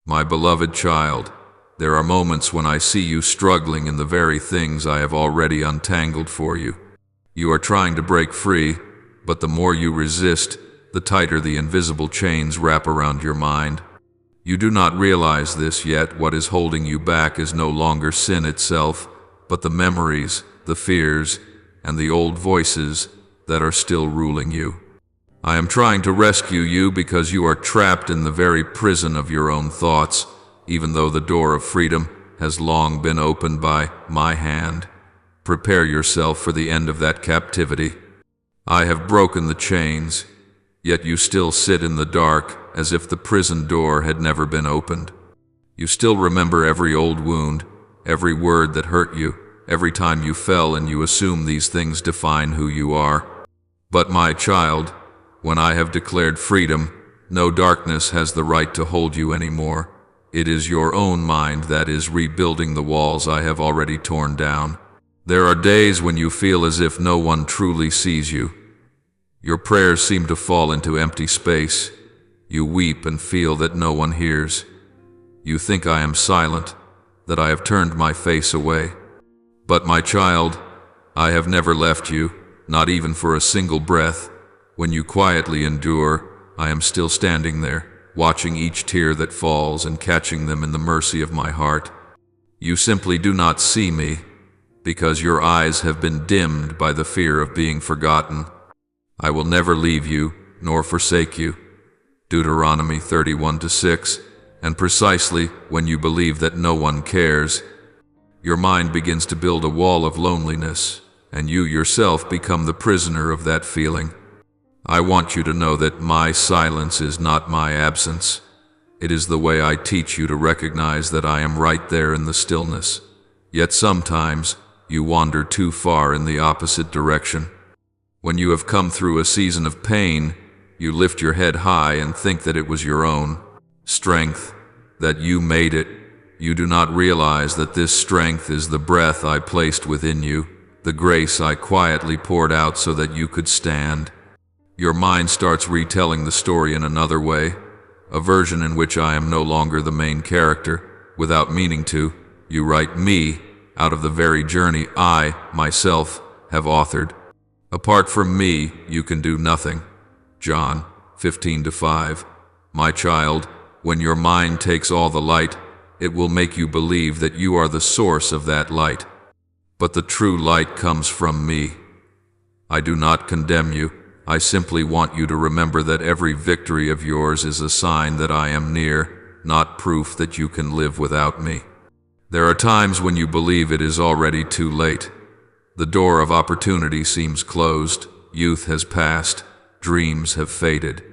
My beloved child, there are moments when I see you struggling in the very things I have already untangled for you. You are trying to break free, but the more you resist, the tighter the invisible chains wrap around your mind. You do not realize this yet. What is holding you back is no longer sin itself, but the memories, the fears, and the old voices that are still ruling you. I am trying to rescue you because you are trapped in the very prison of your own thoughts, even though the door of freedom has long been opened by my hand. Prepare yourself for the end of that captivity. I have broken the chains, yet you still sit in the dark as if the prison door had never been opened. You still remember every old wound, every word that hurt you, every time you fell, and you assume these things define who you are. But my child, when I have declared freedom, no darkness has the right to hold you anymore. It is your own mind that is rebuilding the walls I have already torn down. There are days when you feel as if no one truly sees you. Your prayers seem to fall into empty space. You weep and feel that no one hears. You think I am silent, that I have turned my face away. But my child, I have never left you, not even for a single breath. When you quietly endure, I am still standing there, watching each tear that falls and catching them in the mercy of my heart. You simply do not see me, because your eyes have been dimmed by the fear of being forgotten. I will never leave you, nor forsake you. Deuteronomy 31:6. And precisely when you believe that no one cares, your mind begins to build a wall of loneliness, and you yourself become the prisoner of that feeling. I want you to know that my silence is not my absence. It is the way I teach you to recognize that I am right there in the stillness. Yet sometimes you wander too far in the opposite direction. When you have come through a season of pain, you lift your head high and think that it was your own strength, that you made it. You do not realize that this strength is the breath I placed within you, the grace I quietly poured out so that you could stand. Your mind starts retelling the story in another way, a version in which I am no longer the main character. Without meaning to, you write me out of the very journey I, myself, have authored. Apart from me, you can do nothing. John 15:5. My child, when your mind takes all the light, it will make you believe that you are the source of that light. But the true light comes from me. I do not condemn you. I simply want you to remember that every victory of yours is a sign that I am near, not proof that you can live without me. There are times when you believe it is already too late. The door of opportunity seems closed, youth has passed, dreams have faded.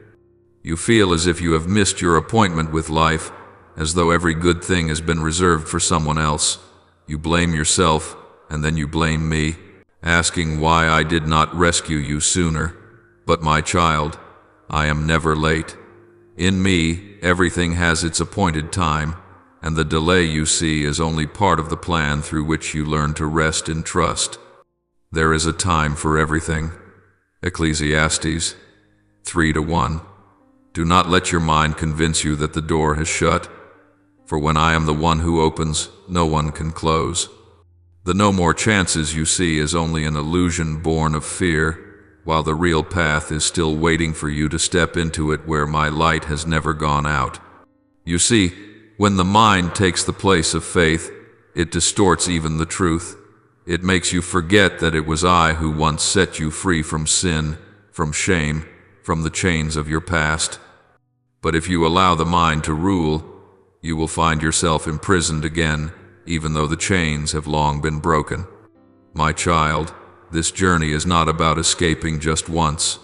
You feel as if you have missed your appointment with life, as though every good thing has been reserved for someone else. You blame yourself, and then you blame me, asking why I did not rescue you sooner. But my child, I am never late. In me, everything has its appointed time, and the delay you see is only part of the plan through which you learn to rest in trust. There is a time for everything. Ecclesiastes 3:1. Do not let your mind convince you that the door has shut, for when I am the one who opens, no one can close. The no more chances you see is only an illusion born of fear, while the real path is still waiting for you to step into it where my light has never gone out. You see, when the mind takes the place of faith, it distorts even the truth. It makes you forget that it was I who once set you free from sin, from shame, from the chains of your past. But if you allow the mind to rule, you will find yourself imprisoned again, even though the chains have long been broken. My child, this journey is not about escaping just once.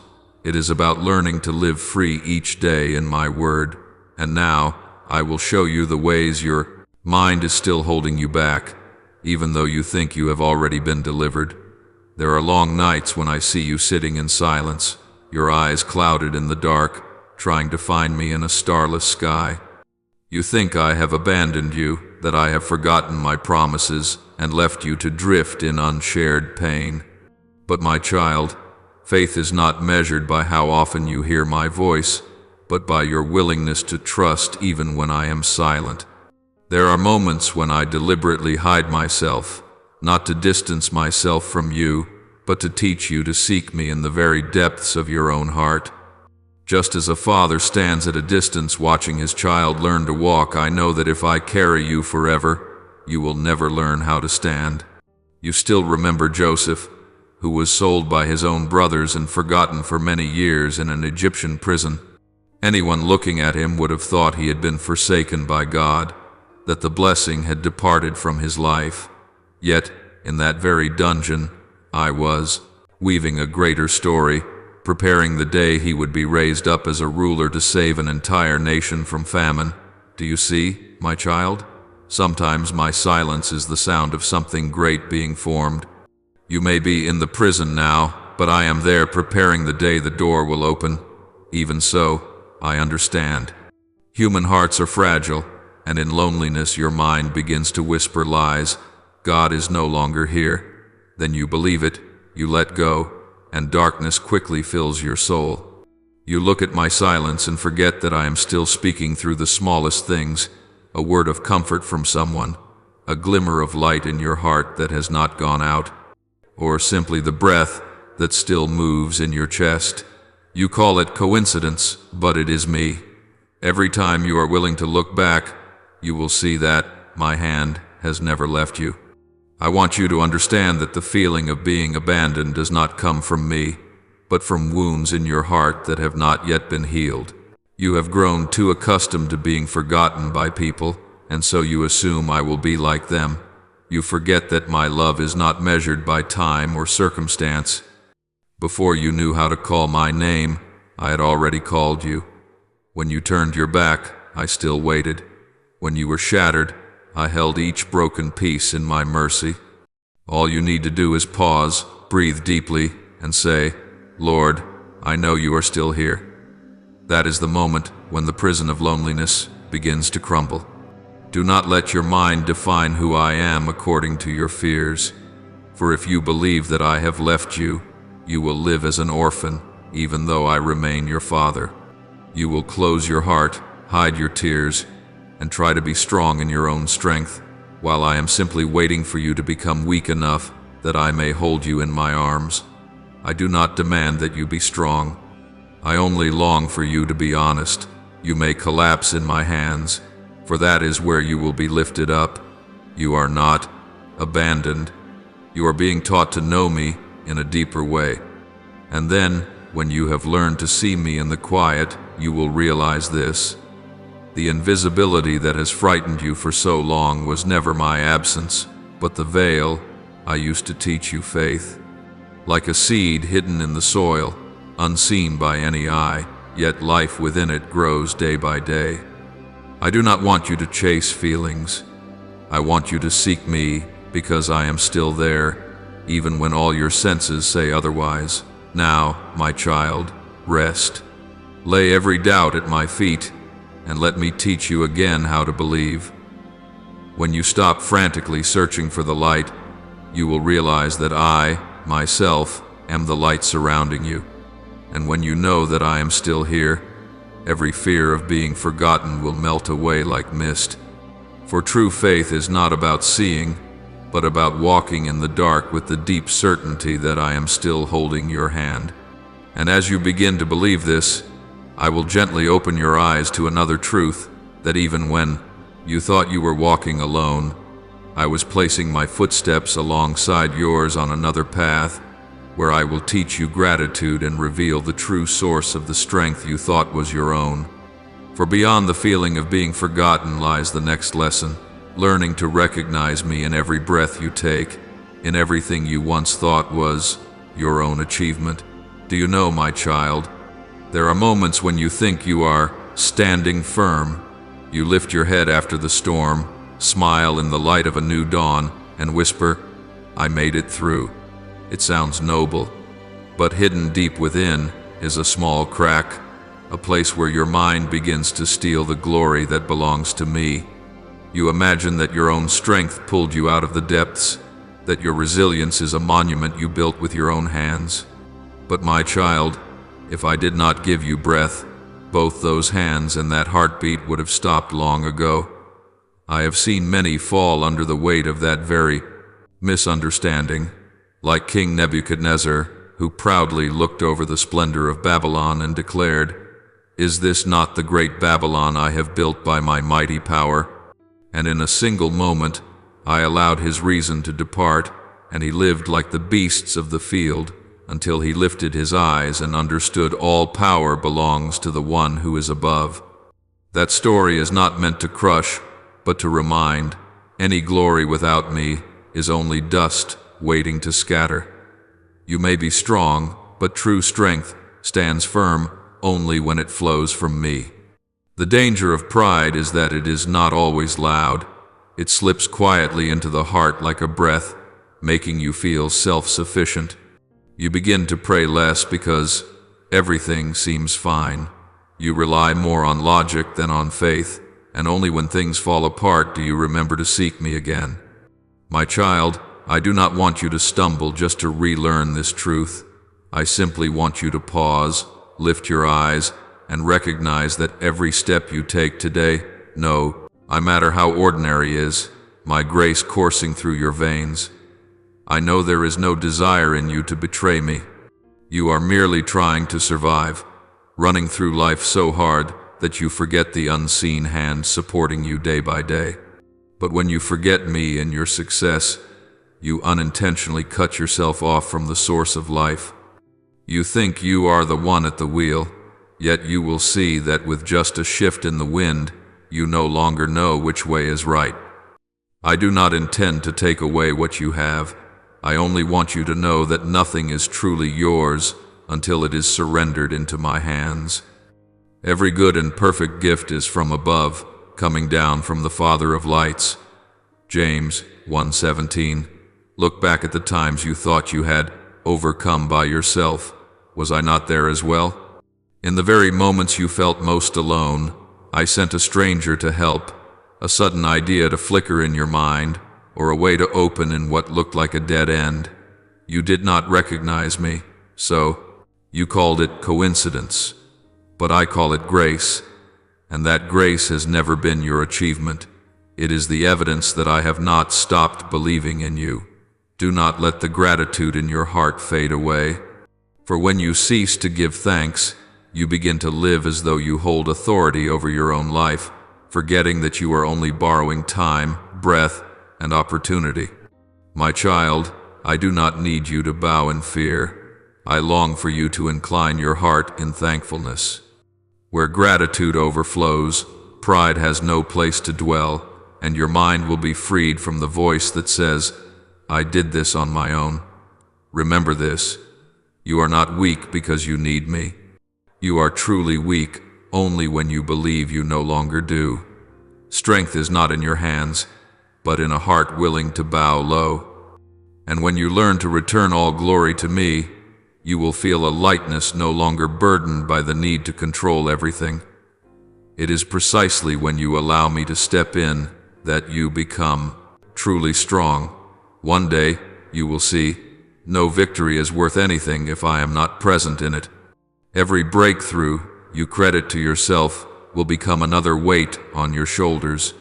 It is about learning to live free each day in my word. And now, I will show you the ways your mind is still holding you back, even though you think you have already been delivered. There are long nights when I see you sitting in silence, your eyes clouded in the dark, trying to find me in a starless sky. You think I have abandoned you, that I have forgotten my promises and left you to drift in unshared pain. But my child, faith is not measured by how often you hear my voice, but by your willingness to trust even when I am silent. There are moments when I deliberately hide myself, not to distance myself from you, but to teach you to seek me in the very depths of your own heart. Just as a father stands at a distance watching his child learn to walk, I know that if I carry you forever, you will never learn how to stand. You still remember Joseph, who was sold by his own brothers and forgotten for many years in an Egyptian prison. Anyone looking at him would have thought he had been forsaken by God, that the blessing had departed from his life. Yet, in that very dungeon, I was, weaving a greater story, preparing the day he would be raised up as a ruler to save an entire nation from famine. Do you see, my child? Sometimes my silence is the sound of something great being formed. You may be in the prison now, but I am there preparing the day the door will open. Even so, I understand. Human hearts are fragile, and in loneliness your mind begins to whisper lies. God is no longer here. Then you believe it, you let go, and darkness quickly fills your soul. You look at my silence and forget that I am still speaking through the smallest things, a word of comfort from someone, a glimmer of light in your heart that has not gone out, or simply the breath that still moves in your chest. You call it coincidence, but it is me. Every time you are willing to look back, you will see that my hand has never left you. I want you to understand that the feeling of being abandoned does not come from me, but from wounds in your heart that have not yet been healed. You have grown too accustomed to being forgotten by people, and so you assume I will be like them. You forget that my love is not measured by time or circumstance. Before you knew how to call my name, I had already called you. When you turned your back, I still waited. When you were shattered, I held each broken piece in my mercy. All you need to do is pause, breathe deeply, and say, Lord, I know you are still here. That is the moment when the prison of loneliness begins to crumble. Do not let your mind define who I am according to your fears. For if you believe that I have left you, you will live as an orphan, even though I remain your father. You will close your heart, hide your tears, and try to be strong in your own strength, while I am simply waiting for you to become weak enough that I may hold you in my arms. I do not demand that you be strong. I only long for you to be honest. You may collapse in my hands, for that is where you will be lifted up. You are not abandoned. You are being taught to know me in a deeper way. And then, when you have learned to see me in the quiet, you will realize this. The invisibility that has frightened you for so long was never my absence, but the veil I used to teach you faith. Like a seed hidden in the soil, unseen by any eye, yet life within it grows day by day. I do not want you to chase feelings. I want you to seek me because I am still there, even when all your senses say otherwise. Now, my child, rest. Lay every doubt at my feet, and let me teach you again how to believe. When you stop frantically searching for the light, you will realize that I, myself, am the light surrounding you. And when you know that I am still here, every fear of being forgotten will melt away like mist. For true faith is not about seeing, but about walking in the dark with the deep certainty that I am still holding your hand. And as you begin to believe this, I will gently open your eyes to another truth, that even when you thought you were walking alone, I was placing my footsteps alongside yours on another path, where I will teach you gratitude and reveal the true source of the strength you thought was your own. For beyond the feeling of being forgotten lies the next lesson, learning to recognize me in every breath you take, in everything you once thought was your own achievement. Do you know, my child, there are moments when you think you are standing firm. You lift your head after the storm, smile in the light of a new dawn, and whisper, I made it through. It sounds noble, but hidden deep within is a small crack, a place where your mind begins to steal the glory that belongs to me. You imagine that your own strength pulled you out of the depths, that your resilience is a monument you built with your own hands. But my child, if I did not give you breath, both those hands and that heartbeat would have stopped long ago. I have seen many fall under the weight of that very misunderstanding, like King Nebuchadnezzar, who proudly looked over the splendor of Babylon and declared, "Is this not the great Babylon I have built by my mighty power?" And in a single moment, I allowed his reason to depart, and he lived like the beasts of the field, until he lifted his eyes and understood all power belongs to the one who is above. That story is not meant to crush, but to remind, any glory without me is only dust waiting to scatter. You may be strong, but true strength stands firm only when it flows from me. The danger of pride is that it is not always loud. It slips quietly into the heart like a breath, making you feel self-sufficient. You begin to pray less because everything seems fine. You rely more on logic than on faith, and only when things fall apart do you remember to seek me again. My child, I do not want you to stumble just to relearn this truth. I simply want you to pause, lift your eyes, and recognize that every step you take today, no matter how ordinary is, my grace coursing through your veins. I know there is no desire in you to betray me. You are merely trying to survive, running through life so hard that you forget the unseen hand supporting you day by day. But when you forget me and your success, you unintentionally cut yourself off from the source of life. You think you are the one at the wheel, yet you will see that with just a shift in the wind, you no longer know which way is right. I do not intend to take away what you have. I only want you to know that nothing is truly yours until it is surrendered into my hands. Every good and perfect gift is from above, coming down from the Father of lights. James 1:17. Look back at the times you thought you had overcome by yourself. Was I not there as well? In the very moments you felt most alone, I sent a stranger to help, a sudden idea to flicker in your mind, or a way to open in what looked like a dead end. You did not recognize me, so you called it coincidence. But I call it grace, and that grace has never been your achievement. It is the evidence that I have not stopped believing in you. Do not let the gratitude in your heart fade away. For when you cease to give thanks, you begin to live as though you hold authority over your own life, forgetting that you are only borrowing time, breath, and opportunity. My child, I do not need you to bow in fear. I long for you to incline your heart in thankfulness. Where gratitude overflows, pride has no place to dwell, and your mind will be freed from the voice that says, "I did this on my own." Remember this, you are not weak because you need me. You are truly weak only when you believe you no longer do. Strength is not in your hands, but in a heart willing to bow low. And when you learn to return all glory to me, you will feel a lightness no longer burdened by the need to control everything. It is precisely when you allow me to step in that you become truly strong. One day, you will see, no victory is worth anything if I am not present in it. Every breakthrough you credit to yourself will become another weight on your shoulders,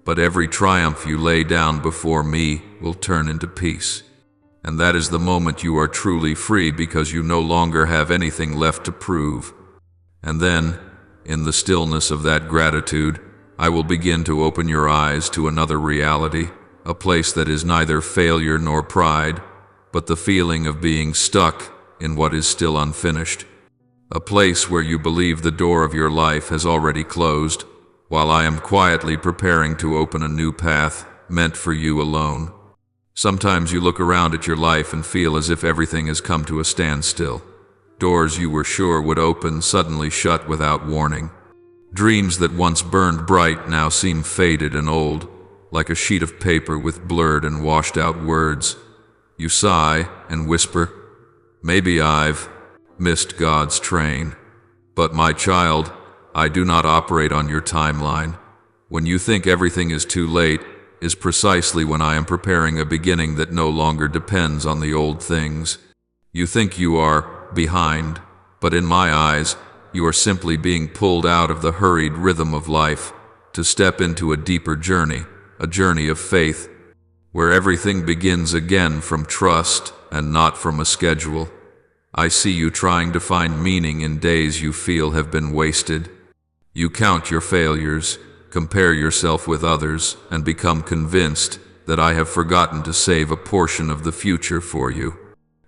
but every triumph you lay down before me will turn into peace. And that is the moment you are truly free because you no longer have anything left to prove. And then, in the stillness of that gratitude, I will begin to open your eyes to another reality, a place that is neither failure nor pride, but the feeling of being stuck in what is still unfinished. A place where you believe the door of your life has already closed, while I am quietly preparing to open a new path meant for you alone. Sometimes you look around at your life and feel as if everything has come to a standstill. Doors you were sure would open suddenly shut without warning. Dreams that once burned bright now seem faded and old, like a sheet of paper with blurred and washed out words. You sigh and whisper, "Maybe I've missed God's train." But my child, I do not operate on your timeline. When you think everything is too late, is precisely when I am preparing a beginning that no longer depends on the old things. You think you are behind, but in my eyes, You are simply being pulled out of the hurried rhythm of life to step into a deeper journey, a journey of faith, where everything begins again from trust and not from a schedule. I see you trying to find meaning in days you feel have been wasted. You count your failures, compare yourself with others, and become convinced that I have forgotten to save a portion of the future for you.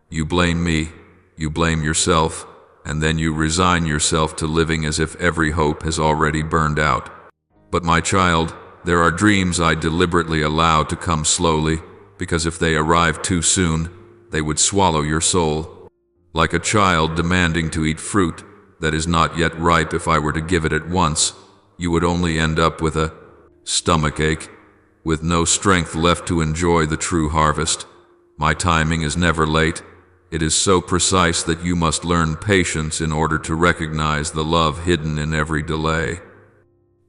You blame me, you blame yourself, and then you resign yourself to living as if every hope has already burned out. But my child, there are dreams I deliberately allow to come slowly, because if they arrive too soon, they would swallow your soul. Like a child demanding to eat fruit that is not yet ripe. If I were to give it at once, you would only end up with a stomachache, with no strength left to enjoy the true harvest. My timing is never late. It is so precise that you must learn patience in order to recognize the love hidden in every delay.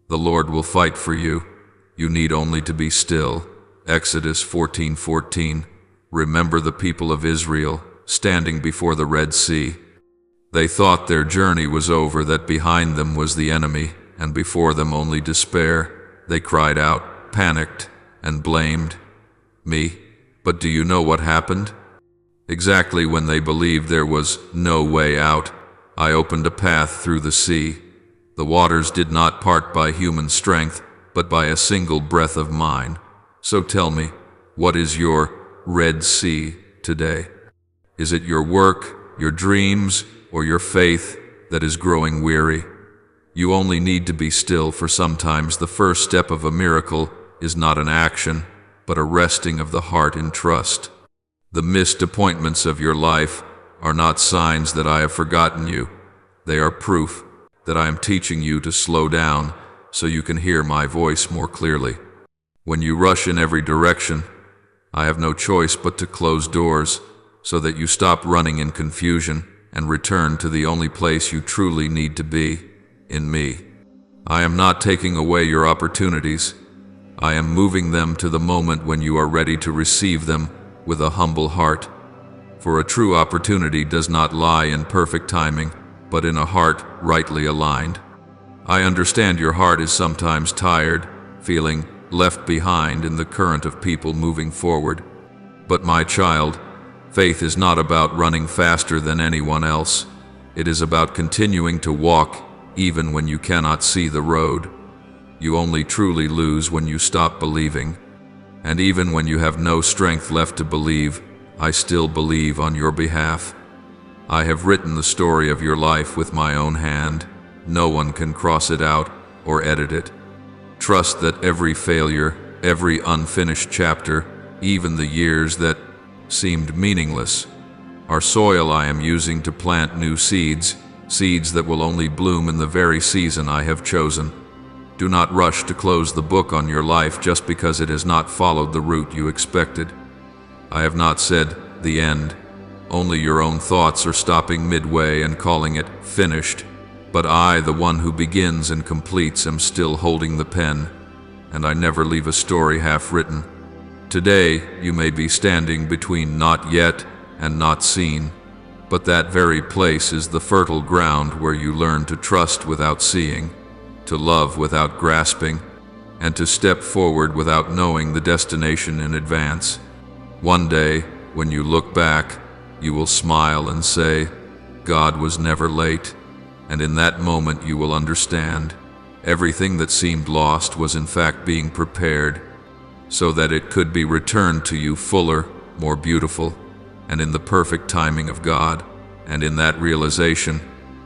The Lord will fight for you. You need only to be still. Exodus 14:14. Remember the people of Israel standing before the Red Sea. They thought their journey was over, that behind them was the enemy, and before them only despair. They cried out, panicked, and blamed me. But do you know what happened? Exactly when they believed there was no way out, I opened a path through the sea. The waters did not part by human strength, but by a single breath of mine. So tell me, what is your Red Sea today? Is it your work, your dreams, or your faith that is growing weary? You only need to be still, for sometimes the first step of a miracle is not an action, but a resting of the heart in trust. The missed appointments of your life are not signs that I have forgotten you. They are proof that I am teaching you to slow down so you can hear my voice more clearly. When you rush in every direction, I have no choice but to close doors so that you stop running in confusion and return to the only place you truly need to be, in me. I am not taking away your opportunities. I am moving them to the moment when you are ready to receive them with a humble heart. For a true opportunity does not lie in perfect timing, but in a heart rightly aligned. I understand your heart is sometimes tired, feeling left behind in the current of people moving forward. But my child, faith is not about running faster than anyone else. It is about continuing to walk even when you cannot see the road. You only truly lose when you stop believing. And even when you have no strength left to believe, I still believe on your behalf. I have written the story of your life with my own hand. No one can cross it out or edit it. Trust that every failure, every unfinished chapter, even the years that seemed meaningless, are soil I am using to plant new seeds, seeds that will only bloom in the very season I have chosen. Do not rush to close the book on your life just because it has not followed the route you expected. I have not said the end. Only your own thoughts are stopping midway and calling it finished. But I, the one who begins and completes, am still holding the pen, and I never leave a story half-written. Today, you may be standing between not yet and not seen, but that very place is the fertile ground where you learn to trust without seeing, to love without grasping, and to step forward without knowing the destination in advance. One day, when you look back, you will smile and say, God was never late. And in that moment you will understand everything that seemed lost was in fact being prepared so that it could be returned to you fuller, more beautiful, and in the perfect timing of God. And in that realization,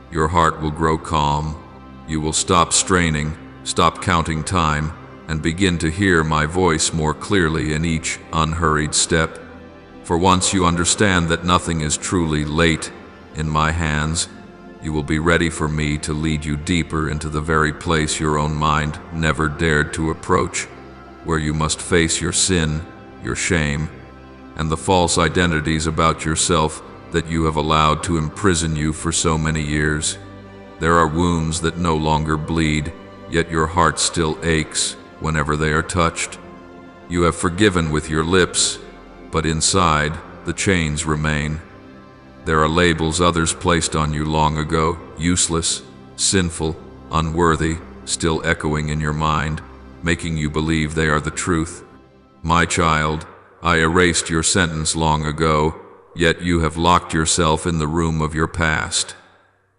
your heart will grow calm. You will stop straining, stop counting time, and begin to hear my voice more clearly in each unhurried step. For once you understand that nothing is truly late in my hands, you will be ready for me to lead you deeper into the very place your own mind never dared to approach, where you must face your sin, your shame, and the false identities about yourself that you have allowed to imprison you for so many years. There are wounds that no longer bleed, yet your heart still aches whenever they are touched. You have forgiven with your lips, but inside, the chains remain. There are labels others placed on you long ago, useless, sinful, unworthy, still echoing in your mind, making you believe they are the truth. My child, I erased your sentence long ago, yet you have locked yourself in the room of your past.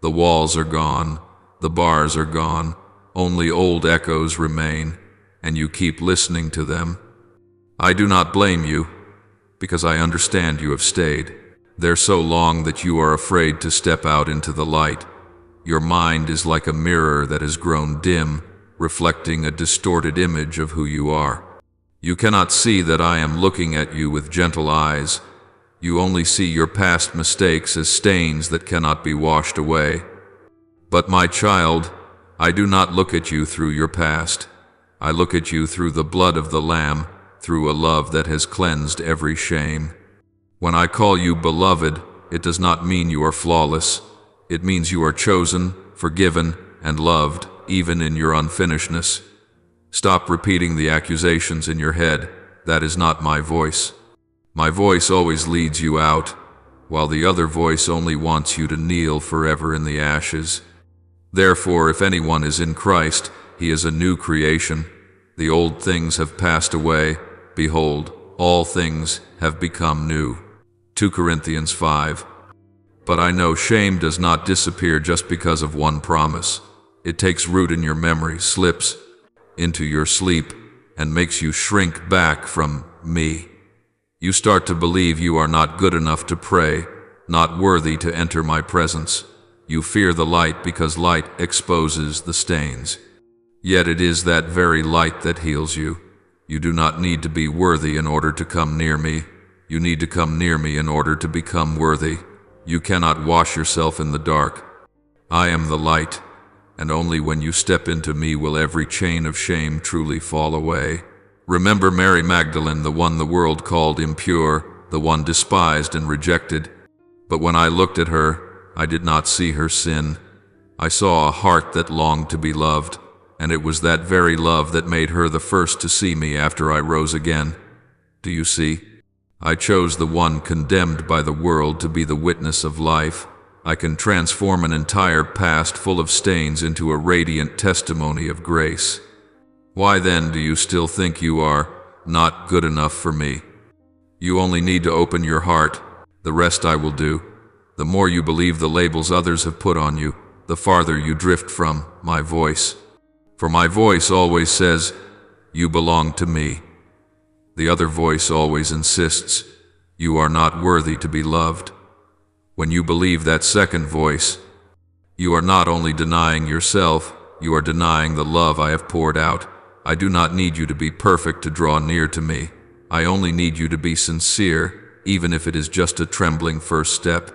The walls are gone, the bars are gone, only old echoes remain, and you keep listening to them. I do not blame you, because I understand you have stayed there so long that you are afraid to step out into the light. Your mind is like a mirror that has grown dim, reflecting a distorted image of who you are. You cannot see that I am looking at you with gentle eyes. You only see your past mistakes as stains that cannot be washed away. But my child, I do not look at you through your past. I look at you through the blood of the Lamb, through a love that has cleansed every shame. When I call you beloved, it does not mean you are flawless. It means you are chosen, forgiven, and loved, even in your unfinishedness. Stop repeating the accusations in your head. That is not my voice. My voice always leads you out, while the other voice only wants you to kneel forever in the ashes. Therefore, if anyone is in Christ, he is a new creation. The old things have passed away. Behold, all things have become new. 2 Corinthians 5. But I know shame does not disappear just because of one promise. It takes root in your memory, slips into your sleep, and makes you shrink back from me. You start to believe you are not good enough to pray, not worthy to enter my presence. You fear the light because light exposes the stains. Yet it is that very light that heals you. You do not need to be worthy in order to come near me. You need to come near me in order to become worthy. You cannot wash yourself in the dark. I am the light, and only when you step into me will every chain of shame truly fall away. Remember Mary Magdalene, the one the world called impure, the one despised and rejected. But when I looked at her, I did not see her sin. I saw a heart that longed to be loved, and it was that very love that made her the first to see me after I rose again. Do you see? I chose the one condemned by the world to be the witness of life. I can transform an entire past full of stains into a radiant testimony of grace. Why then do you still think you are not good enough for me? You only need to open your heart. The rest I will do. The more you believe the labels others have put on you, the farther you drift from my voice. For my voice always says, you belong to me. The other voice always insists, you are not worthy to be loved. When you believe that second voice, you are not only denying yourself, you are denying the love I have poured out. I do not need you to be perfect to draw near to me. I only need you to be sincere, even if it is just a trembling first step.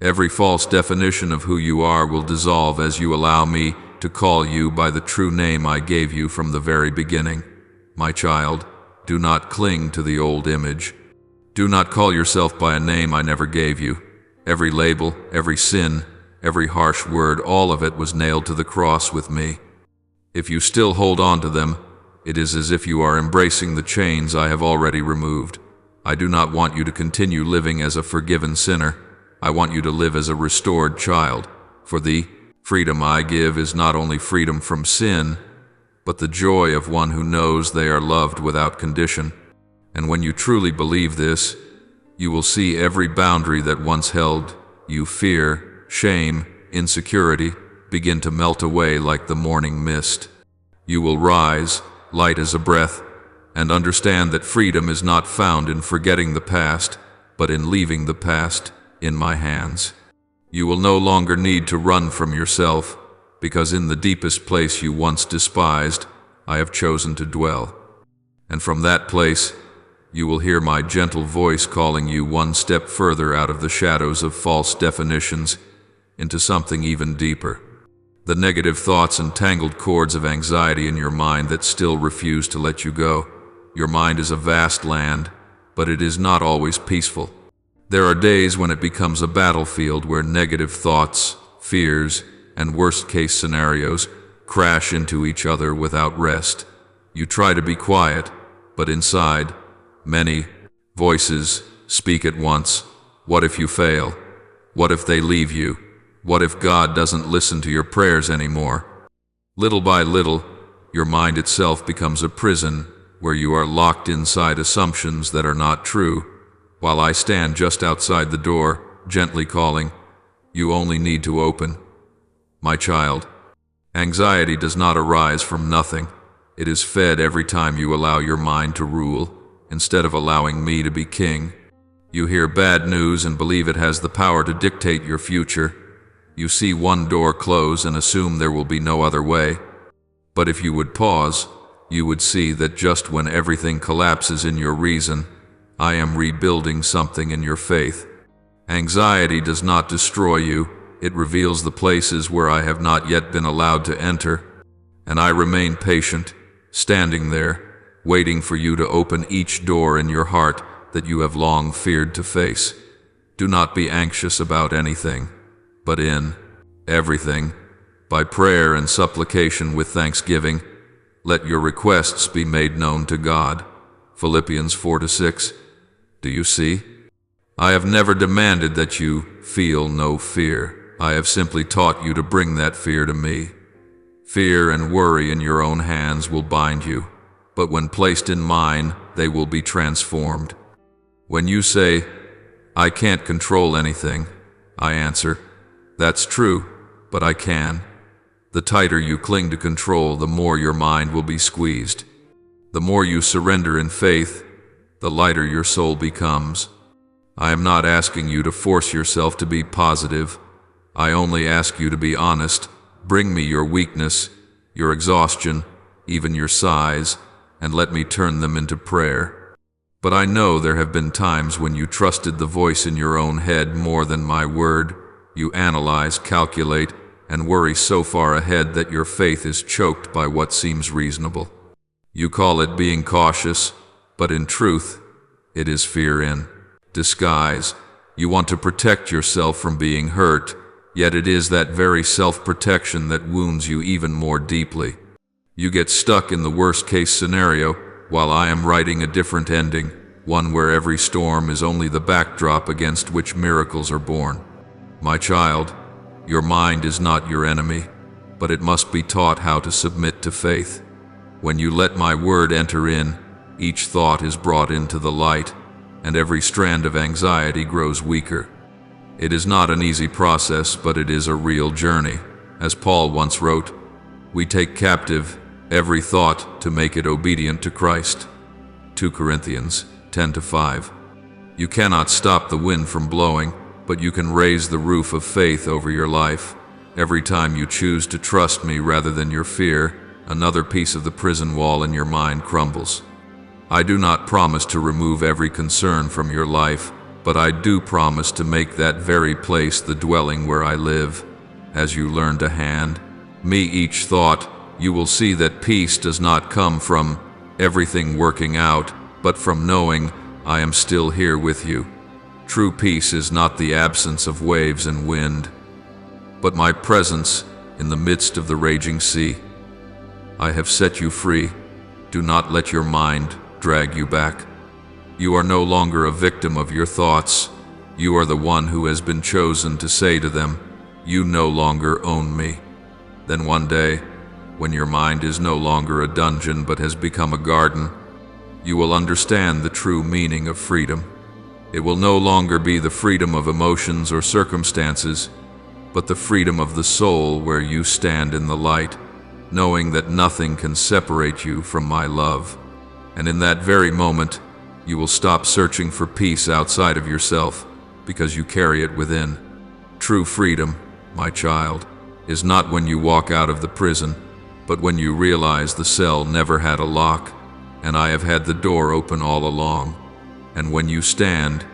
Every false definition of who you are will dissolve as you allow me to call you by the true name I gave you from the very beginning. My child, do not cling to the old image. Do not call yourself by a name I never gave you. Every label, every sin, every harsh word, all of it was nailed to the cross with me. If you still hold on to them, it is as if you are embracing the chains I have already removed. I do not want you to continue living as a forgiven sinner. I want you to live as a restored child. For the freedom I give is not only freedom from sin, but the joy of one who knows they are loved without condition. And when you truly believe this, you will see every boundary that once held you, fear, shame, insecurity, begin to melt away like the morning mist. You will rise, light as a breath, and understand that freedom is not found in forgetting the past, but in leaving the past in my hands. You will no longer need to run from yourself, because in the deepest place you once despised, I have chosen to dwell. And from that place, you will hear my gentle voice calling you one step further out of the shadows of false definitions into something even deeper. The negative thoughts and tangled cords of anxiety in your mind that still refuse to let you go. Your mind is a vast land, but it is not always peaceful. There are days when it becomes a battlefield where negative thoughts, fears, and worst-case scenarios crash into each other without rest. You try to be quiet, but inside, many voices speak at once. What if you fail? What if they leave you? What if God doesn't listen to your prayers anymore? Little by little, your mind itself becomes a prison where you are locked inside assumptions that are not true, while I stand just outside the door, gently calling, "You only need to open." My child, anxiety does not arise from nothing. It is fed every time you allow your mind to rule, instead of allowing me to be king. You hear bad news and believe it has the power to dictate your future. You see one door close and assume there will be no other way. But if you would pause, you would see that just when everything collapses in your reason, I am rebuilding something in your faith. Anxiety does not destroy you. It reveals the places where I have not yet been allowed to enter. And I remain patient, standing there, waiting for you to open each door in your heart that you have long feared to face. Do not be anxious about anything, but in everything, by prayer and supplication with thanksgiving, let your requests be made known to God. Philippians 4-6. Do you see? I have never demanded that you feel no fear. I have simply taught you to bring that fear to me. Fear and worry in your own hands will bind you, but when placed in mine, they will be transformed. When you say, "I can't control anything," I answer, "That's true, but I can." The tighter you cling to control, the more your mind will be squeezed. The more you surrender in faith, the lighter your soul becomes. I am not asking you to force yourself to be positive. I only ask you to be honest. Bring me your weakness, your exhaustion, even your sighs, and let me turn them into prayer. But I know there have been times when you trusted the voice in your own head more than my word. You analyze, calculate, and worry so far ahead that your faith is choked by what seems reasonable. You call it being cautious, but in truth, it is fear in disguise. You want to protect yourself from being hurt, yet it is that very self-protection that wounds you even more deeply. You get stuck in the worst-case scenario, while I am writing a different ending, one where every storm is only the backdrop against which miracles are born. My child, your mind is not your enemy, but it must be taught how to submit to faith. When you let my word enter in, each thought is brought into the light, and every strand of anxiety grows weaker. It is not an easy process, but it is a real journey. As Paul once wrote, "We take captive every thought to make it obedient to Christ." 2 Corinthians 10-5. You cannot stop the wind from blowing, but you can raise the roof of faith over your life. Every time you choose to trust me rather than your fear, another piece of the prison wall in your mind crumbles. I do not promise to remove every concern from your life, but I do promise to make that very place the dwelling where I live. As you learn to hand me each thought, you will see that peace does not come from everything working out, but from knowing I am still here with you. True peace is not the absence of waves and wind, but my presence in the midst of the raging sea. I have set you free. Do not let your mind drag you back. You are no longer a victim of your thoughts. You are the one who has been chosen to say to them, "You no longer own me." Then one day, when your mind is no longer a dungeon but has become a garden, you will understand the true meaning of freedom. It will no longer be the freedom of emotions or circumstances, but the freedom of the soul where you stand in the light, knowing that nothing can separate you from my love. And in that very moment, you will stop searching for peace outside of yourself, because you carry it within. True freedom, my child, is not when you walk out of the prison, but when you realize the cell never had a lock, and I have had the door open all along. And when you stand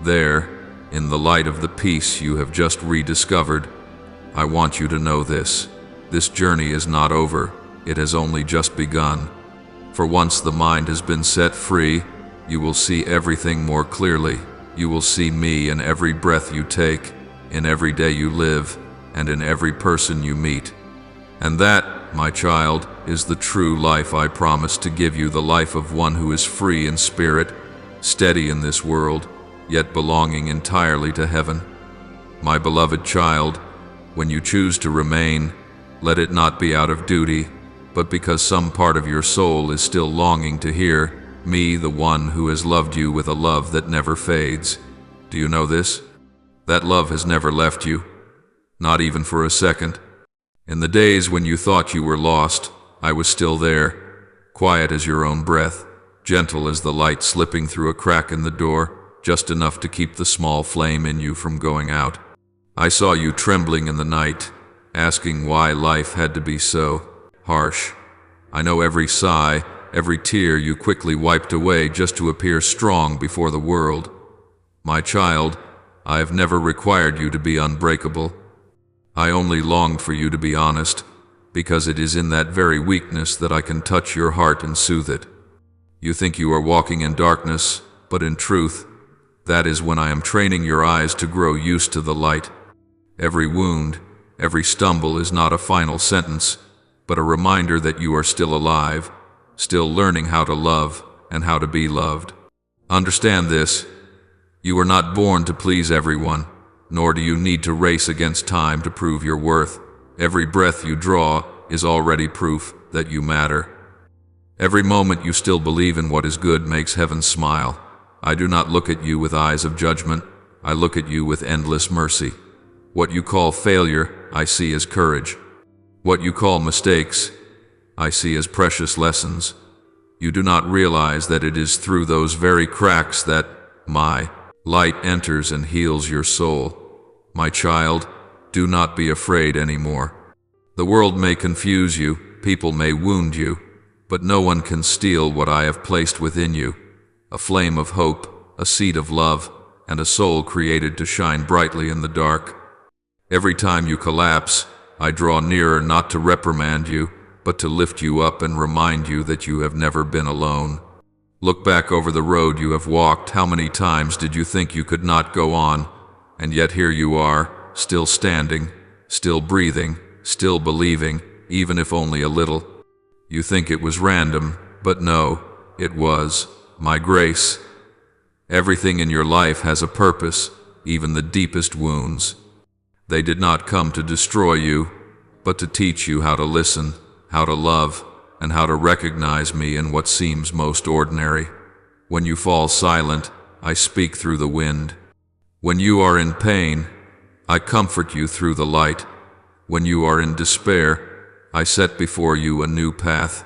there, in the light of the peace you have just rediscovered, I want you to know this. This journey is not over. It has only just begun. For once the mind has been set free, you will see everything more clearly. You will see me in every breath you take, in every day you live, and in every person you meet. And that, my child, is the true life I promise to give you, the life of one who is free in spirit, steady in this world, yet belonging entirely to heaven. My beloved child, When you choose to remain, let it not be out of duty, but because some part of your soul is still longing to hear, me, the one who has loved you with a love that never fades. Do you know this? That love has never left you, not even for a second. In the days when you thought you were lost, I was still there, quiet as your own breath, gentle as the light slipping through a crack in the door, just enough to keep the small flame in you from going out. I saw you trembling in the night, asking why life had to be so harsh. I know every sigh, every tear you quickly wiped away just to appear strong before the world. My child, I have never required you to be unbreakable. I only longed for you to be honest, because it is in that very weakness that I can touch your heart and soothe it. You think you are walking in darkness, but in truth, that is when I am training your eyes to grow used to the light. Every wound, every stumble is not a final sentence, but a reminder that you are still alive, still learning how to love and how to be loved. Understand this. You were not born to please everyone, nor do you need to race against time to prove your worth. Every breath you draw is already proof that you matter. Every moment you still believe in what is good makes heaven smile. I do not look at you with eyes of judgment. I look at you with endless mercy. What you call failure, I see as courage. What you call mistakes, I see as precious lessons. You do not realize that it is through those very cracks that my light enters and heals your soul. My child, do not be afraid anymore. The world may confuse you, people may wound you, but no one can steal what I have placed within you. A flame of hope, a seed of love, and a soul created to shine brightly in the dark. Every time you collapse, I draw nearer not to reprimand you, but to lift you up and remind you that you have never been alone. Look back over the road you have walked. How many times did you think you could not go on? And yet here you are, still standing, still breathing, still believing, even if only a little. You think it was random, but no, it was my grace. Everything in your life has a purpose, even the deepest wounds. They did not come to destroy you, but to teach you how to listen, how to love, and how to recognize me in what seems most ordinary. When you fall silent, I speak through the wind. When you are in pain, I comfort you through the light. When you are in despair, I set before you a new path.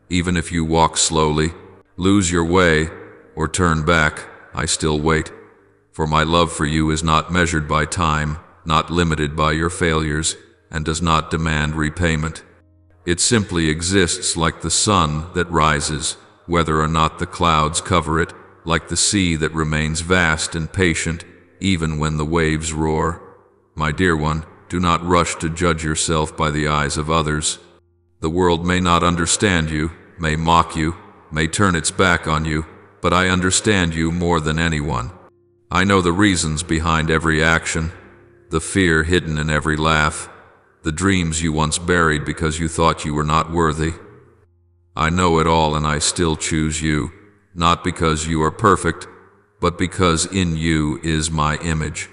Even if you walk slowly, lose your way, or turn back, I still wait. For my love for you is not measured by time, not limited by your failures, and does not demand repayment. It simply exists like the sun that rises, whether or not the clouds cover it, like the sea that remains vast and patient, even when the waves roar. My dear one, do not rush to judge yourself by the eyes of others. The world may not understand you, may mock you, may turn its back on you, but I understand you more than anyone. I know the reasons behind every action, the fear hidden in every laugh, the dreams you once buried because you thought you were not worthy. I know it all, and I still choose you, not because you are perfect, but because in you is my image.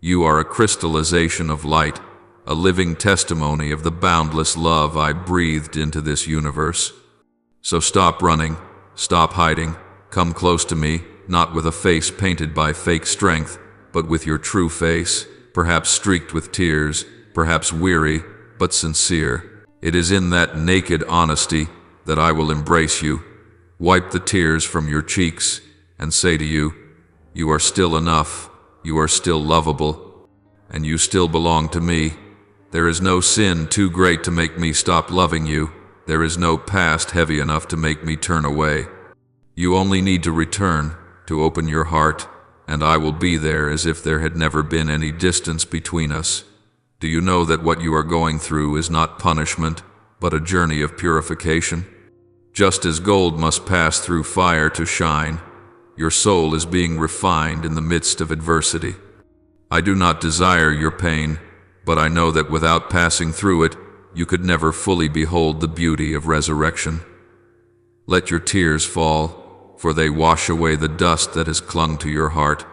You are a crystallization of light, a living testimony of the boundless love I breathed into this universe. So stop running, stop hiding, come close to me, not with a face painted by fake strength, but with your true face, perhaps streaked with tears, perhaps weary, but sincere. It is in that naked honesty that I will embrace you, wipe the tears from your cheeks, and say to you, you are still enough, you are still lovable, and you still belong to me. There is no sin too great to make me stop loving you. There is no past heavy enough to make me turn away. You only need to return, to open your heart, and I will be there as if there had never been any distance between us. Do you know that what you are going through is not punishment, but a journey of purification? Just as gold must pass through fire to shine, your soul is being refined in the midst of adversity. I do not desire your pain, but I know that without passing through it, you could never fully behold the beauty of resurrection. Let your tears fall, for they wash away the dust that has clung to your heart.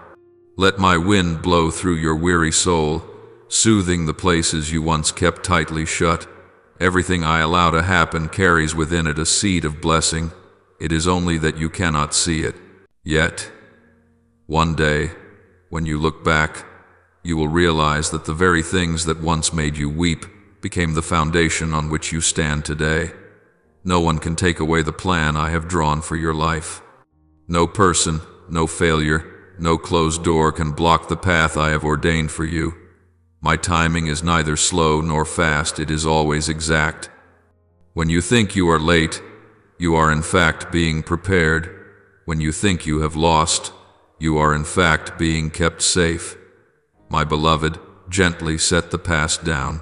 Let my wind blow through your weary soul, soothing the places you once kept tightly shut. Everything I allow to happen carries within it a seed of blessing. It is only that you cannot see it. Yet, one day, when you look back, you will realize that the very things that once made you weep became the foundation on which you stand today. No one can take away the plan I have drawn for your life. No person, no failure, no closed door can block the path I have ordained for you. My timing is neither slow nor fast, it is always exact. When you think you are late, you are in fact being prepared. When you think you have lost, you are in fact being kept safe. My beloved, gently set the past down.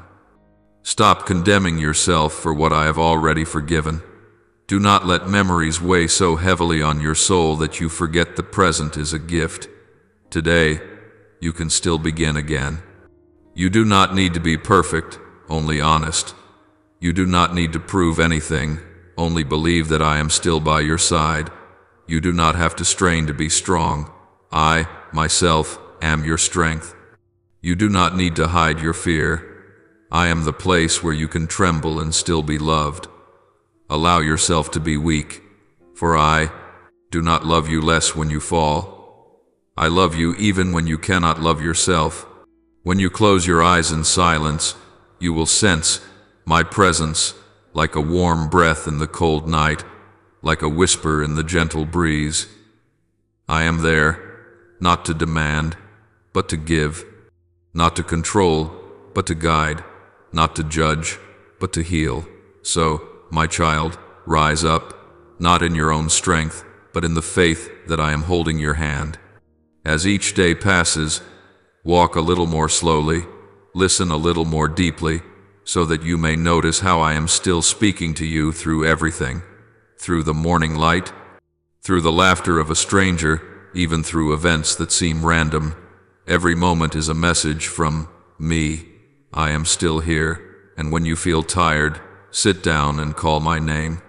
Stop condemning yourself for what I have already forgiven. Do not let memories weigh so heavily on your soul that you forget the present is a gift. Today, you can still begin again. You do not need to be perfect, only honest. You do not need to prove anything, only believe that I am still by your side. You do not have to strain to be strong. I, myself, am your strength. You do not need to hide your fear. I am the place where you can tremble and still be loved. Allow yourself to be weak, for I do not love you less when you fall. I love you even when you cannot love yourself. When you close your eyes in silence, you will sense my presence like a warm breath in the cold night, like a whisper in the gentle breeze. I am there, not to demand, but to give, not to control, but to guide, not to judge, but to heal. So, my child, rise up, not in your own strength, but in the faith that I am holding your hand. As each day passes, walk a little more slowly, listen a little more deeply, so that you may notice how I am still speaking to you through everything, through the morning light, through the laughter of a stranger, even through events that seem random. Every moment is a message from me. I am still here, and when you feel tired, sit down and call my name.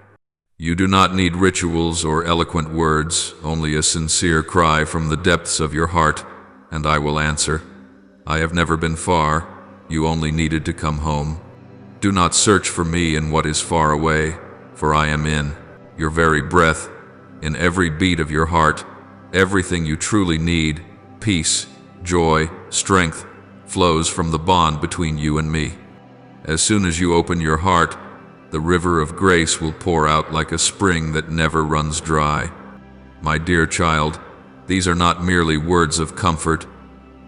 You do not need rituals or eloquent words, only a sincere cry from the depths of your heart, and I will answer. I have never been far, you only needed to come home. Do not search for me in what is far away, for I am in your very breath, in every beat of your heart. Everything you truly need, peace, joy, strength, flows from the bond between you and me. As soon as you open your heart, the river of grace will pour out like a spring that never runs dry. My dear child, these are not merely words of comfort.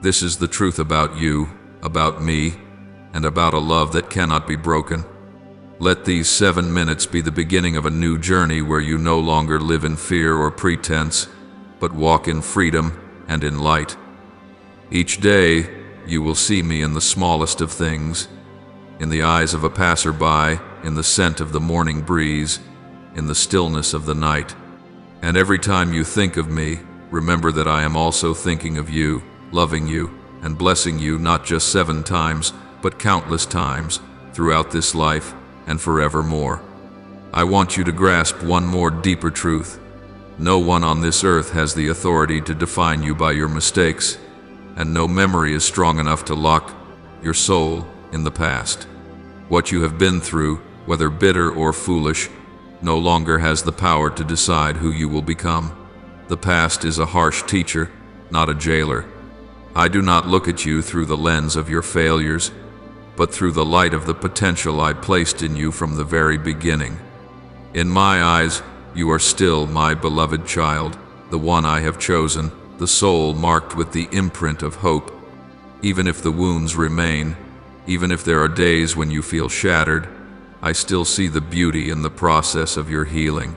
This is the truth about you, about me, and about a love that cannot be broken. Let these 7 minutes be the beginning of a new journey where you no longer live in fear or pretense, but walk in freedom and in light. Each day, you will see me in the smallest of things, in the eyes of a passerby, in the scent of the morning breeze, in the stillness of the night. And every time you think of me, remember that I am also thinking of you, loving you, and blessing you not just 7 times, but countless times, throughout this life and forevermore. I want you to grasp one more deeper truth. No one on this earth has the authority to define you by your mistakes, and no memory is strong enough to lock your soul in the past. What you have been through, whether bitter or foolish, no longer has the power to decide who you will become. The past is a harsh teacher, not a jailer. I do not look at you through the lens of your failures, but through the light of the potential I placed in you from the very beginning. In my eyes, you are still my beloved child, the one I have chosen, the soul marked with the imprint of hope. Even if the wounds remain, even if there are days when you feel shattered, I still see the beauty in the process of your healing.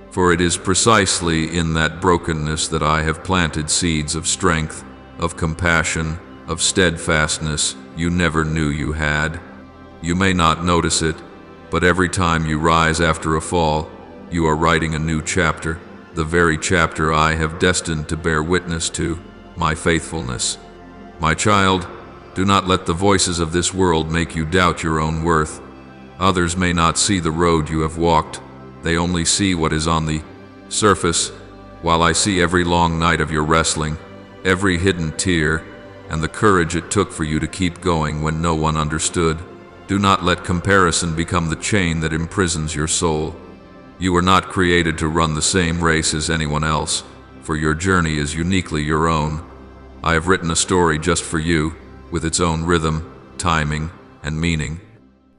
For it is precisely in that brokenness that I have planted seeds of strength, of compassion, of steadfastness you never knew you had. You may not notice it, but every time you rise after a fall, you are writing a new chapter, the very chapter I have destined to bear witness to, my faithfulness. My child, do not let the voices of this world make you doubt your own worth. Others may not see the road you have walked. They only see what is on the surface, while I see every long night of your wrestling, every hidden tear, and the courage it took for you to keep going when no one understood. Do not let comparison become the chain that imprisons your soul. You were not created to run the same race as anyone else, for your journey is uniquely your own. I have written a story just for you, with its own rhythm, timing, and meaning.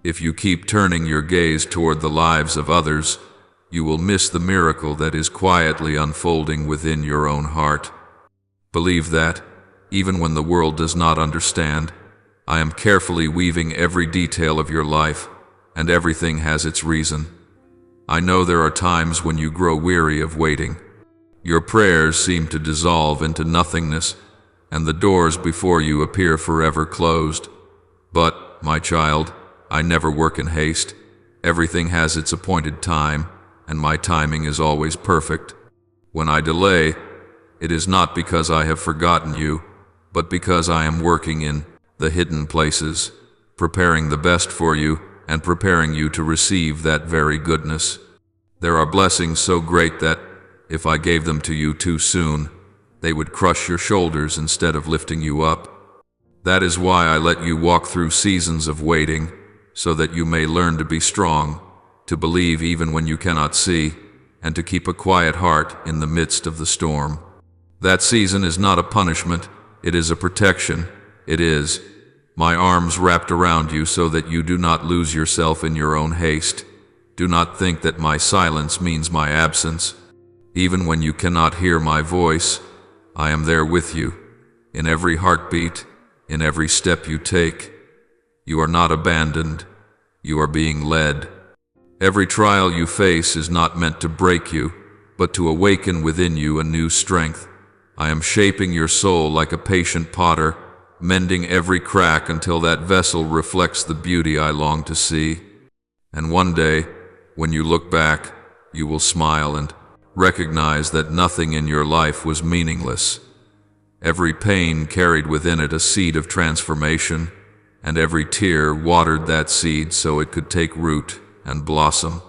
If you keep turning your gaze toward the lives of others, you will miss the miracle that is quietly unfolding within your own heart. Believe that, even when the world does not understand, I am carefully weaving every detail of your life, and everything has its reason. I know there are times when you grow weary of waiting. Your prayers seem to dissolve into nothingness, and the doors before you appear forever closed. But, my child, I never work in haste. Everything has its appointed time, and my timing is always perfect. When I delay, it is not because I have forgotten you, but because I am working in the hidden places, preparing the best for you and preparing you to receive that very goodness. There are blessings so great that, if I gave them to you too soon, they would crush your shoulders instead of lifting you up. That is why I let you walk through seasons of waiting, so that you may learn to be strong, to believe even when you cannot see, and to keep a quiet heart in the midst of the storm. That season is not a punishment, it is a protection. It is my arms wrapped around you so that you do not lose yourself in your own haste. Do not think that my silence means my absence. Even when you cannot hear my voice, I am there with you, in every heartbeat, in every step you take. You are not abandoned, you are being led. Every trial you face is not meant to break you, but to awaken within you a new strength. I am shaping your soul like a patient potter, mending every crack until that vessel reflects the beauty I long to see. And one day, when you look back, you will smile and recognize that nothing in your life was meaningless. Every pain carried within it a seed of transformation, and every tear watered that seed so it could take root and blossom.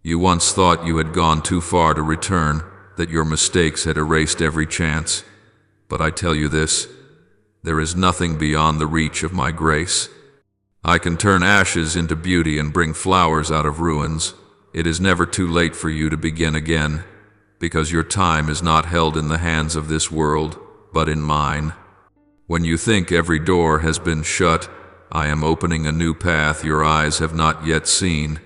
You once thought you had gone too far to return, that your mistakes had erased every chance. But I tell you this, there is nothing beyond the reach of my grace. I can turn ashes into beauty and bring flowers out of ruins. It is never too late for you to begin again, because your time is not held in the hands of this world, but in mine. When you think every door has been shut, I am opening a new path your eyes have not yet seen.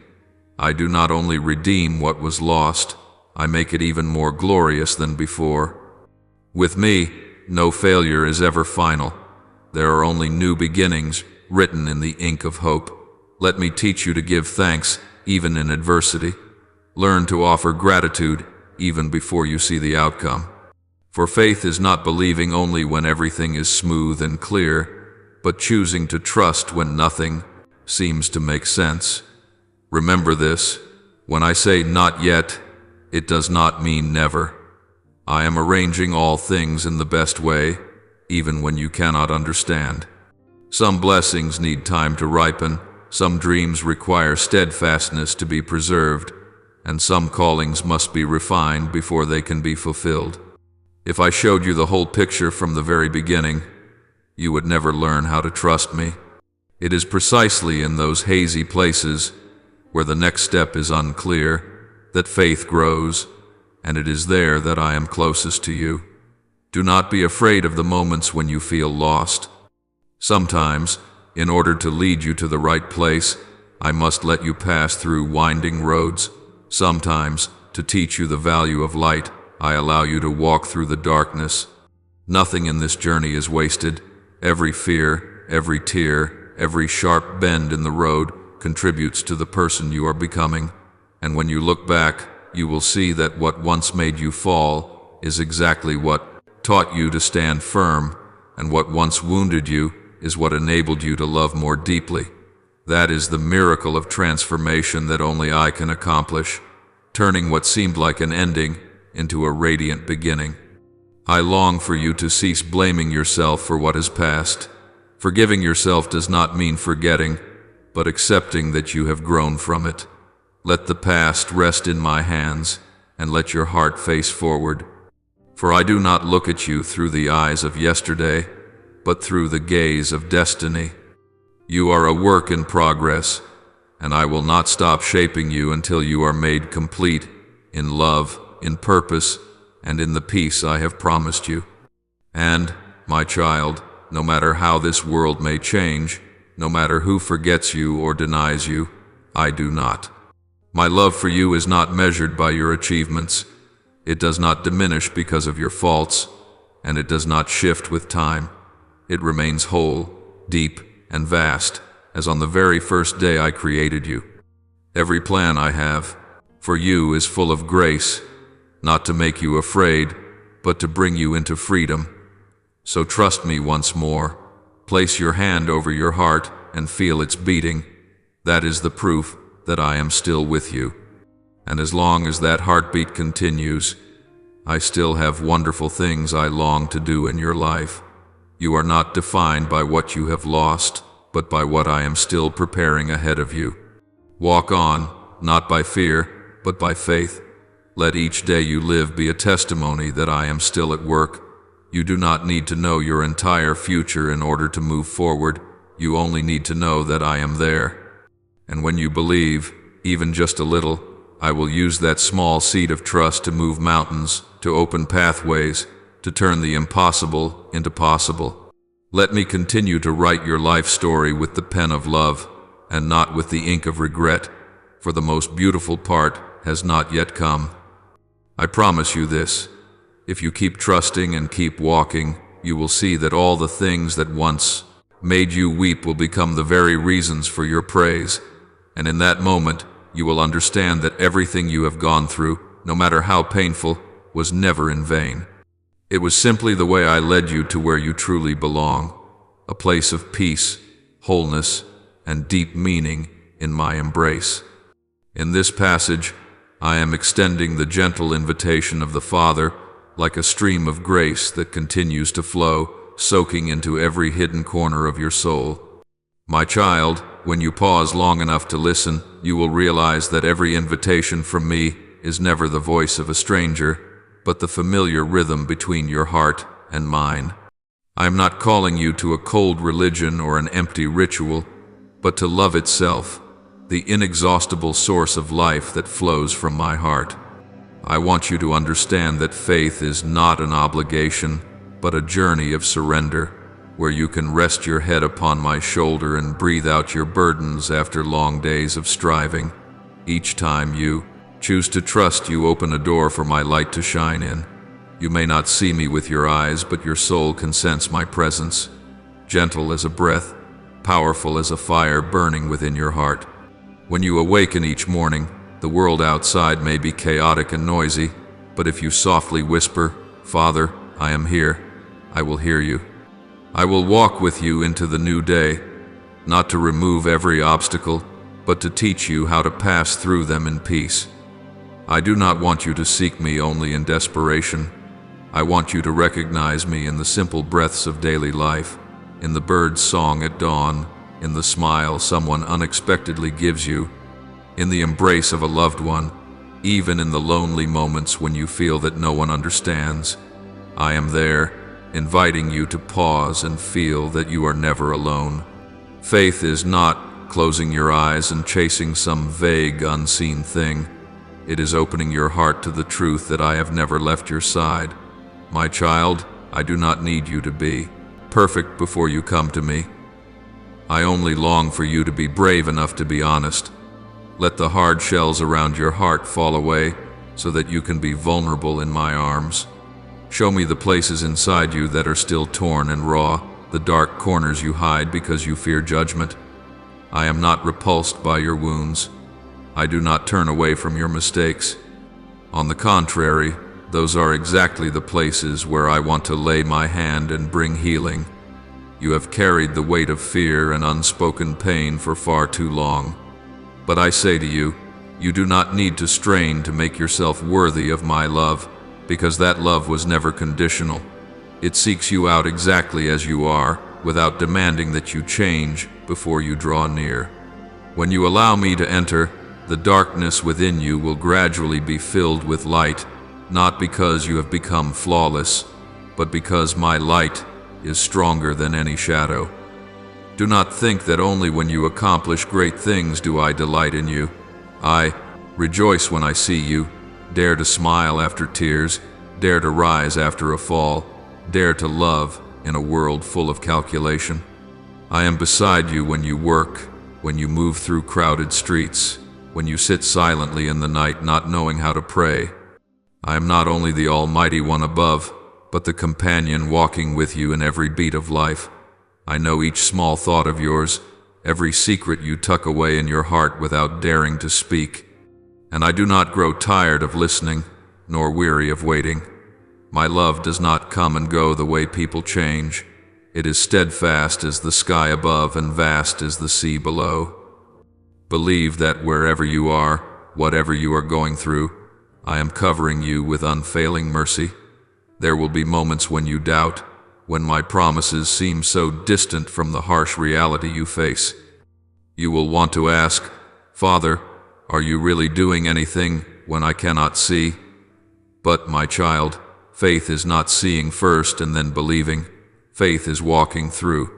I do not only redeem what was lost, I make it even more glorious than before. With me, no failure is ever final. There are only new beginnings written in the ink of hope. Let me teach you to give thanks even in adversity. Learn to offer gratitude even before you see the outcome. For faith is not believing only when everything is smooth and clear, but choosing to trust when nothing seems to make sense. Remember this, when I say not yet, it does not mean never. I am arranging all things in the best way, even when you cannot understand. Some blessings need time to ripen, some dreams require steadfastness to be preserved, and some callings must be refined before they can be fulfilled. If I showed you the whole picture from the very beginning, you would never learn how to trust me. It is precisely in those hazy places, where the next step is unclear, that faith grows, and it is there that I am closest to you. Do not be afraid of the moments when you feel lost. Sometimes, in order to lead you to the right place, I must let you pass through winding roads. Sometimes, to teach you the value of light, I allow you to walk through the darkness. Nothing in this journey is wasted. Every fear, every tear, every sharp bend in the road contributes to the person you are becoming. And when you look back, you will see that what once made you fall is exactly what taught you to stand firm, and what once wounded you is what enabled you to love more deeply. That is the miracle of transformation that only I can accomplish, turning what seemed like an ending into a radiant beginning. I long for you to cease blaming yourself for what has passed. Forgiving yourself does not mean forgetting, but accepting that you have grown from it. Let the past rest in my hands, and let your heart face forward. For I do not look at you through the eyes of yesterday, but through the gaze of destiny. You are a work in progress, and I will not stop shaping you until you are made complete in love, in purpose, and in the peace I have promised you. And, my child, no matter how this world may change, no matter who forgets you or denies you, I do not. My love for you is not measured by your achievements. It does not diminish because of your faults, and it does not shift with time. It remains whole, deep, and vast, as on the very first day I created you. Every plan I have for you is full of grace, not to make you afraid, but to bring you into freedom. So trust me once more. Place your hand over your heart and feel its beating. That is the proof that I am still with you. And as long as that heartbeat continues, I still have wonderful things I long to do in your life. You are not defined by what you have lost, but by what I am still preparing ahead of you. Walk on, not by fear, but by faith. Let each day you live be a testimony that I am still at work. You do not need to know your entire future in order to move forward. You only need to know that I am there. And when you believe, even just a little, I will use that small seed of trust to move mountains, to open pathways, to turn the impossible into possible. Let me continue to write your life story with the pen of love, and not with the ink of regret, for the most beautiful part has not yet come. I promise you this. If you keep trusting and keep walking, you will see that all the things that once made you weep will become the very reasons for your praise. And in that moment, you will understand that everything you have gone through, no matter how painful, was never in vain. It was simply the way I led you to where you truly belong, a place of peace, wholeness, and deep meaning in my embrace. In this passage, I am extending the gentle invitation of the Father like a stream of grace that continues to flow, soaking into every hidden corner of your soul. My child, when you pause long enough to listen, you will realize that every invitation from me is never the voice of a stranger, but the familiar rhythm between your heart and mine. I am not calling you to a cold religion or an empty ritual, but to love itself, the inexhaustible source of life that flows from my heart. I want you to understand that faith is not an obligation, but a journey of surrender, where you can rest your head upon my shoulder and breathe out your burdens after long days of striving. Each time you choose to trust, you open a door for my light to shine in. You may not see me with your eyes, but your soul can sense my presence, gentle as a breath, powerful as a fire burning within your heart. When you awaken each morning, the world outside may be chaotic and noisy, but if you softly whisper, "Father, I am here," I will hear you. I will walk with you into the new day, not to remove every obstacle, but to teach you how to pass through them in peace. I do not want you to seek me only in desperation. I want you to recognize me in the simple breaths of daily life, in the bird's song at dawn, in the smile someone unexpectedly gives you, in the embrace of a loved one, even in the lonely moments when you feel that no one understands. I am there, inviting you to pause and feel that you are never alone. Faith is not closing your eyes and chasing some vague, unseen thing. It is opening your heart to the truth that I have never left your side. My child, I do not need you to be perfect before you come to me. I only long for you to be brave enough to be honest. Let the hard shells around your heart fall away so that you can be vulnerable in my arms. Show me the places inside you that are still torn and raw, the dark corners you hide because you fear judgment. I am not repulsed by your wounds. I do not turn away from your mistakes. On the contrary, those are exactly the places where I want to lay my hand and bring healing. You have carried the weight of fear and unspoken pain for far too long. But I say to you, you do not need to strain to make yourself worthy of my love, because that love was never conditional. It seeks you out exactly as you are, without demanding that you change before you draw near. When you allow me to enter, the darkness within you will gradually be filled with light, not because you have become flawless, but because my light is stronger than any shadow. Do not think that only when you accomplish great things do I delight in you. I rejoice when I see you, dare to smile after tears, dare to rise after a fall, dare to love in a world full of calculation. I am beside you when you work, when you move through crowded streets, when you sit silently in the night not knowing how to pray. I am not only the Almighty One above, but the companion walking with you in every beat of life. I know each small thought of yours, every secret you tuck away in your heart without daring to speak. And I do not grow tired of listening, nor weary of waiting. My love does not come and go the way people change. It is steadfast as the sky above and vast as the sea below. Believe that wherever you are, whatever you are going through, I am covering you with unfailing mercy. There will be moments when you doubt, when my promises seem so distant from the harsh reality you face. You will want to ask, "Father, are you really doing anything when I cannot see?" But, my child, faith is not seeing first and then believing. Faith is walking through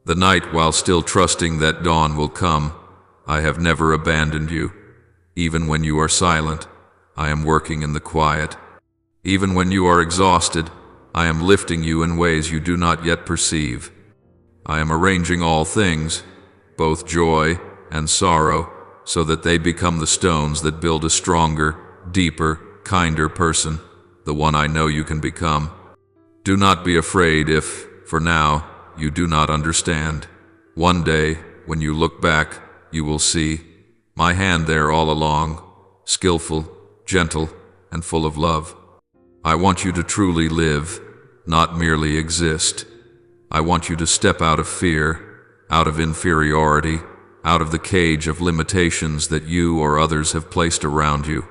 the night while still trusting that dawn will come. I have never abandoned you. Even when you are silent, I am working in the quiet. Even when you are exhausted, I am lifting you in ways you do not yet perceive. I am arranging all things, both joy and sorrow, so that they become the stones that build a stronger, deeper, kinder person, the one I know you can become. Do not be afraid if, for now, you do not understand. One day, when you look back, you will see my hand there all along, skillful, gentle, and full of love. I want you to truly live, not merely exist. I want you to step out of fear, out of inferiority, out of the cage of limitations that you or others have placed around you.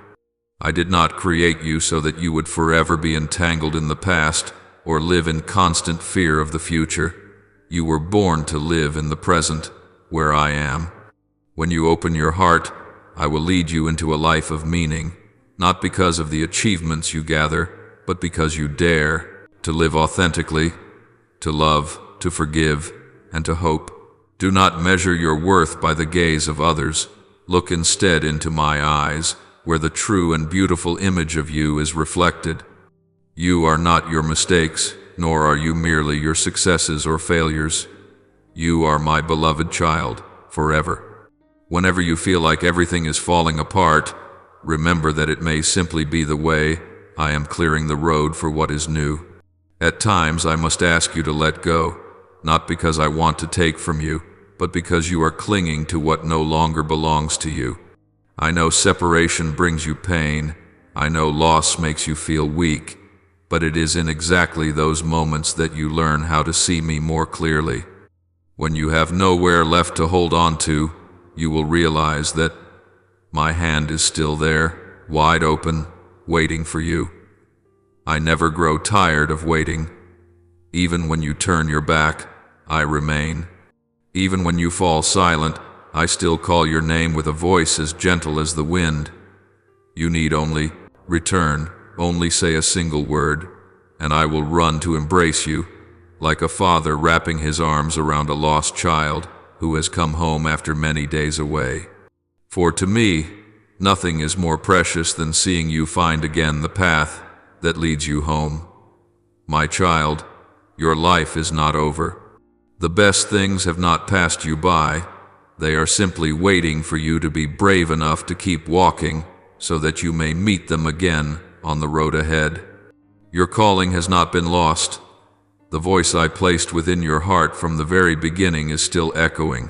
I did not create you so that you would forever be entangled in the past or live in constant fear of the future. You were born to live in the present, where I am. When you open your heart, I will lead you into a life of meaning, not because of the achievements you gather, but because you dare to live authentically, to love, to forgive, and to hope. Do not measure your worth by the gaze of others. Look instead into my eyes, where the true and beautiful image of you is reflected. You are not your mistakes, nor are you merely your successes or failures. You are my beloved child, forever. Whenever you feel like everything is falling apart, remember that it may simply be the way I am clearing the road for what is new. At times I must ask you to let go, not because I want to take from you, but because you are clinging to what no longer belongs to you. I know separation brings you pain. I know loss makes you feel weak, but it is in exactly those moments that you learn how to see me more clearly. When you have nowhere left to hold on to, you will realize that my hand is still there, wide open, waiting for you. I never grow tired of waiting. Even when you turn your back, I remain. Even when you fall silent, I still call your name with a voice as gentle as the wind. You need only return, only say a single word, and I will run to embrace you, like a father wrapping his arms around a lost child who has come home after many days away. For to me, nothing is more precious than seeing you find again the path that leads you home. My child, your life is not over. The best things have not passed you by. They are simply waiting for you to be brave enough to keep walking so that you may meet them again on the road ahead. Your calling has not been lost. The voice I placed within your heart from the very beginning is still echoing.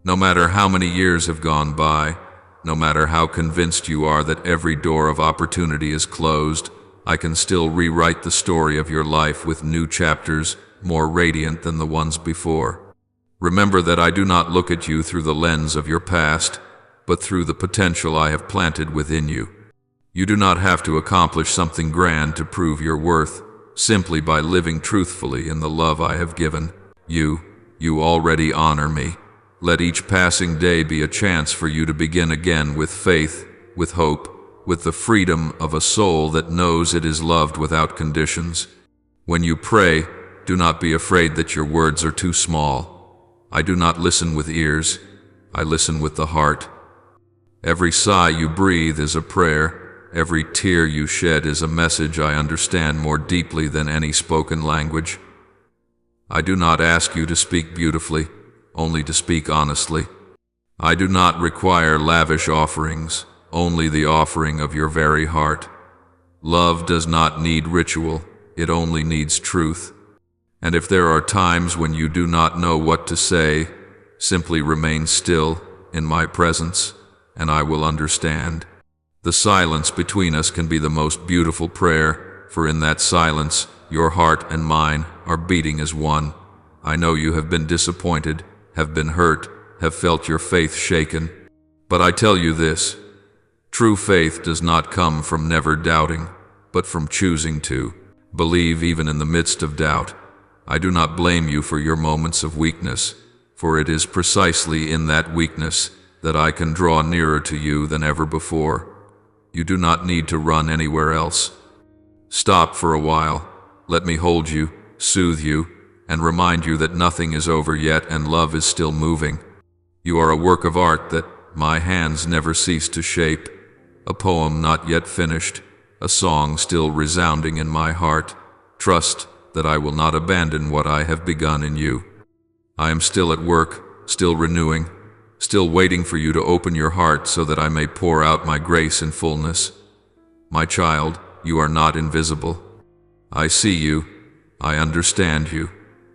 No matter how many years have gone by, no matter how convinced you are that every door of opportunity is closed, I can still rewrite the story of your life with new chapters, more radiant than the ones before. Remember that I do not look at you through the lens of your past, but through the potential I have planted within you. You do not have to accomplish something grand to prove your worth. Simply by living truthfully in the love I have given you, you already honor me. Let each passing day be a chance for you to begin again with faith, with hope, with the freedom of a soul that knows it is loved without conditions. When you pray, Do not be afraid that your words are too small. I do not listen with ears, I listen with the heart. Every sigh you breathe is a prayer, every tear you shed is a message I understand more deeply than any spoken language. I do not ask you to speak beautifully, only to speak honestly. I do not require lavish offerings, only the offering of your very heart. Love does not need ritual, it only needs truth. And if there are times when you do not know what to say, simply remain still in my presence, and I will understand. The silence between us can be the most beautiful prayer, for in that silence, your heart and mine are beating as one. I know you have been disappointed, have been hurt, have felt your faith shaken. But I tell you this, true faith does not come from never doubting, but from choosing to believe even in the midst of doubt. I do not blame you for your moments of weakness, for it is precisely in that weakness that I can draw nearer to you than ever before. You do not need to run anywhere else. Stop for a while, let me hold you, soothe you, and remind you that nothing is over yet and love is still moving. You are a work of art that my hands never cease to shape, a poem not yet finished, a song still resounding in my heart. Trust that I will not abandon what I have begun in you. I am still at work, still renewing, still waiting for you to open your heart so that I may pour out my grace in fullness. My child, you are not invisible. I see you, I understand you.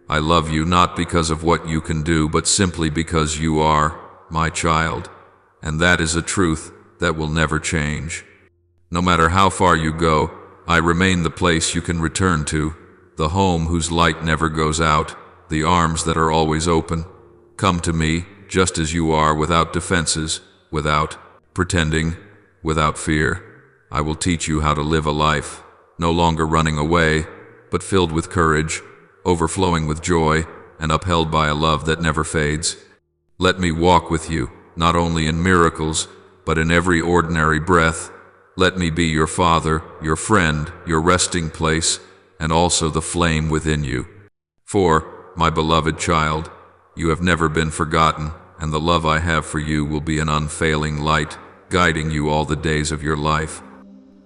I love you not because of what you can do, but simply because you are my child. And that is a truth that will never change. No matter how far you go, I remain the place you can return to, the home whose light never goes out, the arms that are always open. Come to me, just as you are, without defenses, without pretending, without fear. I will teach you how to live a life, no longer running away, but filled with courage, overflowing with joy, and upheld by a love that never fades. Let me walk with you, not only in miracles, but in every ordinary breath. Let me be your father, your friend, your resting place, and also the flame within you. For, my beloved child, you have never been forgotten, and the love I have for you will be an unfailing light, guiding you all the days of your life.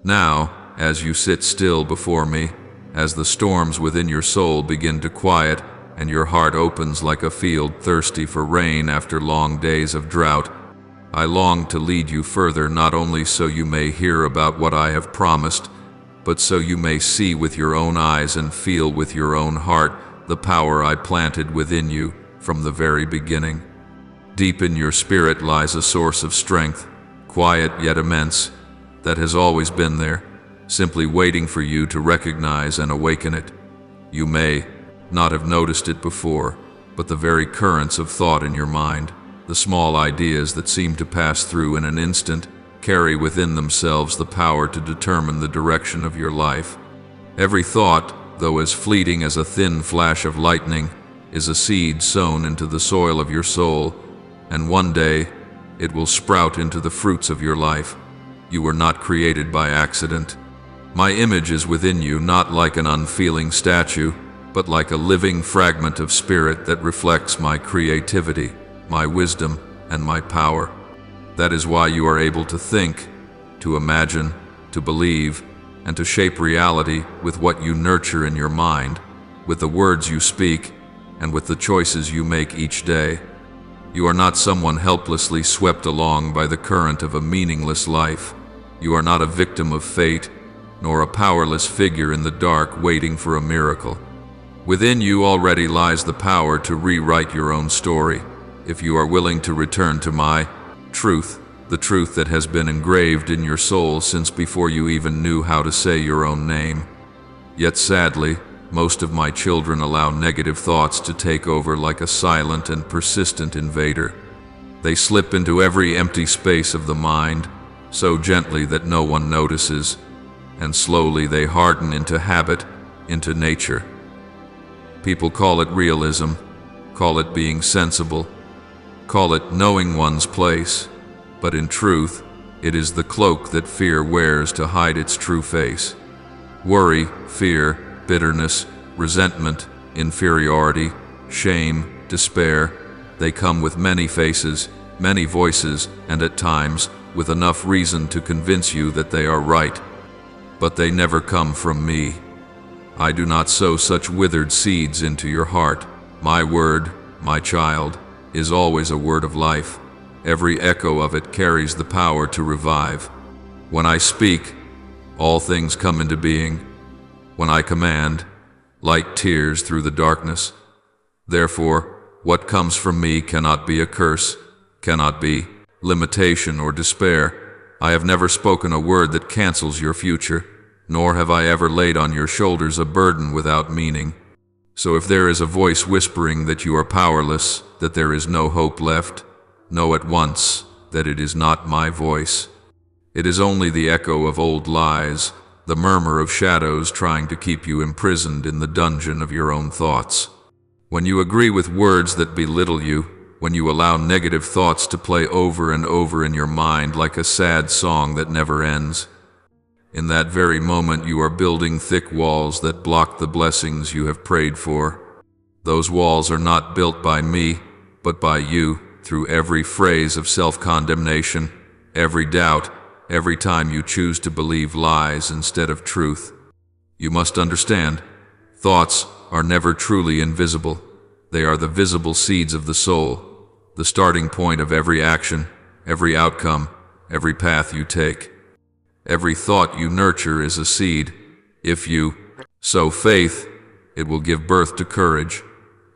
Now, as you sit still before me, as the storms within your soul begin to quiet, and your heart opens like a field thirsty for rain after long days of drought, I long to lead you further, not only so you may hear about what I have promised, but so you may see with your own eyes and feel with your own heart the power I planted within you from the very beginning. Deep in your spirit lies a source of strength, quiet yet immense, that has always been there, simply waiting for you to recognize and awaken it. You may not have noticed it before, but the very currents of thought in your mind, the small ideas that seem to pass through in an instant, carry within themselves the power to determine the direction of your life. Every thought, though as fleeting as a thin flash of lightning, is a seed sown into the soil of your soul, and one day it will sprout into the fruits of your life. You were not created by accident. My image is within you, not like an unfeeling statue, but like a living fragment of spirit that reflects my creativity, my wisdom, and my power. That is why you are able to think, to imagine, to believe, and to shape reality with what you nurture in your mind, with the words you speak, and with the choices you make each day. You are not someone helplessly swept along by the current of a meaningless life. You are not a victim of fate, nor a powerless figure in the dark waiting for a miracle. Within you already lies the power to rewrite your own story, if you are willing to return to my truth, the truth that has been engraved in your soul since before you even knew how to say your own name. Yet sadly, most of my children allow negative thoughts to take over like a silent and persistent invader. They slip into every empty space of the mind, so gently that no one notices, and slowly they harden into habit, into nature. People call it realism, call it being sensible, call it knowing one's place, but in truth, it is the cloak that fear wears to hide its true face. Worry, fear, bitterness, resentment, inferiority, shame, despair. They come with many faces, many voices, and at times with enough reason to convince you that they are right. But they never come from me. I do not sow such withered seeds into your heart. My word, my child, is always a word of life. Every echo of it carries the power to revive. When I speak, all things come into being. When I command, light tears through the darkness. Therefore, what comes from me cannot be a curse, cannot be limitation or despair. I have never spoken a word that cancels your future, nor have I ever laid on your shoulders a burden without meaning. So if there is a voice whispering that you are powerless, that there is no hope left, know at once that it is not my voice. It is only the echo of old lies, the murmur of shadows trying to keep you imprisoned in the dungeon of your own thoughts. When you agree with words that belittle you, when you allow negative thoughts to play over and over in your mind like a sad song that never ends, in that very moment you are building thick walls that block the blessings you have prayed for. Those walls are not built by me, but by you, through every phrase of self-condemnation, every doubt, every time you choose to believe lies instead of truth. You must understand, thoughts are never truly invisible. They are the visible seeds of the soul, the starting point of every action, every outcome, every path you take. Every thought you nurture is a seed. If you sow faith, it will give birth to courage.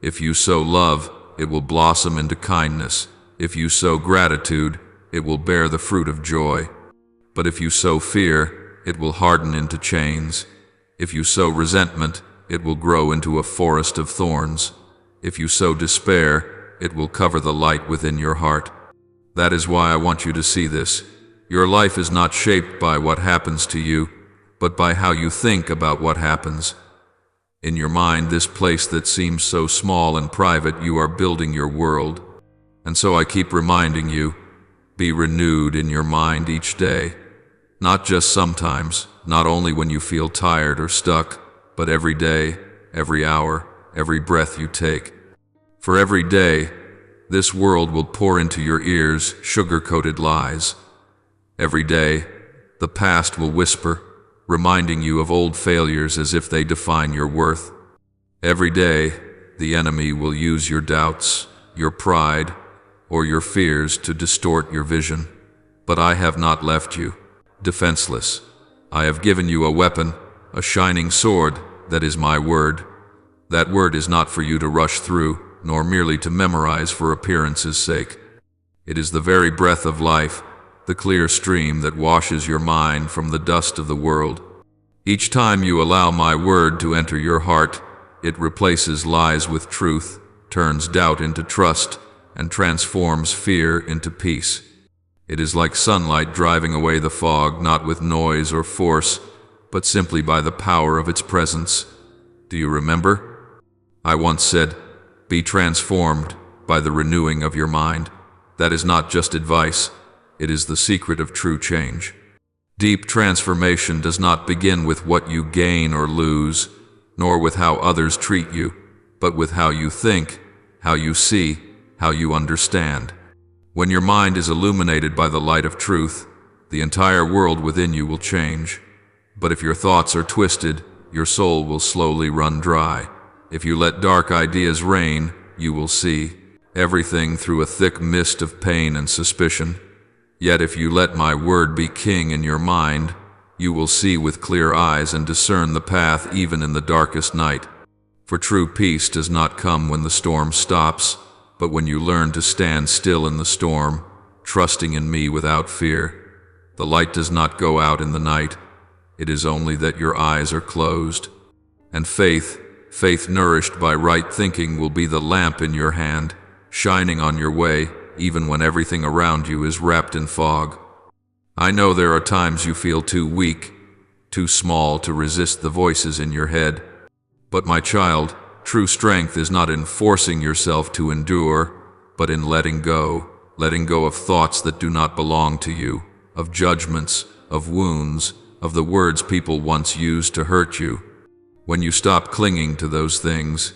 If you sow love, it will blossom into kindness. If you sow gratitude, it will bear the fruit of joy. But if you sow fear, it will harden into chains. If you sow resentment, it will grow into a forest of thorns. If you sow despair, it will cover the light within your heart. That is why I want you to see this. Your life is not shaped by what happens to you, but by how you think about what happens. In your mind, this place that seems so small and private, you are building your world. And so I keep reminding you, be renewed in your mind each day. Not just sometimes, not only when you feel tired or stuck, but every day, every hour, every breath you take. For every day, this world will pour into your ears sugar-coated lies. Every day, the past will whisper, reminding you of old failures as if they define your worth. Every day, the enemy will use your doubts, your pride, or your fears to distort your vision. But I have not left you defenseless. I have given you a weapon, a shining sword, that is my word. That word is not for you to rush through, nor merely to memorize for appearance's sake. It is the very breath of life, the clear stream that washes your mind from the dust of the world. Each time you allow my word to enter your heart, it replaces lies with truth, turns doubt into trust, and transforms fear into peace. It is like sunlight driving away the fog, not with noise or force, but simply by the power of its presence. Do you remember? I once said, be transformed by the renewing of your mind. That is not just advice. It is the secret of true change. Deep transformation does not begin with what you gain or lose, nor with how others treat you, but with how you think, how you see, how you understand. When your mind is illuminated by the light of truth, the entire world within you will change. But if your thoughts are twisted, your soul will slowly run dry. If you let dark ideas reign, you will see everything through a thick mist of pain and suspicion. Yet if you let my word be king in your mind, you will see with clear eyes and discern the path even in the darkest night. For true peace does not come when the storm stops, but when you learn to stand still in the storm, trusting in me without fear. The light does not go out in the night. It is only that your eyes are closed. And faith nourished by right thinking, will be the lamp in your hand, shining on your way, even when everything around you is wrapped in fog. I know there are times you feel too weak, too small to resist the voices in your head. But my child, true strength is not in forcing yourself to endure, but in letting go of thoughts that do not belong to you, of judgments, of wounds, of the words people once used to hurt you. When you stop clinging to those things,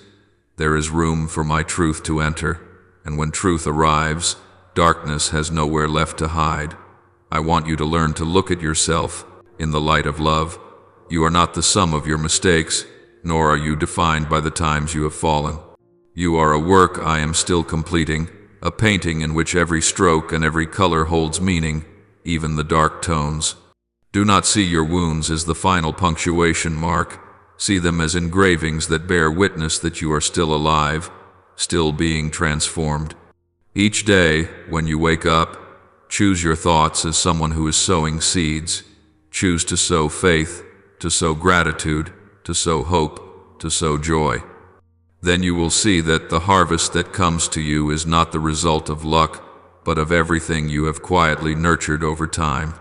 There is room for my truth to enter, and when truth arrives, darkness has nowhere left to hide. I want you to learn to look at yourself in the light of love. You are not the sum of your mistakes, nor are you defined by the times you have fallen. You are a work I am still completing, a painting in which every stroke and every color holds meaning, even the dark tones. Do not see your wounds as the final punctuation mark. See them as engravings that bear witness that you are still alive, still being transformed. Each day, when you wake up, choose your thoughts as someone who is sowing seeds. Choose to sow faith, to sow gratitude, to sow hope, to sow joy. Then you will see that the harvest that comes to you is not the result of luck, but of everything you have quietly nurtured over time.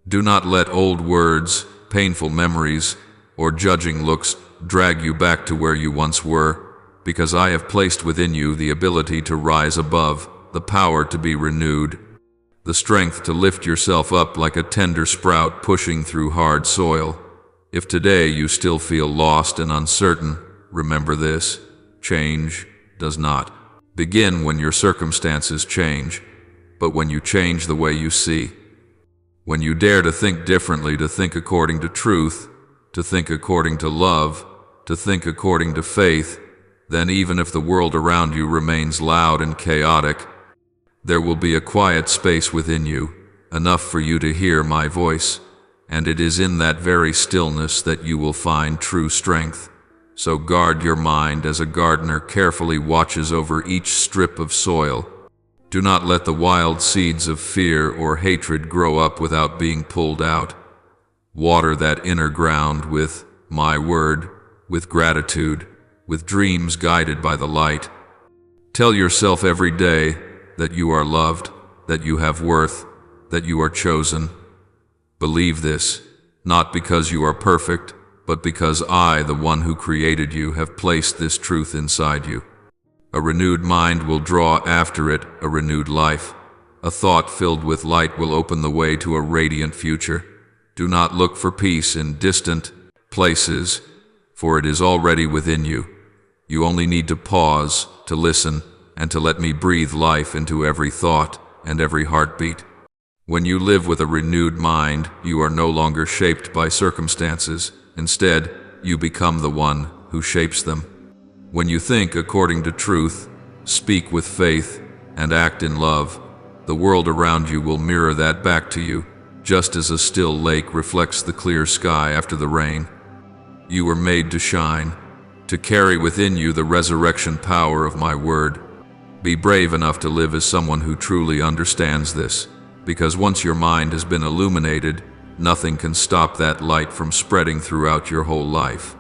Do not let old words, painful memories, or judging looks drag you back to where you once were, because I have placed within you the ability to rise above, the power to be renewed, the strength to lift yourself up like a tender sprout pushing through hard soil. If today you still feel lost and uncertain, remember this: change does not begin when your circumstances change, but when you change the way you see. When you dare to think differently, to think according to truth, to think according to love, to think according to faith, then even if the world around you remains loud and chaotic, there will be a quiet space within you, enough for you to hear my voice, and it is in that very stillness that you will find true strength. So guard your mind as a gardener carefully watches over each strip of soil. Do not let the wild seeds of fear or hatred grow up without being pulled out. Water that inner ground with my word, with gratitude, with dreams guided by the light. Tell yourself every day that you are loved, that you have worth, that you are chosen. Believe this, not because you are perfect, but because I, the one who created you, have placed this truth inside you. A renewed mind will draw after it a renewed life. A thought filled with light will open the way to a radiant future. Do not look for peace in distant places, for it is already within you. You only need to pause, to listen, and to let me breathe life into every thought and every heartbeat. When you live with a renewed mind, you are no longer shaped by circumstances. Instead, you become the one who shapes them. When you think according to truth, speak with faith, and act in love, the world around you will mirror that back to you, just as a still lake reflects the clear sky after the rain. You were made to shine, to carry within you the resurrection power of my word. Be brave enough to live as someone who truly understands this, because once your mind has been illuminated, nothing can stop that light from spreading throughout your whole life.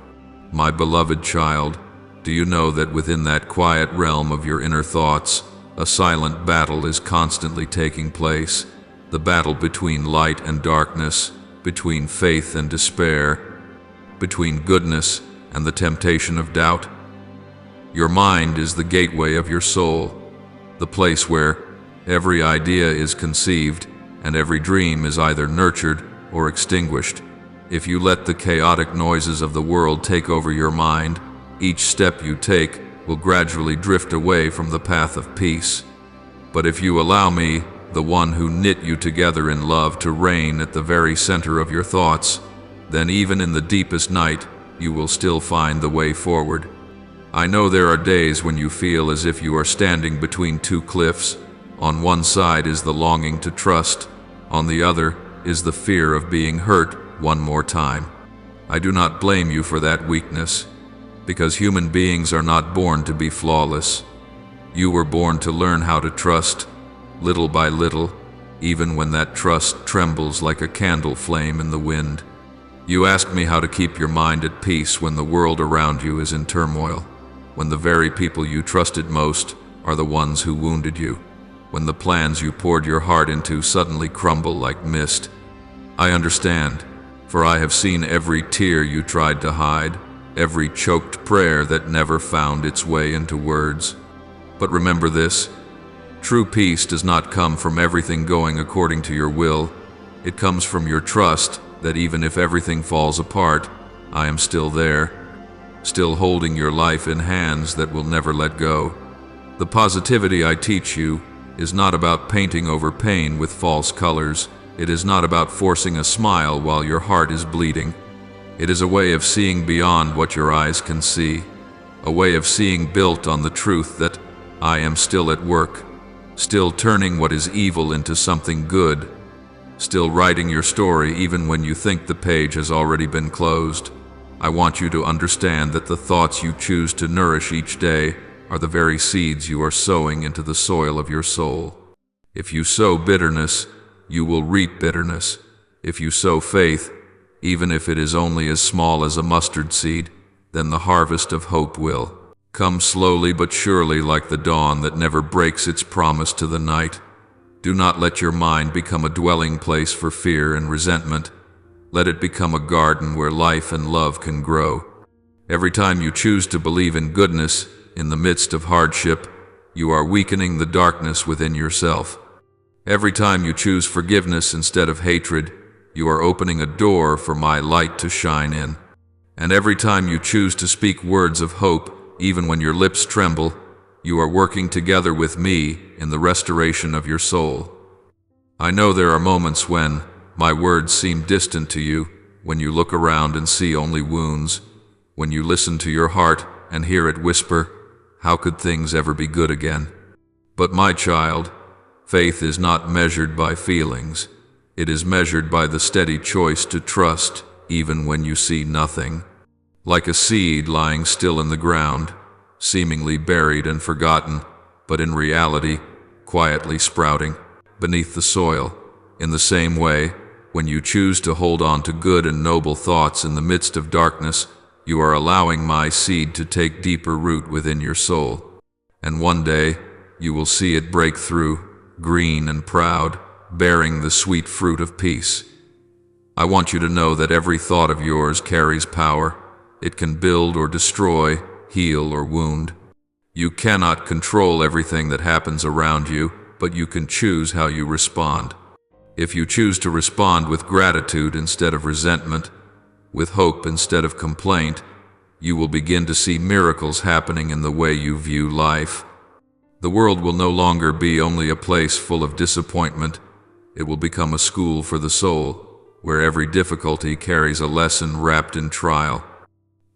My beloved child, do you know that within that quiet realm of your inner thoughts, a silent battle is constantly taking place? The battle between light and darkness, between faith and despair, between goodness and the temptation of doubt. Your mind is the gateway of your soul, the place where every idea is conceived and every dream is either nurtured or extinguished. If you let the chaotic noises of the world take over your mind, each step you take will gradually drift away from the path of peace. But if you allow me, the one who knit you together in love, to reign at the very center of your thoughts, then even in the deepest night, you will still find the way forward. I know there are days when you feel as if you are standing between two cliffs. On one side is the longing to trust, on the other is the fear of being hurt one more time. I do not blame you for that weakness, because human beings are not born to be flawless. You were born to learn how to trust, little by little, even when that trust trembles like a candle flame in the wind. You ask me how to keep your mind at peace when the world around you is in turmoil, when the very people you trusted most are the ones who wounded you, when the plans you poured your heart into suddenly crumble like mist. I understand, for I have seen every tear you tried to hide, every choked prayer that never found its way into words. But remember this: true peace does not come from everything going according to your will. It comes from your trust that even if everything falls apart, I am still there. still holding your life in hands that will never let go. The positivity I teach you is not about painting over pain with false colors. It is not about forcing a smile while your heart is bleeding. It is a way of seeing beyond what your eyes can see, a way of seeing built on the truth that I am still at work, still turning what is evil into something good, still writing your story even when you think the page has already been closed. I want you to understand that the thoughts you choose to nourish each day are the very seeds you are sowing into the soil of your soul. If you sow bitterness, you will reap bitterness. If you sow faith, even if it is only as small as a mustard seed, then the harvest of hope will come slowly but surely, like the dawn that never breaks its promise to the night. Do not let your mind become a dwelling place for fear and resentment. Let it become a garden where life and love can grow. Every time you choose to believe in goodness in the midst of hardship, you are weakening the darkness within yourself. Every time you choose forgiveness instead of hatred, you are opening a door for my light to shine in. And every time you choose to speak words of hope, even when your lips tremble, you are working together with me in the restoration of your soul. I know there are moments when my words seem distant to you, when you look around and see only wounds, when you listen to your heart and hear it whisper, "How could things ever be good again?" But my child, faith is not measured by feelings. It is measured by the steady choice to trust even when you see nothing. Like a seed lying still in the ground, seemingly buried and forgotten, but in reality, quietly sprouting beneath the soil. In the same way, when you choose to hold on to good and noble thoughts in the midst of darkness, you are allowing my seed to take deeper root within your soul. And one day, you will see it break through, green and proud, bearing the sweet fruit of peace. I want you to know that every thought of yours carries power. It can build or destroy, heal or wound. You cannot control everything that happens around you, but you can choose how you respond. If you choose to respond with gratitude instead of resentment, with hope instead of complaint, you will begin to see miracles happening in the way you view life. The world will no longer be only a place full of disappointment. It will become a school for the soul, where every difficulty carries a lesson wrapped in trial.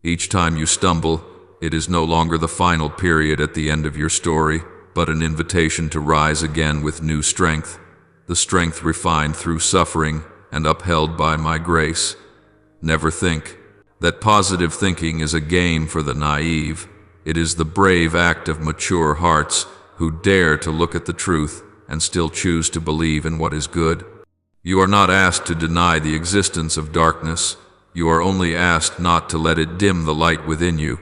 Each time you stumble, it is no longer the final period at the end of your story, but an invitation to rise again with new strength, the strength refined through suffering and upheld by my grace. Never think that positive thinking is a game for the naive. It is the brave act of mature hearts who dare to look at the truth and still choose to believe in what is good. You are not asked to deny the existence of darkness. You are only asked not to let it dim the light within you.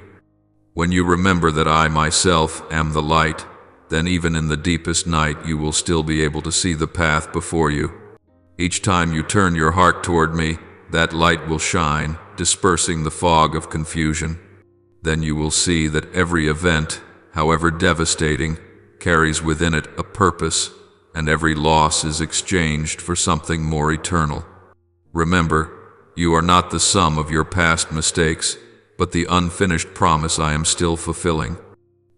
When you remember that I myself am the light, then even in the deepest night you will still be able to see the path before you. Each time you turn your heart toward me, that light will shine, dispersing the fog of confusion. Then you will see that every event, however devastating, carries within it a purpose, and every loss is exchanged for something more eternal. Remember, you are not the sum of your past mistakes, but the unfinished promise I am still fulfilling.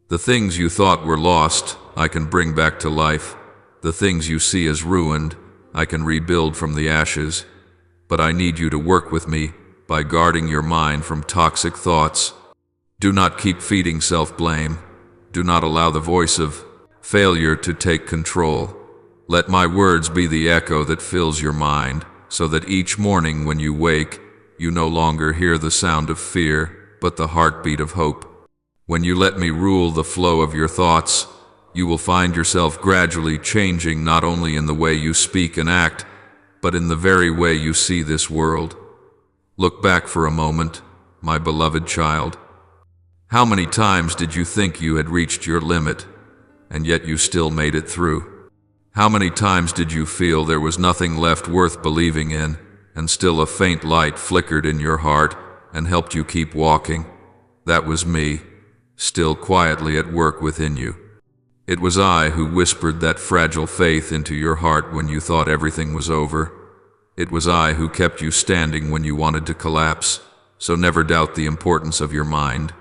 The things you thought were lost, I can bring back to life. The things you see as ruined, I can rebuild from the ashes. But I need you to work with me by guarding your mind from toxic thoughts. Do not keep feeding self-blame. Do not allow the voice of failure to take control. Let my words be the echo that fills your mind, so that each morning when you wake, you no longer hear the sound of fear, but the heartbeat of hope. When you let me rule the flow of your thoughts, you will find yourself gradually changing not only in the way you speak and act, but in the very way you see this world. Look back for a moment, my beloved child. How many times did you think you had reached your limit, and yet you still made it through? How many times did you feel there was nothing left worth believing in, and still a faint light flickered in your heart and helped you keep walking? That was me, still quietly at work within you. It was I who whispered that fragile faith into your heart when you thought everything was over. It was I who kept you standing when you wanted to collapse. so never doubt the importance of your mind.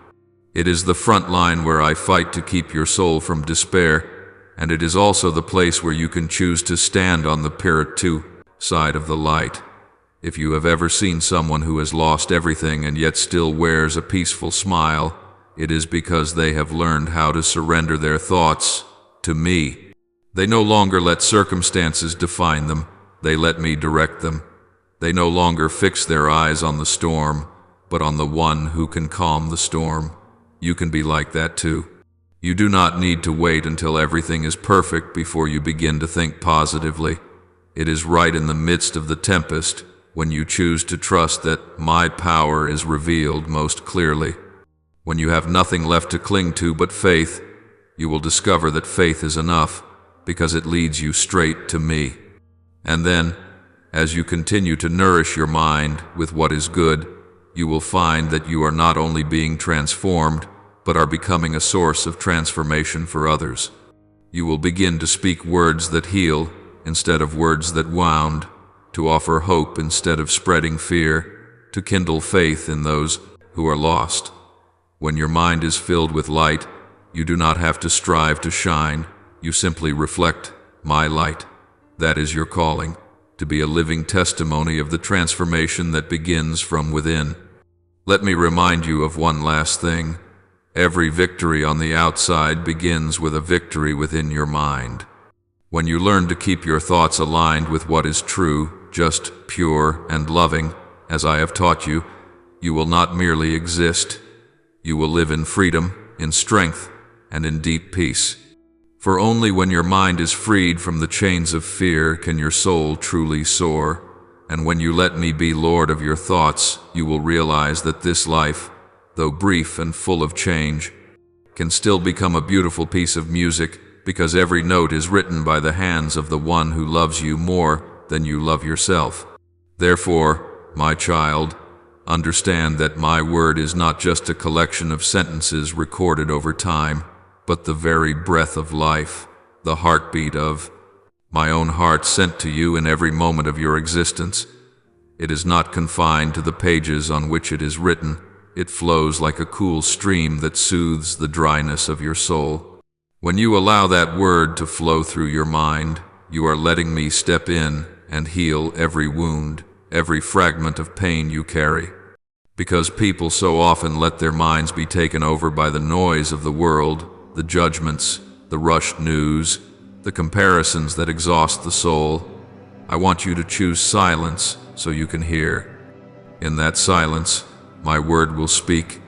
It is the front line where I fight to keep your soul from despair, and it is also the place where you can choose to stand on the Piritu side of the light. If you have ever seen someone who has lost everything and yet still wears a peaceful smile, it is because they have learned how to surrender their thoughts to me. They no longer let circumstances define them, they let me direct them. They no longer fix their eyes on the storm, but on the one who can calm the storm. You can be like that too. You do not need to wait until everything is perfect before you begin to think positively. It is right in the midst of the tempest when you choose to trust that my power is revealed most clearly. When you have nothing left to cling to but faith, you will discover that faith is enough because it leads you straight to me. And then, as you continue to nourish your mind with what is good, you will find that you are not only being transformed, but are becoming a source of transformation for others. You will begin to speak words that heal instead of words that wound, to offer hope instead of spreading fear, to kindle faith in those who are lost. When your mind is filled with light, you do not have to strive to shine, you simply reflect my light. That is your calling, to be a living testimony of the transformation that begins from within. Let me remind you of one last thing. Every victory on the outside begins with a victory within your mind. When you learn to keep your thoughts aligned with what is true, just, pure, and loving, as I have taught you, you will not merely exist. You will live in freedom, in strength, and in deep peace. For only when your mind is freed from the chains of fear can your soul truly soar. And when you let me be Lord of your thoughts, you will realize that this life, though brief and full of change, can still become a beautiful piece of music because every note is written by the hands of the one who loves you more than you love yourself. Therefore, my child, understand that my word is not just a collection of sentences recorded over time, but the very breath of life, the heartbeat of my own heart sent to you in every moment of your existence. It is not confined to the pages on which it is written. It flows like a cool stream that soothes the dryness of your soul. When you allow that word to flow through your mind, you are letting me step in and heal every wound, every fragment of pain you carry. Because people so often let their minds be taken over by the noise of the world, the judgments, the rushed news, the comparisons that exhaust the soul, I want you to choose silence so you can hear. In that silence, my word will speak,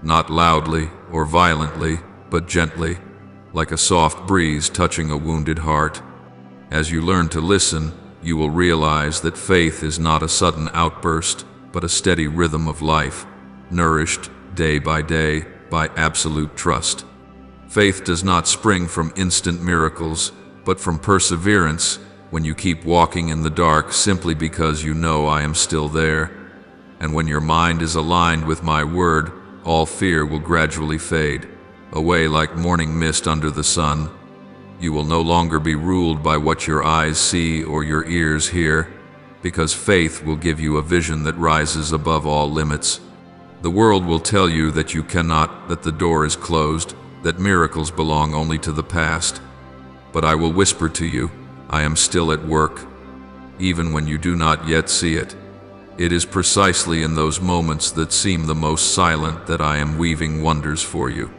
not loudly or violently, but gently, like a soft breeze touching a wounded heart. As you learn to listen, you will realize that faith is not a sudden outburst, but a steady rhythm of life, nourished day by absolute trust. Faith does not spring from instant miracles, but from perseverance when you keep walking in the dark simply because you know I am still there. And when your mind is aligned with my word, all fear will gradually fade, away like morning mist under the sun. You will no longer be ruled by what your eyes see or your ears hear, because faith will give you a vision that rises above all limits. The world will tell you that you cannot, that the door is closed, that miracles belong only to the past. But I will whisper to you, I am still at work, even when you do not yet see it. It is precisely in those moments that seem the most silent that I am weaving wonders for you.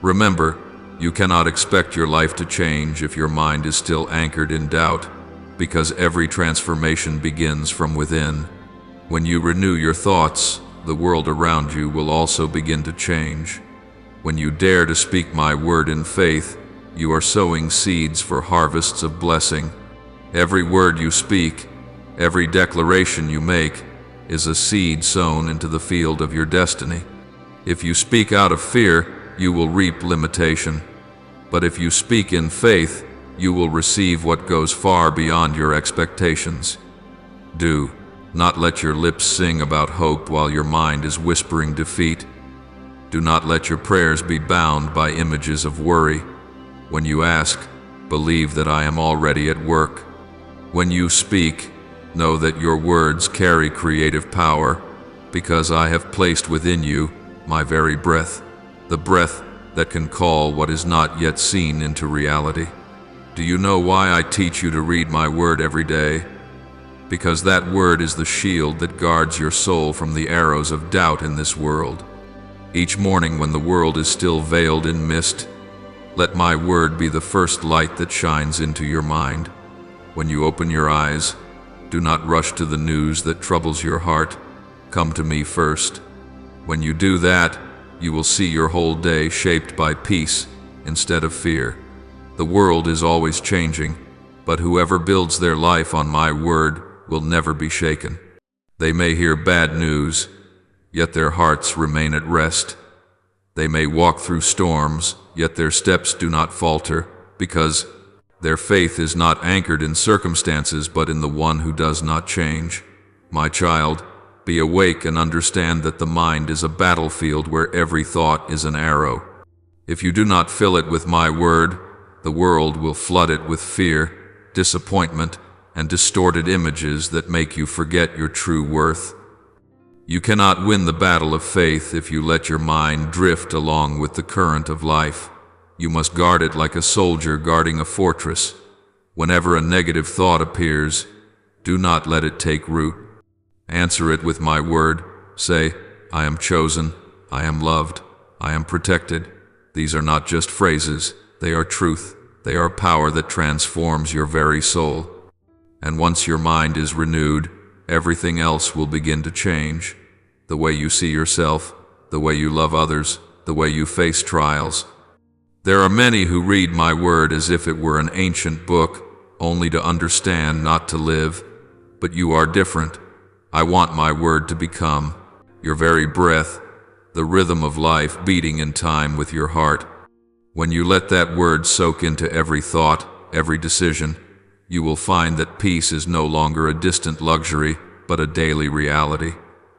Remember, you cannot expect your life to change if your mind is still anchored in doubt, because every transformation begins from within. When you renew your thoughts, the world around you will also begin to change. When you dare to speak my word in faith, you are sowing seeds for harvests of blessing. Every word you speak, every declaration you make, is a seed sown into the field of your destiny. If you speak out of fear, you will reap limitation. But if you speak in faith, you will receive what goes far beyond your expectations. Do not let your lips sing about hope while your mind is whispering defeat. Do not let your prayers be bound by images of worry. When you ask, believe that I am already at work. When you speak, know that your words carry creative power, because I have placed within you my very breath, the breath that can call what is not yet seen into reality. Do you know why I teach you to read my word every day? Because that word is the shield that guards your soul from the arrows of doubt in this world. Each morning when the world is still veiled in mist, let my word be the first light that shines into your mind. When you open your eyes, do not rush to the news that troubles your heart. Come to me first. When you do that, you will see your whole day shaped by peace instead of fear. The world is always changing, but whoever builds their life on my word will never be shaken. They may hear bad news, yet their hearts remain at rest. They may walk through storms, yet their steps do not falter, because their faith is not anchored in circumstances but in the one who does not change. My child, be awake and understand that the mind is a battlefield where every thought is an arrow. If you do not fill it with my word, the world will flood it with fear, disappointment, and distorted images that make you forget your true worth. You cannot win the battle of faith if you let your mind drift along with the current of life. You must guard it like a soldier guarding a fortress. Whenever a negative thought appears, do not let it take root. Answer it with my word. Say, I am chosen, I am loved, I am protected. These are not just phrases, they are truth. They are power that transforms your very soul. And once your mind is renewed, everything else will begin to change. The way you see yourself, the way you love others, the way you face trials. There are many who read my word as if it were an ancient book, only to understand, not to live. But you are different. I want my word to become your very breath, the rhythm of life beating in time with your heart. When you let that word soak into every thought, every decision, you will find that peace is no longer a distant luxury, but a daily reality.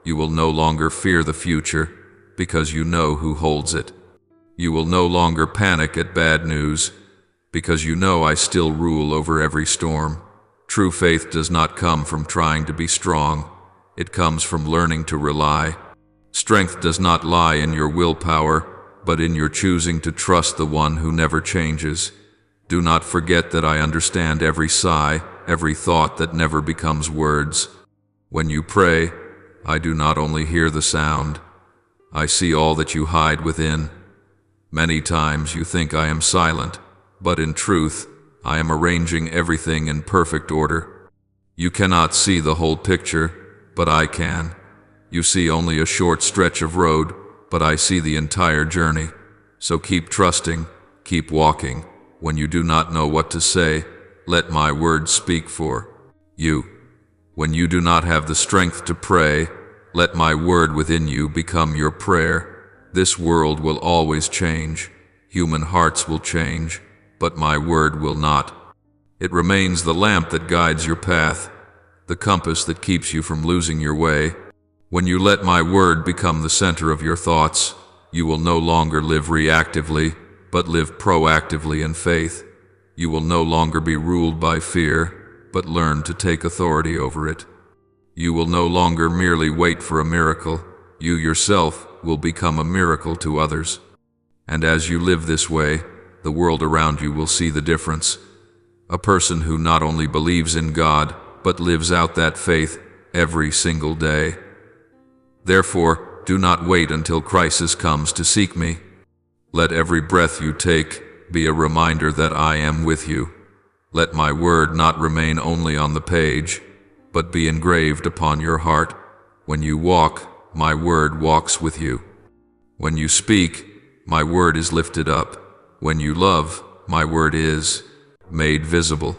You will no longer fear the future, because you know who holds it. You will no longer panic at bad news, because you know I still rule over every storm. True faith does not come from trying to be strong. It comes from learning to rely. Strength does not lie in your willpower, but in your choosing to trust the one who never changes. Do not forget that I understand every sigh, every thought that never becomes words. When you pray, I do not only hear the sound, I see all that you hide within. Many times you think I am silent, but in truth, I am arranging everything in perfect order. You cannot see the whole picture, but I can. You see only a short stretch of road, but I see the entire journey. So keep trusting, keep walking. When you do not know what to say, let my word speak for you. When you do not have the strength to pray, let my word within you become your prayer. This world will always change. Human hearts will change, but my word will not. It remains the lamp that guides your path, the compass that keeps you from losing your way. When you let my word become the center of your thoughts, you will no longer live reactively, but live proactively in faith. You will no longer be ruled by fear, but learn to take authority over it. You will no longer merely wait for a miracle. You yourself will become a miracle to others. And as you live this way, the world around you will see the difference. A person who not only believes in God, but lives out that faith every single day. Therefore, do not wait until crisis comes to seek me. Let every breath you take be a reminder that I am with you. Let my word not remain only on the page, but be engraved upon your heart. When you walk, my word walks with you. When you speak, my word is lifted up. When you love, my word is made visible.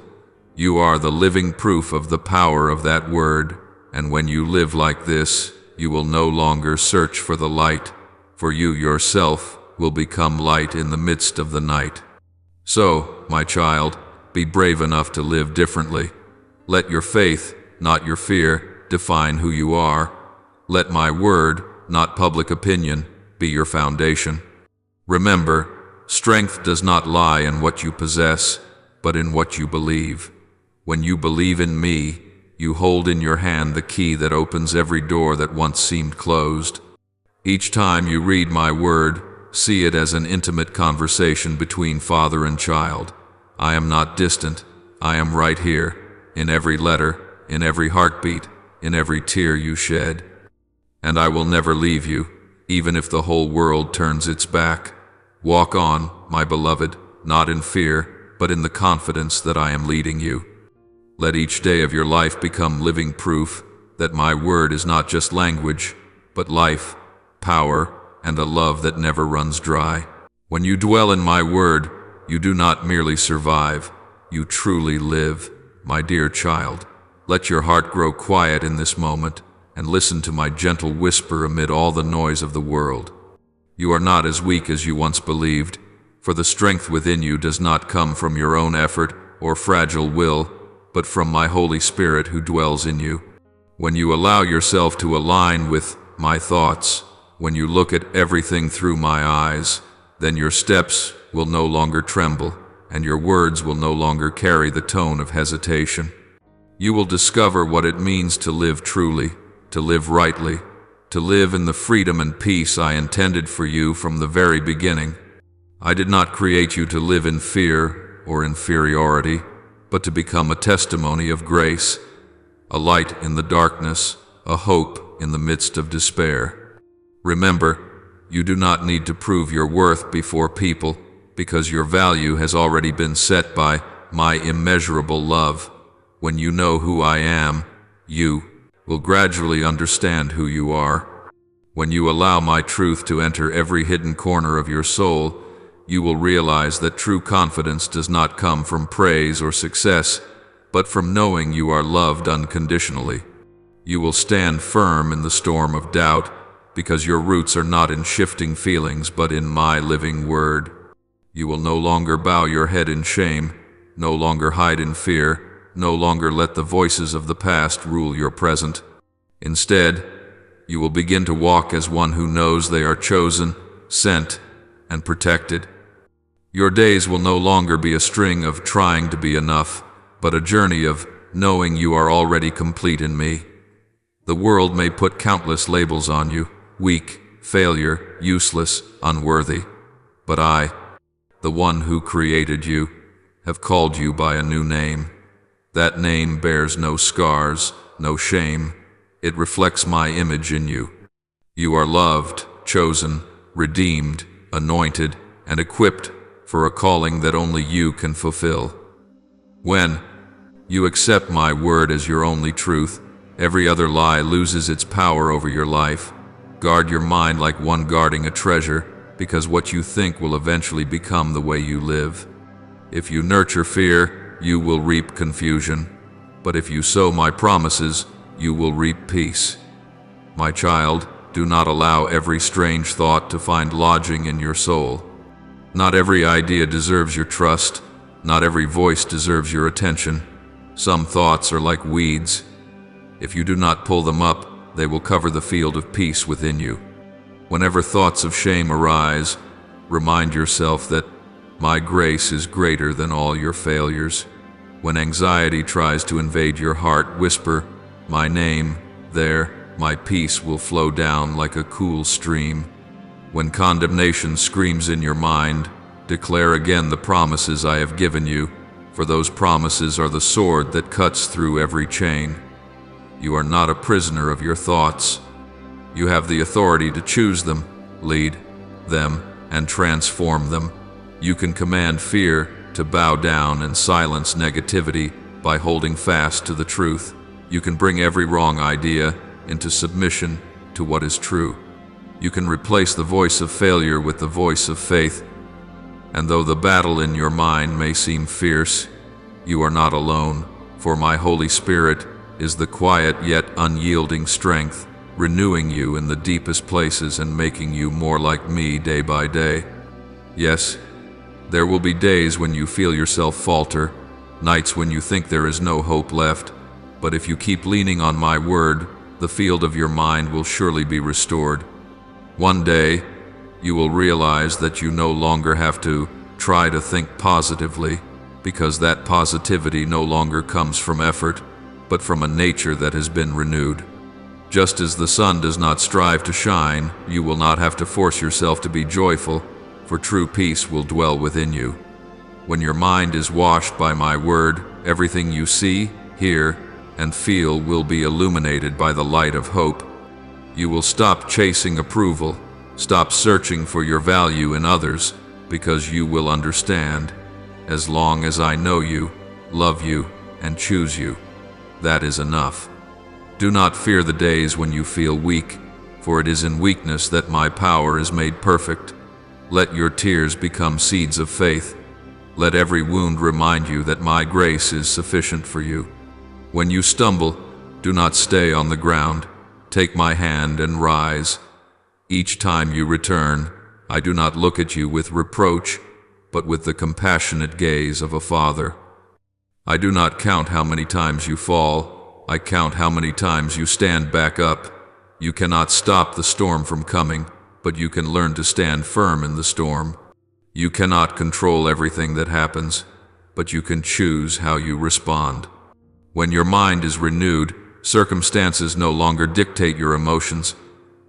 You are the living proof of the power of that word, and when you live like this, you will no longer search for the light, for you yourself will become light in the midst of the night. So, my child, be brave enough to live differently. Let your faith, not your fear, define who you are. Let my word, not public opinion, be your foundation. Remember, strength does not lie in what you possess, but in what you believe. When you believe in me, You hold in your hand the key that opens every door that once seemed closed. Each time you read my word, see it as an intimate conversation between father and child. I am not distant. I am right here, in every letter, in every heartbeat, in every tear you shed. And I will never leave you, even if the whole world turns its back. Walk on, my beloved, not in fear, but in the confidence that I am leading you. Let each day of your life become living proof that my word is not just language, but life, power, and a love that never runs dry. When you dwell in my word, you do not merely survive, you truly live, my dear child. Let your heart grow quiet in this moment and listen to my gentle whisper amid all the noise of the world. You are not as weak as you once believed, for the strength within you does not come from your own effort or fragile will, but from my Holy Spirit who dwells in you. When you allow yourself to align with my thoughts, when you look at everything through my eyes, then your steps will no longer tremble, and your words will no longer carry the tone of hesitation. You will discover what it means to live truly, to live rightly, to live in the freedom and peace I intended for you from the very beginning. I did not create you to live in fear or inferiority, but to become a testimony of grace, a light in the darkness, a hope in the midst of despair. Remember, you do not need to prove your worth before people, because your value has already been set by my immeasurable love. When you know who I am, you will gradually understand who you are. When you allow my truth to enter every hidden corner of your soul, you will realize that true confidence does not come from praise or success, but from knowing you are loved unconditionally. You will stand firm in the storm of doubt, because your roots are not in shifting feelings, but in my living word. You will no longer bow your head in shame, no longer hide in fear, no longer let the voices of the past rule your present. Instead, you will begin to walk as one who knows they are chosen, sent, and protected. Your days will no longer be a string of trying to be enough, but a journey of knowing you are already complete in me. The world may put countless labels on you: weak, failure, useless, unworthy. But I, the one who created you, have called you by a new name. That name bears no scars, no shame. It reflects my image in you. You are loved, chosen, redeemed, anointed, and equipped for a calling that only you can fulfill. When you accept my word as your only truth, every other lie loses its power over your life. Guard your mind like one guarding a treasure, because what you think will eventually become the way you live. If you nurture fear, you will reap confusion. But if you sow my promises, you will reap peace. My child, do not allow every strange thought to find lodging in your soul. Not every idea deserves your trust. Not every voice deserves your attention. Some thoughts are like weeds. If you do not pull them up, they will cover the field of peace within you. Whenever thoughts of shame arise, remind yourself that my grace is greater than all your failures. When anxiety tries to invade your heart, whisper my name. There, my peace will flow down like a cool stream. When condemnation screams in your mind, declare again the promises I have given you, for those promises are the sword that cuts through every chain. You are not a prisoner of your thoughts. You have the authority to choose them, lead them, and transform them. You can command fear to bow down and silence negativity by holding fast to the truth. You can bring every wrong idea into submission to what is true. You can replace the voice of failure with the voice of faith. And though the battle in your mind may seem fierce, you are not alone, for my Holy Spirit is the quiet yet unyielding strength, renewing you in the deepest places and making you more like me day by day. Yes, there will be days when you feel yourself falter, nights when you think there is no hope left, but if you keep leaning on my word, the field of your mind will surely be restored. One day, you will realize that you no longer have to try to think positively, because that positivity no longer comes from effort, but from a nature that has been renewed. Just as the sun does not strive to shine, you will not have to force yourself to be joyful, for true peace will dwell within you. When your mind is washed by my word, everything you see, hear, and feel will be illuminated by the light of hope. You will stop chasing approval, stop searching for your value in others, because you will understand, as long as I know you, love you, and choose you, that is enough. Do not fear the days when you feel weak, for it is in weakness that my power is made perfect. Let your tears become seeds of faith. Let every wound remind you that my grace is sufficient for you. When you stumble, do not stay on the ground. Take my hand and rise. Each time you return, I do not look at you with reproach, but with the compassionate gaze of a father. I do not count how many times you fall. I count how many times you stand back up. You cannot stop the storm from coming, but you can learn to stand firm in the storm. You cannot control everything that happens, but you can choose how you respond. When your mind is renewed, circumstances no longer dictate your emotions.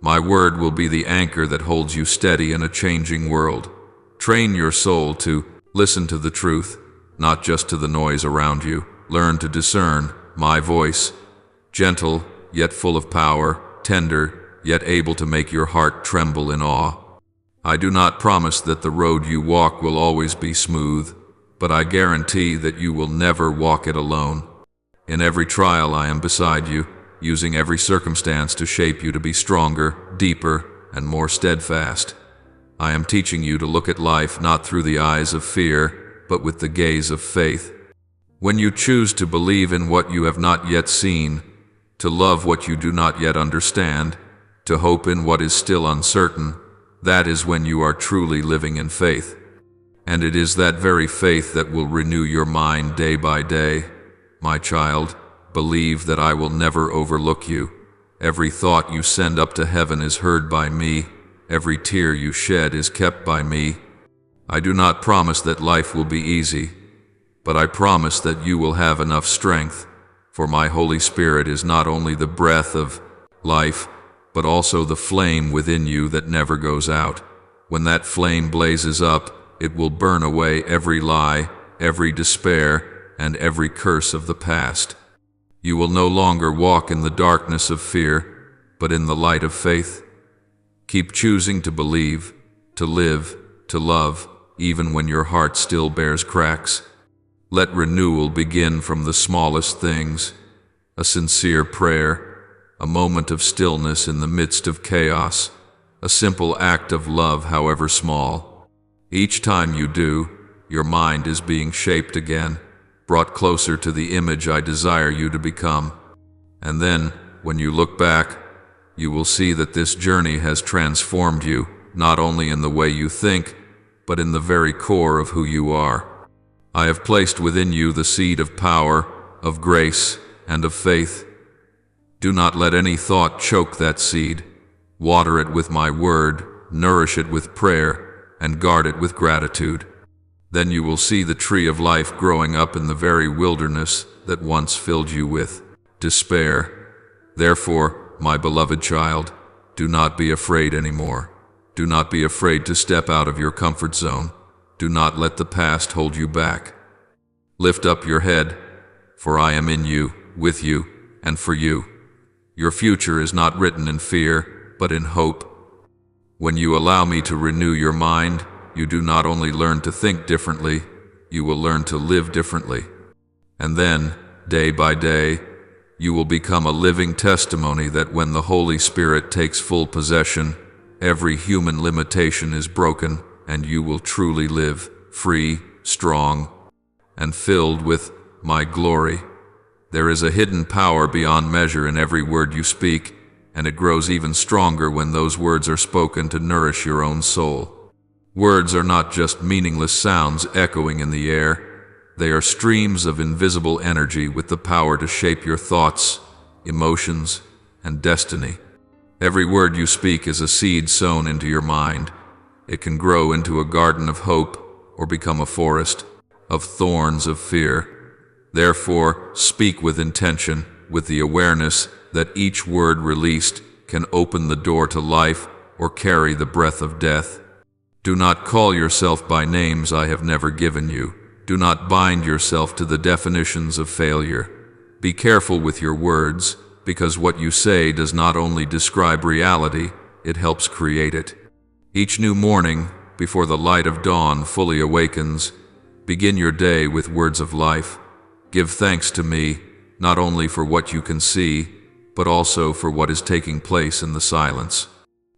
My word will be the anchor that holds you steady in a changing world. Train your soul to listen to the truth, not just to the noise around you. Learn to discern my voice, gentle yet full of power, tender yet able to make your heart tremble in awe. I do not promise that the road you walk will always be smooth, but I guarantee that you will never walk it alone. In every trial I am beside you, using every circumstance to shape you to be stronger, deeper, and more steadfast. I am teaching you to look at life not through the eyes of fear, but with the gaze of faith. When you choose to believe in what you have not yet seen, to love what you do not yet understand, to hope in what is still uncertain, that is when you are truly living in faith. And it is that very faith that will renew your mind day by day. My child, believe that I will never overlook you. Every thought you send up to heaven is heard by me. Every tear you shed is kept by me. I do not promise that life will be easy, but I promise that you will have enough strength, for my Holy Spirit is not only the breath of life, but also the flame within you that never goes out. When that flame blazes up, it will burn away every lie, every despair, and every curse of the past. You will no longer walk in the darkness of fear, but in the light of faith. Keep choosing to believe, to live, to love, even when your heart still bears cracks. Let renewal begin from the smallest things: a sincere prayer, a moment of stillness in the midst of chaos, a simple act of love, however small. Each time you do, your mind is being shaped again, brought closer to the image I desire you to become. And then, when you look back, you will see that this journey has transformed you, not only in the way you think, but in the very core of who you are. I have placed within you the seed of power, of grace, and of faith. Do not let any thought choke that seed. Water it with my word, nourish it with prayer, and guard it with gratitude. Then you will see the tree of life growing up in the very wilderness that once filled you with despair. Therefore, my beloved child, do not be afraid anymore. Do not be afraid to step out of your comfort zone. Do not let the past hold you back. Lift up your head, for I am in you, with you, and for you. Your future is not written in fear, but in hope. When you allow me to renew your mind, you do not only learn to think differently, you will learn to live differently. And then, day by day, you will become a living testimony that when the Holy Spirit takes full possession, every human limitation is broken, and you will truly live free, strong, and filled with my glory. There is a hidden power beyond measure in every word you speak, and it grows even stronger when those words are spoken to nourish your own soul. Words are not just meaningless sounds echoing in the air. They are streams of invisible energy with the power to shape your thoughts, emotions, and destiny. Every word you speak is a seed sown into your mind. It can grow into a garden of hope or become a forest of thorns of fear. Therefore, speak with intention, with the awareness that each word released can open the door to life or carry the breath of death. Do not call yourself by names I have never given you. Do not bind yourself to the definitions of failure. Be careful with your words, because what you say does not only describe reality, it helps create it. Each new morning, before the light of dawn fully awakens, begin your day with words of life. Give thanks to me, not only for what you can see, but also for what is taking place in the silence.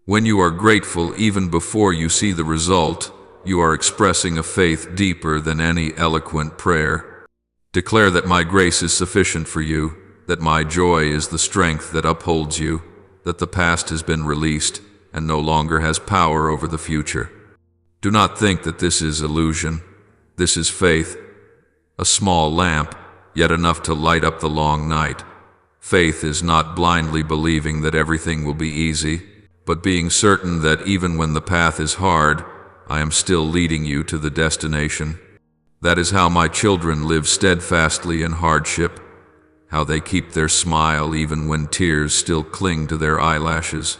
When you are grateful even before you see the result, you are expressing a faith deeper than any eloquent prayer. Declare that my grace is sufficient for you, that my joy is the strength that upholds you, that the past has been released and no longer has power over the future. Do not think that this is illusion. This is faith, a small lamp, yet enough to light up the long night. Faith is not blindly believing that everything will be easy, but being certain that even when the path is hard, I am still leading you to the destination. That is how my children live steadfastly in hardship, how they keep their smile even when tears still cling to their eyelashes.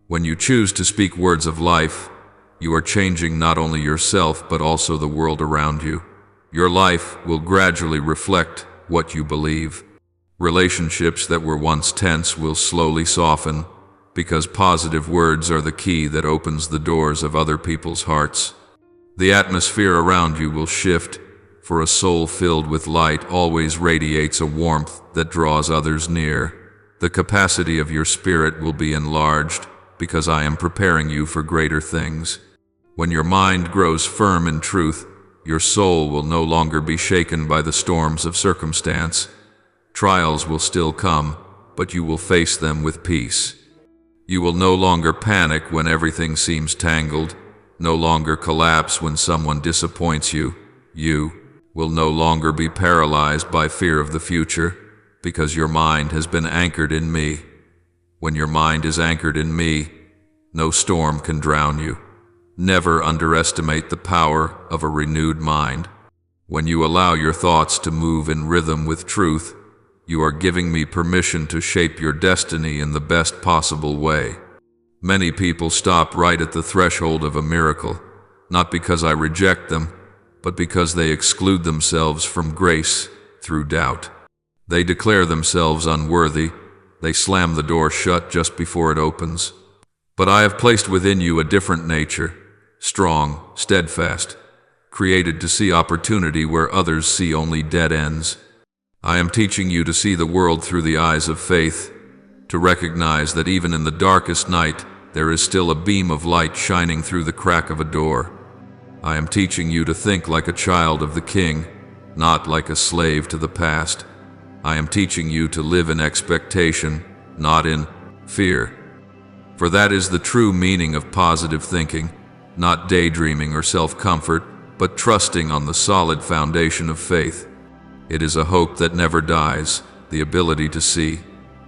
When you choose to speak words of life, you are changing not only yourself but also the world around you. Your life will gradually reflect what you believe. Relationships that were once tense will slowly soften, because positive words are the key that opens the doors of other people's hearts. The atmosphere around you will shift, for a soul filled with light always radiates a warmth that draws others near. The capacity of your spirit will be enlarged, because I am preparing you for greater things. When your mind grows firm in truth, your soul will no longer be shaken by the storms of circumstance. Trials will still come, but you will face them with peace. You will no longer panic when everything seems tangled, no longer collapse when someone disappoints you. You will no longer be paralyzed by fear of the future, because your mind has been anchored in me. When your mind is anchored in me, no storm can drown you. Never underestimate the power of a renewed mind. When you allow your thoughts to move in rhythm with truth, you are giving me permission to shape your destiny in the best possible way. Many people stop right at the threshold of a miracle, not because I reject them, but because they exclude themselves from grace through doubt. They declare themselves unworthy. They slam the door shut just before it opens. But I have placed within you a different nature, strong, steadfast, created to see opportunity where others see only dead ends. I am teaching you to see the world through the eyes of faith, to recognize that even in the darkest night, there is still a beam of light shining through the crack of a door. I am teaching you to think like a child of the King, not like a slave to the past. I am teaching you to live in expectation, not in fear. For that is the true meaning of positive thinking, not daydreaming or self-comfort, but trusting on the solid foundation of faith. It is a hope that never dies, the ability to see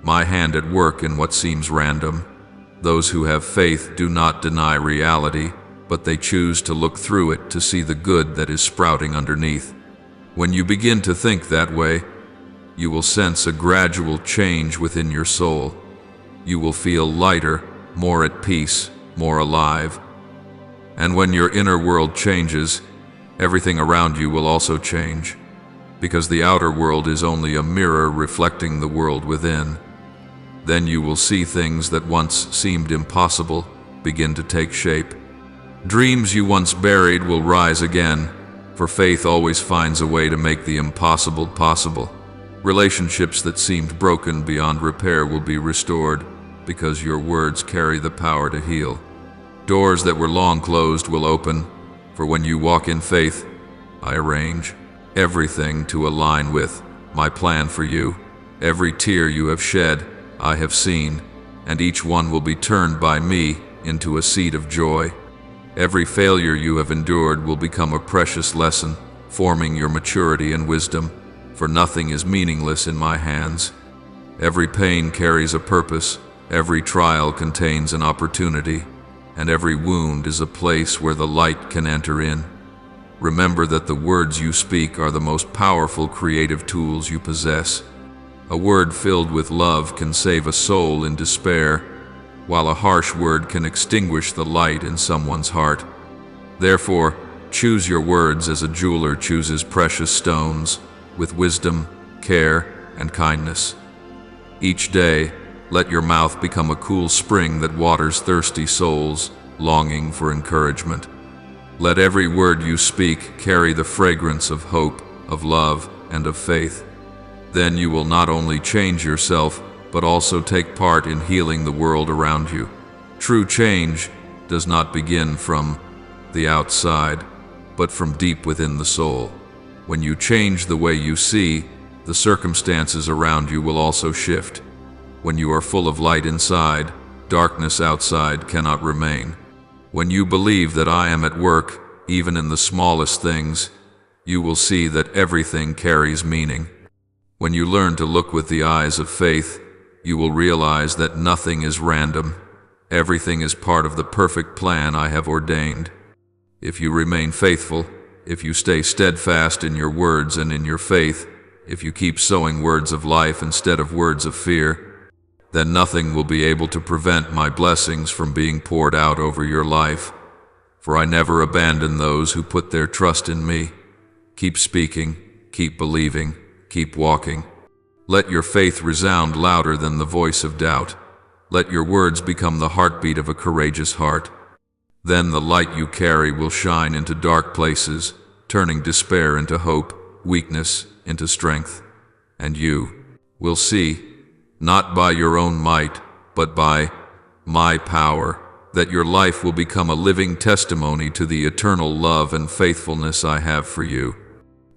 my hand at work in what seems random. Those who have faith do not deny reality, but they choose to look through it to see the good that is sprouting underneath. When you begin to think that way, you will sense a gradual change within your soul. You will feel lighter, more at peace, more alive. And when your inner world changes, everything around you will also change, because the outer world is only a mirror reflecting the world within. Then you will see things that once seemed impossible begin to take shape. Dreams you once buried will rise again, for faith always finds a way to make the impossible possible. Relationships that seemed broken beyond repair will be restored, because your words carry the power to heal. Doors that were long closed will open, for when you walk in faith, I arrange everything to align with my plan for you. Every tear you have shed, I have seen, and each one will be turned by me into a seed of joy. Every failure you have endured will become a precious lesson, forming your maturity and wisdom, for nothing is meaningless in my hands. Every pain carries a purpose, every trial contains an opportunity, and every wound is a place where the light can enter in. Remember that the words you speak are the most powerful creative tools you possess. A word filled with love can save a soul in despair, while a harsh word can extinguish the light in someone's heart. Therefore, choose your words as a jeweler chooses precious stones, with wisdom, care, and kindness. Each day, let your mouth become a cool spring that waters thirsty souls, longing for encouragement. Let every word you speak carry the fragrance of hope, of love, and of faith. Then you will not only change yourself, but also take part in healing the world around you. True change does not begin from the outside, but from deep within the soul. When you change the way you see, the circumstances around you will also shift. When you are full of light inside, darkness outside cannot remain. When you believe that I am at work, even in the smallest things, you will see that everything carries meaning. When you learn to look with the eyes of faith, you will realize that nothing is random. Everything is part of the perfect plan I have ordained. If you remain faithful, if you stay steadfast in your words and in your faith, if you keep sowing words of life instead of words of fear, then nothing will be able to prevent my blessings from being poured out over your life. For I never abandon those who put their trust in me. Keep speaking, keep believing, keep walking. Let your faith resound louder than the voice of doubt. Let your words become the heartbeat of a courageous heart. Then the light you carry will shine into dark places, turning despair into hope, weakness into strength. And you will see, not by your own might, but by my power, that your life will become a living testimony to the eternal love and faithfulness I have for you.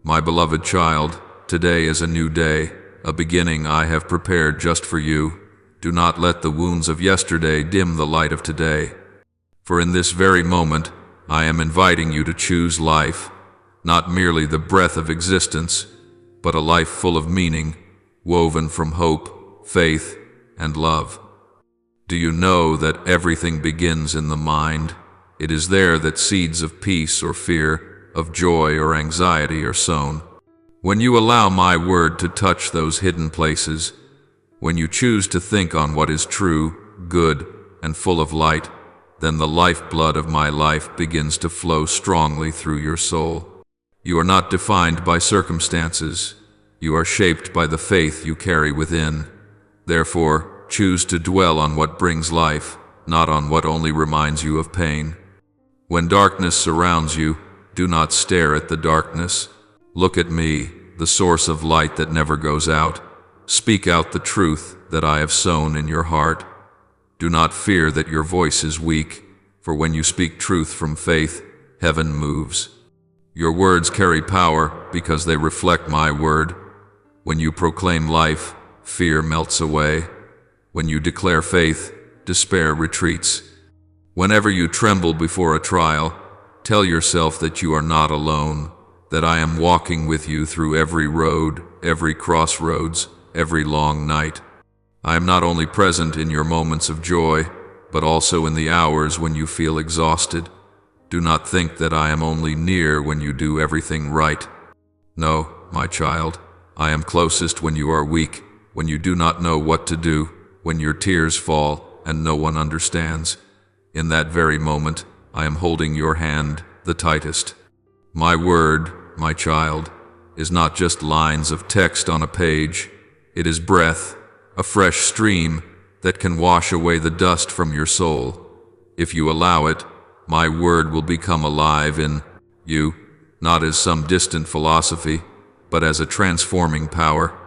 My beloved child, today is a new day, a beginning I have prepared just for you. Do not let the wounds of yesterday dim the light of today. For in this very moment, I am inviting you to choose life, not merely the breath of existence, but a life full of meaning, woven from hope, faith, and love. Do you know that everything begins in the mind? It is there that seeds of peace or fear, of joy or anxiety are sown. When you allow my word to touch those hidden places, when you choose to think on what is true, good, and full of light, then the lifeblood of my life begins to flow strongly through your soul. You are not defined by circumstances. You are shaped by the faith you carry within. Therefore, choose to dwell on what brings life, not on what only reminds you of pain. When darkness surrounds you, do not stare at the darkness. Look at me, the source of light that never goes out. Speak out the truth that I have sown in your heart. Do not fear that your voice is weak, for when you speak truth from faith, heaven moves. Your words carry power because they reflect my word. When you proclaim life, fear melts away. When you declare faith, despair retreats. Whenever you tremble before a trial, tell yourself that you are not alone, that I am walking with you through every road, every crossroads, every long night. I am not only present in your moments of joy, but also in the hours when you feel exhausted. Do not think that I am only near when you do everything right. No, my child, I am closest when you are weak, when you do not know what to do, when your tears fall and no one understands. In that very moment, I am holding your hand the tightest. My word, my child, is not just lines of text on a page. It is breath, a fresh stream that can wash away the dust from your soul. If you allow it, my word will become alive in you, not as some distant philosophy, but as a transforming power.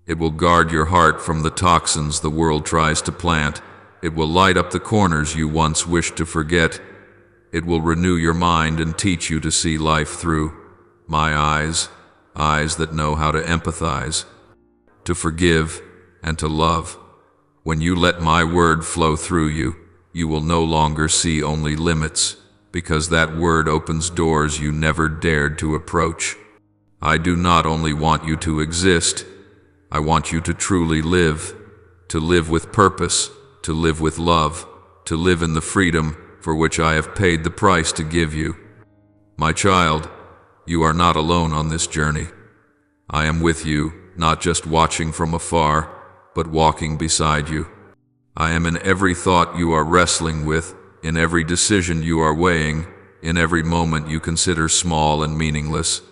It will guard your heart from the toxins the world tries to plant. It will light up the corners you once wished to forget. It will renew your mind and teach you to see life through my eyes, eyes that know how to empathize, to forgive, and to love. When you let my word flow through you, you will no longer see only limits, because that word opens doors you never dared to approach. I do not only want you to exist, I want you to truly live, to live with purpose, to live with love, to live in the freedom for which I have paid the price to give you. My child, You are not alone on this journey. I am with you, not just watching from afar, but walking beside you. I am in every thought you are wrestling with, in every decision you are weighing, in every moment you consider small and meaningless.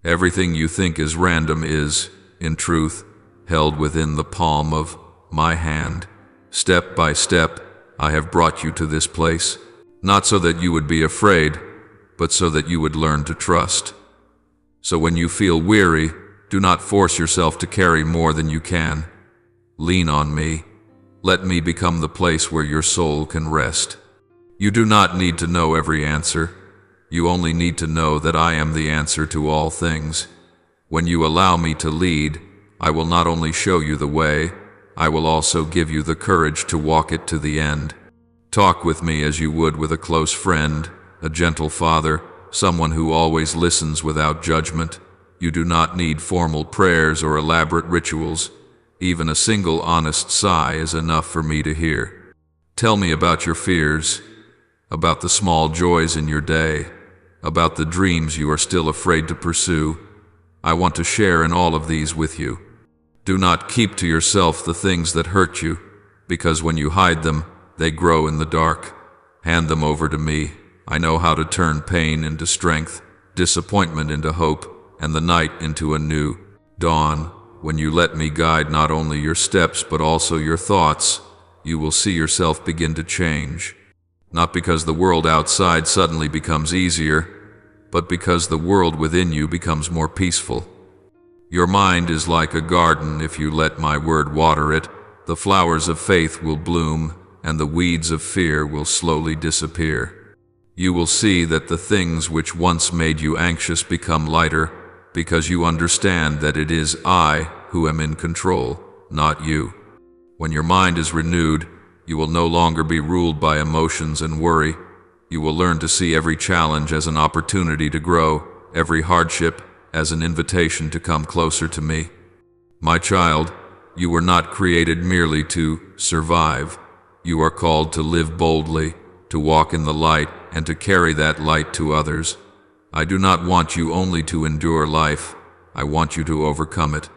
Everything you think is random is, in truth, held within the palm of my hand. Step by step, I have brought you to this place, not so that you would be afraid, but so that you would learn to trust. So when you feel weary, do not force yourself to carry more than you can. Lean on me. Let me become the place where your soul can rest. You do not need to know every answer. You only need to know that I am the answer to all things. When you allow me to lead, I will not only show you the way, I will also give you the courage to walk it to the end. Talk with me as you would with a close friend, a gentle father, someone who always listens without judgment. You do not need formal prayers or elaborate rituals. Even a single honest sigh is enough for me to hear. Tell me about your fears, about the small joys in your day, about the dreams you are still afraid to pursue. I want to share in all of these with you. Do not keep to yourself the things that hurt you, because when you hide them, they grow in the dark. Hand them over to me. I know how to turn pain into strength, disappointment into hope, and the night into a new dawn. When you let me guide not only your steps but also your thoughts, you will see yourself begin to change. Not because the world outside suddenly becomes easier, but because the world within you becomes more peaceful. Your mind is like a garden. If you let my word water it, the flowers of faith will bloom, and the weeds of fear will slowly disappear. You will see that the things which once made you anxious become lighter, because you understand that it is I who am in control, not you. When your mind is renewed, you will no longer be ruled by emotions and worry. You will learn to see every challenge as an opportunity to grow, every hardship as an invitation to come closer to me. My child, you were not created merely to survive. You are called to live boldly, to walk in the light, and to carry that light to others. I do not want you only to endure life. I want you to overcome it.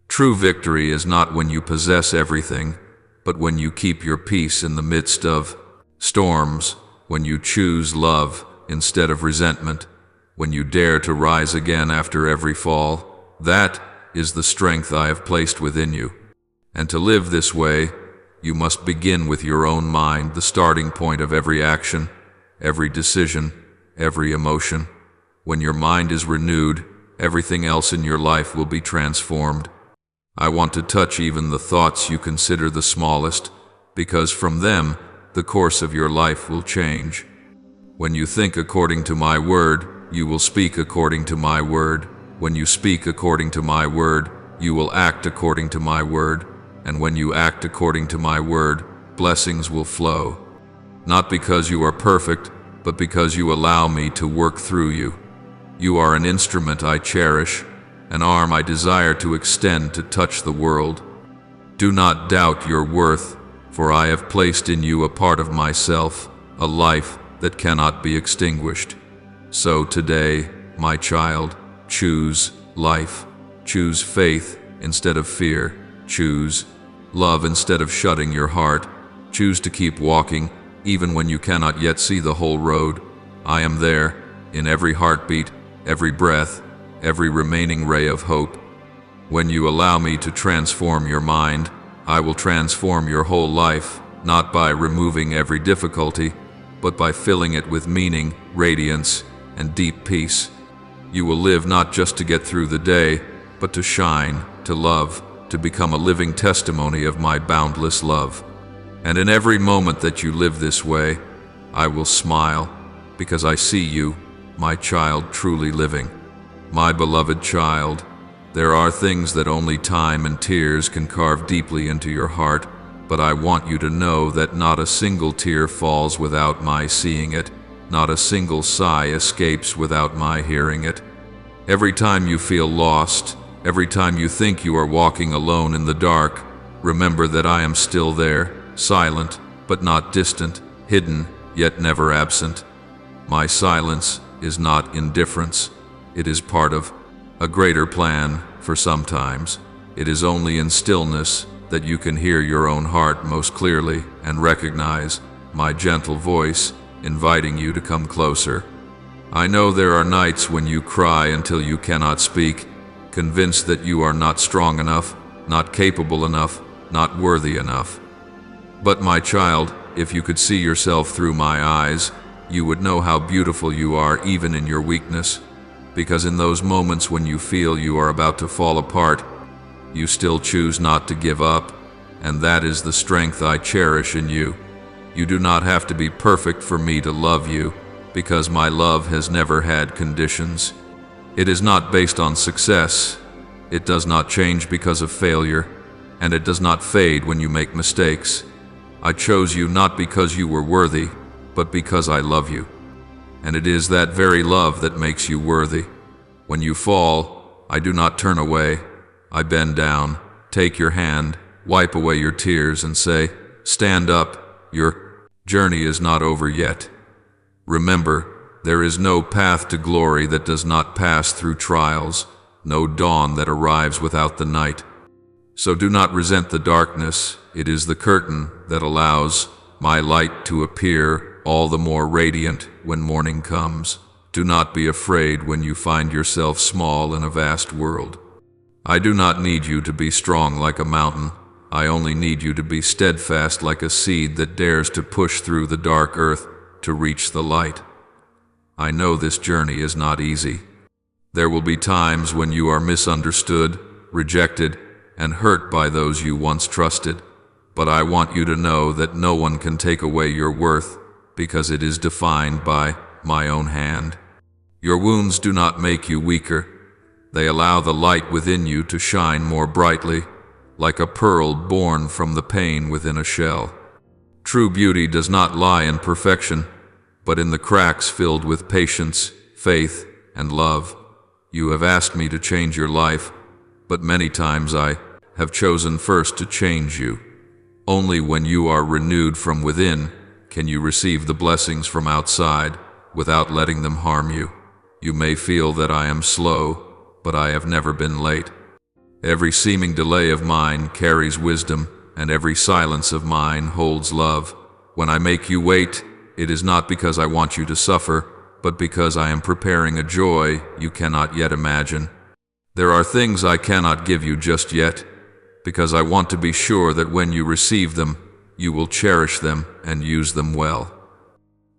True victory is not when you possess everything, but when you keep your peace in the midst of storms, when you choose love instead of resentment, when you dare to rise again after every fall. That is the strength I have placed within you. And to live this way, you must begin with your own mind, the starting point of every action, every decision, every emotion. When your mind is renewed, everything else in your life will be transformed. I want to touch even the thoughts you consider the smallest, because from them, the course of your life will change. When you think according to my word, you will speak according to my word. When you speak according to my word, you will act according to my word. And when you act according to my word, blessings will flow. Not because you are perfect, but because you allow me to work through you. You are an instrument I cherish, an arm I desire to extend to touch the world. Do not doubt your worth, for I have placed in you a part of myself, a life that cannot be extinguished. So today, my child, choose life. Choose faith instead of fear. Choose love instead of shutting your heart. Choose to keep walking, even when you cannot yet see the whole road. I am there, in every heartbeat, every breath, every remaining ray of hope. When you allow me to transform your mind, I will transform your whole life, not by removing every difficulty, but by filling it with meaning, radiance, and deep peace. You will live not just to get through the day, but to shine, to love, to become a living testimony of my boundless love. And in every moment that you live this way, I will smile, because I see you, my child, truly living. My beloved child, there are things that only time and tears can carve deeply into your heart, but I want you to know that not a single tear falls without my seeing it. Not a single sigh escapes without my hearing it. Every time you feel lost, every time you think you are walking alone in the dark, remember that I am still there, silent, but not distant, hidden, yet never absent. My silence is not indifference. It is part of a greater plan, for sometimes it is only in stillness that you can hear your own heart most clearly and recognize my gentle voice inviting you to come closer. I know there are nights when you cry until you cannot speak, convinced that you are not strong enough, not capable enough, not worthy enough. But my child, if you could see yourself through my eyes, you would know how beautiful you are even in your weakness, because in those moments when you feel you are about to fall apart, you still choose not to give up, and that is the strength I cherish in you. You do not have to be perfect for me to love you, because my love has never had conditions. It is not based on success. It does not change because of failure, and it does not fade when you make mistakes. I chose you not because you were worthy, but because I love you. And it is that very love that makes you worthy. When you fall, I do not turn away. I bend down, take your hand, wipe away your tears, and say, "Stand up, your journey is not over yet." Remember, there is no path to glory that does not pass through trials, no dawn that arrives without the night. So do not resent the darkness. It is the curtain that allows my light to appear all the more radiant when morning comes. Do not be afraid when you find yourself small in a vast world. I do not need you to be strong like a mountain. I only need you to be steadfast like a seed that dares to push through the dark earth to reach the light. I know this journey is not easy. There will be times when you are misunderstood, rejected, and hurt by those you once trusted. But I want you to know that no one can take away your worth, because it is defined by my own hand. Your wounds do not make you weaker. They allow the light within you to shine more brightly, like a pearl born from the pain within a shell. True beauty does not lie in perfection, but in the cracks filled with patience, faith, and love. You have asked me to change your life, but many times I have chosen first to change you. Only when you are renewed from within can you receive the blessings from outside without letting them harm you. You may feel that I am slow, but I have never been late. Every seeming delay of mine carries wisdom, and every silence of mine holds love. When I make you wait, it is not because I want you to suffer, but because I am preparing a joy you cannot yet imagine. There are things I cannot give you just yet, because I want to be sure that when you receive them, you will cherish them and use them well.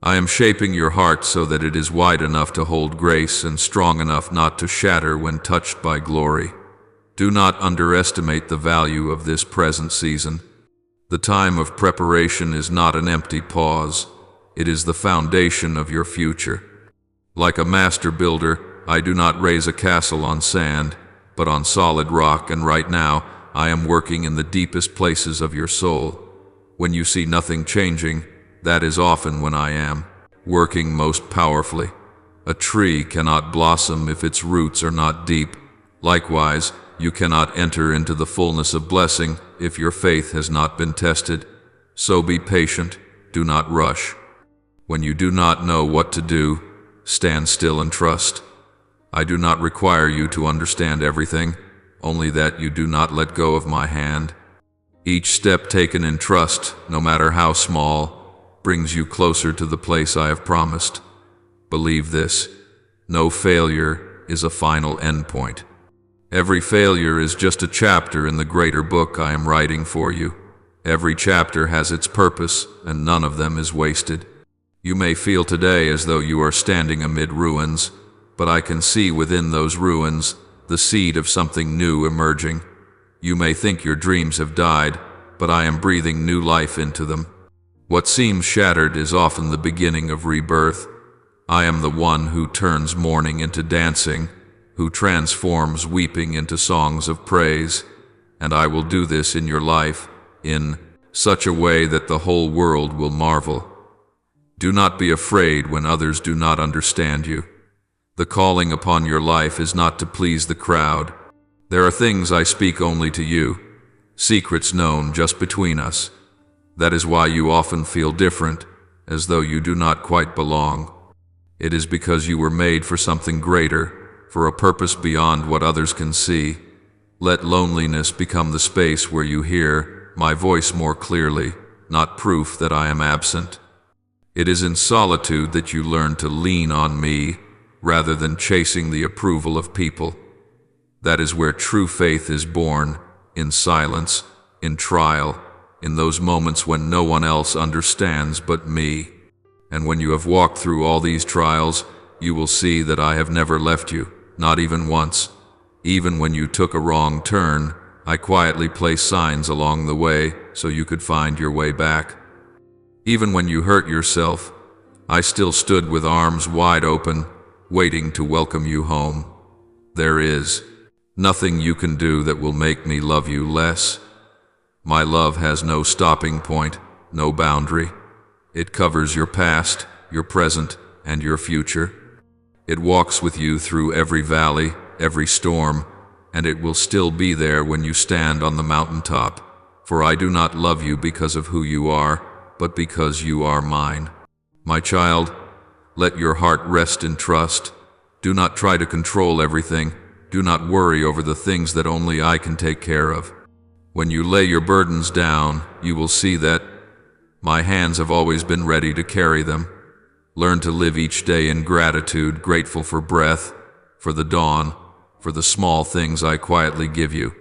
I am shaping your heart so that it is wide enough to hold grace and strong enough not to shatter when touched by glory. Do not underestimate the value of this present season. The time of preparation is not an empty pause. It is the foundation of your future. Like a master builder, I do not raise a castle on sand, but on solid rock, and right now, I am working in the deepest places of your soul. When you see nothing changing, that is often when I am working most powerfully. A tree cannot blossom if its roots are not deep. Likewise, you cannot enter into the fullness of blessing if your faith has not been tested. So be patient, do not rush. When you do not know what to do, stand still and trust. I do not require you to understand everything, only that you do not let go of my hand. Each step taken in trust, no matter how small, brings you closer to the place I have promised. Believe this: no failure is a final endpoint. Every failure is just a chapter in the greater book I am writing for you. Every chapter has its purpose, and none of them is wasted. You may feel today as though you are standing amid ruins, but I can see within those ruins the seed of something new emerging. You may think your dreams have died, but I am breathing new life into them. What seems shattered is often the beginning of rebirth. I am the one who turns mourning into dancing, who transforms weeping into songs of praise, and I will do this in your life in such a way that the whole world will marvel. Do not be afraid when others do not understand you. The calling upon your life is not to please the crowd. There are things I speak only to you, secrets known just between us. That is why you often feel different, as though you do not quite belong. It is because you were made for something greater, for a purpose beyond what others can see. Let loneliness become the space where you hear my voice more clearly, not proof that I am absent. It is in solitude that you learn to lean on me rather than chasing the approval of people. That is where true faith is born, in silence, in trial, in those moments when no one else understands but me. And when you have walked through all these trials, you will see that I have never left you, not even once. Even when you took a wrong turn, I quietly placed signs along the way so you could find your way back. Even when you hurt yourself, I still stood with arms wide open, waiting to welcome you home. There is nothing you can do that will make me love you less. My love has no stopping point, no boundary. It covers your past, your present, and your future. It walks with you through every valley, every storm, and it will still be there when you stand on the mountaintop. For I do not love you because of who you are, but because you are mine. My child, let your heart rest in trust. Do not try to control everything. Do not worry over the things that only I can take care of. When you lay your burdens down, you will see that my hands have always been ready to carry them. Learn to live each day in gratitude, grateful for breath, for the dawn, for the small things I quietly give you.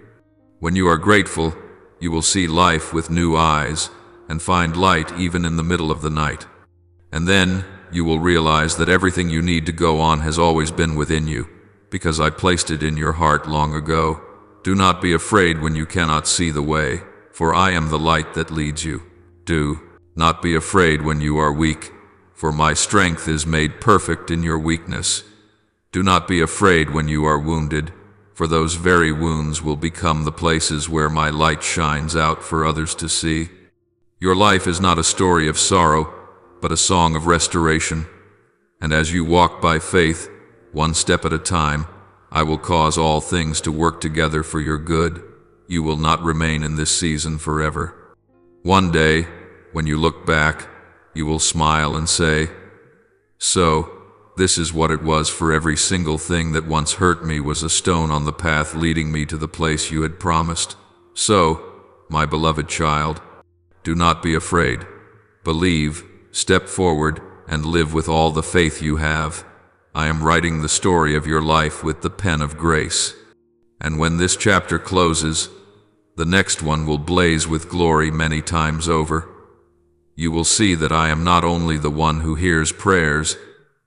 When you are grateful, you will see life with new eyes and find light even in the middle of the night. And then you will realize that everything you need to go on has always been within you, because I placed it in your heart long ago. Do not be afraid when you cannot see the way, for I am the light that leads you. Do not be afraid when you are weak, for my strength is made perfect in your weakness. Do not be afraid when you are wounded, for those very wounds will become the places where my light shines out for others to see. Your life is not a story of sorrow, but a song of restoration. And as you walk by faith, one step at a time, I will cause all things to work together for your good. You will not remain in this season forever. One day, when you look back, you will smile and say, "So, this is what it was, for every single thing that once hurt me was a stone on the path leading me to the place you had promised." So, my beloved child, do not be afraid. Believe, step forward, and live with all the faith you have. I am writing the story of your life with the pen of grace. And when this chapter closes, the next one will blaze with glory many times over. You will see that I am not only the one who hears prayers,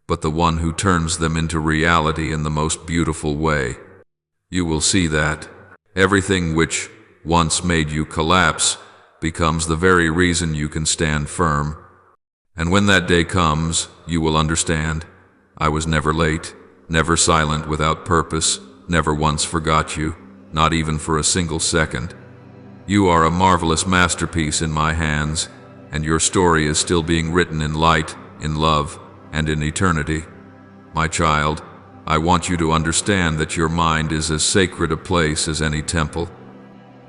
but the one who turns them into reality in the most beautiful way. You will see that everything which once made you collapse becomes the very reason you can stand firm. And when that day comes, you will understand. I was never late, never silent without purpose, never once forgot you, not even for a single second. You are a marvelous masterpiece in my hands, and your story is still being written in light, in love, and in eternity. My child, I want you to understand that your mind is as sacred a place as any temple.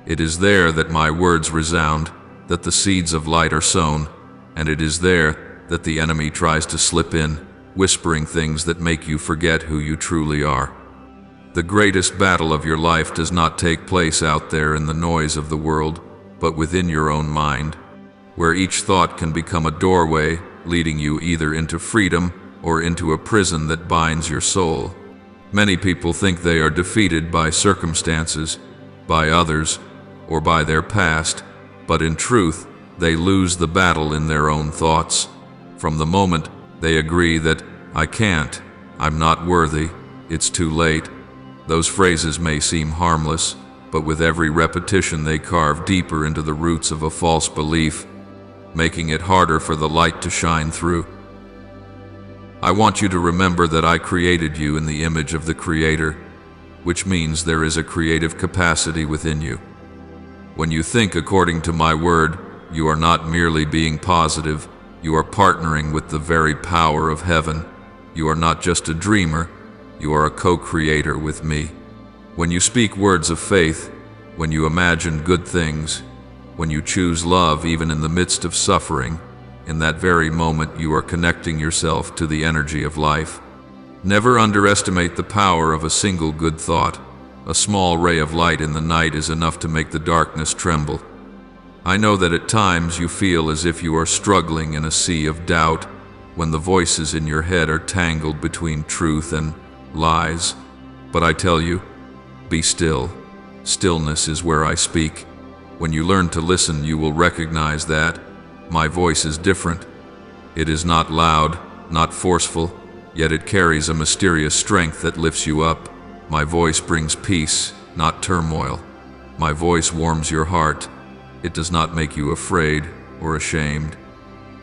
It is there that my words resound, that the seeds of light are sown, and it is there that the enemy tries to slip in, whispering things that make you forget who you truly are. The greatest battle of your life does not take place out there in the noise of the world, but within your own mind, where each thought can become a doorway leading you either into freedom or into a prison that binds your soul. Many people think they are defeated by circumstances, by others, or by their past, but in truth, they lose the battle in their own thoughts. From the moment they agree that "I can't," "I'm not worthy," "it's too late," those phrases may seem harmless, but with every repetition they carve deeper into the roots of a false belief, making it harder for the light to shine through. I want you to remember that I created you in the image of the Creator, which means there is a creative capacity within you. When you think according to my word, you are not merely being positive, you are partnering with the very power of heaven. You are not just a dreamer, you are a co-creator with me. When you speak words of faith, when you imagine good things, when you choose love even in the midst of suffering, in that very moment you are connecting yourself to the energy of life. Never underestimate the power of a single good thought. A small ray of light in the night is enough to make the darkness tremble. I know that at times you feel as if you are struggling in a sea of doubt, when the voices in your head are tangled between truth and lies. But I tell you, be still. Stillness is where I speak. When you learn to listen, you will recognize that my voice is different. It is not loud, not forceful, yet it carries a mysterious strength that lifts you up. My voice brings peace, not turmoil. My voice warms your heart. It does not make you afraid or ashamed.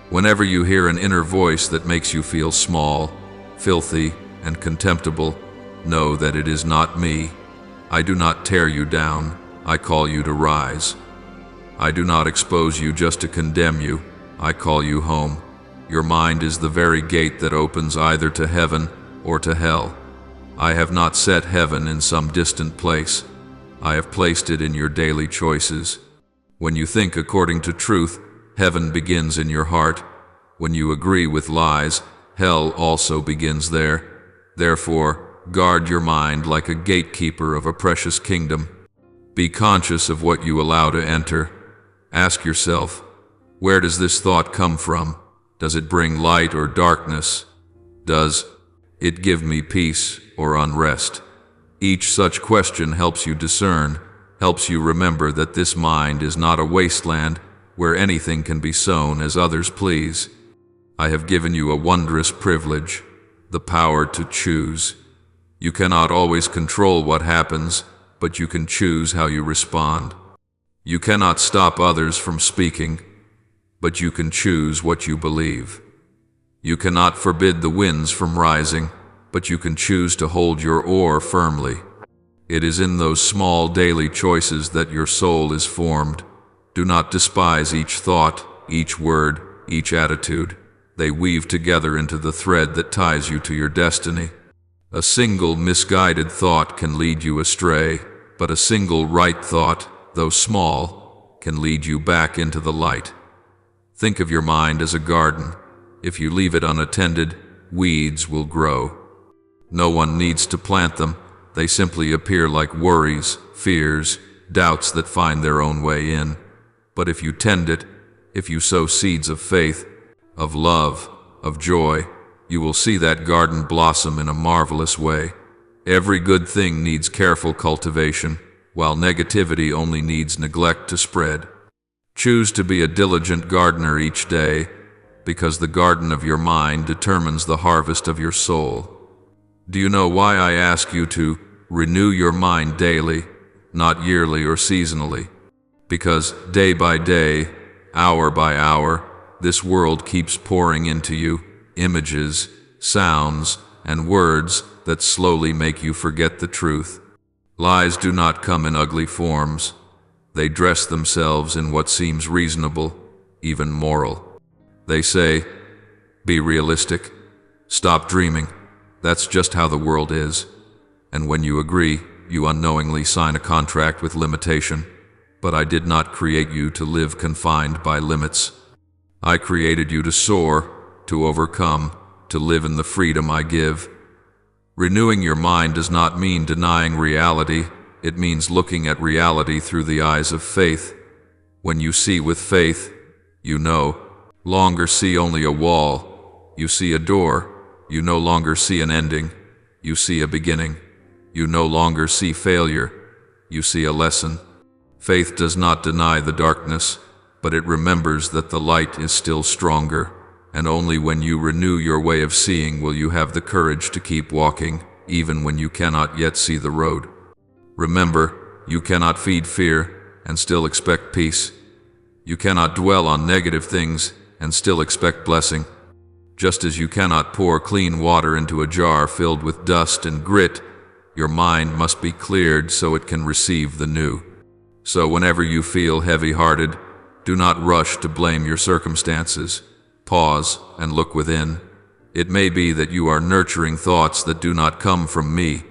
Whenever you hear an inner voice that makes you feel small, filthy, and contemptible, know that it is not me. I do not tear you down. I call you to rise. I do not expose you just to condemn you. I call you home. Your mind is the very gate that opens either to heaven or to hell. I have not set heaven in some distant place. I have placed it in your daily choices. When you think according to truth, heaven begins in your heart. When you agree with lies, hell also begins there. Therefore, guard your mind like a gatekeeper of a precious kingdom. Be conscious of what you allow to enter. Ask yourself, where does this thought come from? Does it bring light or darkness? Does it give me peace or unrest? Each such question helps you discern, helps you remember that this mind is not a wasteland where anything can be sown as others please. I have given you a wondrous privilege, the power to choose. You cannot always control what happens, but you can choose how you respond. You cannot stop others from speaking, but you can choose what you believe. You cannot forbid the winds from rising, but you can choose to hold your oar firmly. It is in those small daily choices that your soul is formed. Do not despise each thought, each word, each attitude. They weave together into the thread that ties you to your destiny. A single misguided thought can lead you astray, but a single right thought, though small, can lead you back into the light. Think of your mind as a garden. If you leave it unattended, weeds will grow. No one needs to plant them. They simply appear like worries, fears, doubts that find their own way in. But if you tend it, if you sow seeds of faith, of love, of joy, you will see that garden blossom in a marvelous way. Every good thing needs careful cultivation, while negativity only needs neglect to spread. Choose to be a diligent gardener each day, because the garden of your mind determines the harvest of your soul. Do you know why I ask you to renew your mind daily, not yearly or seasonally? Because day by day, hour by hour, this world keeps pouring into you images, sounds, and words that slowly make you forget the truth. Lies do not come in ugly forms. They dress themselves in what seems reasonable, even moral. They say, be realistic. Stop dreaming. That's just how the world is. And when you agree, you unknowingly sign a contract with limitation. But I did not create you to live confined by limits. I created you to soar, to overcome, to live in the freedom I give. Renewing your mind does not mean denying reality. It means looking at reality through the eyes of faith. When you see with faith, you no longer see only a wall. You see a door. You no longer see an ending. You see a beginning. You no longer see failure. You see a lesson. Faith does not deny the darkness, but it remembers that the light is still stronger, and only when you renew your way of seeing will you have the courage to keep walking, even when you cannot yet see the road. Remember, you cannot feed fear and still expect peace. You cannot dwell on negative things and still expect blessing. Just as you cannot pour clean water into a jar filled with dust and grit, your mind must be cleared so it can receive the new. So whenever you feel heavy-hearted, do not rush to blame your circumstances. Pause and look within. It may be that you are nurturing thoughts that do not come from me.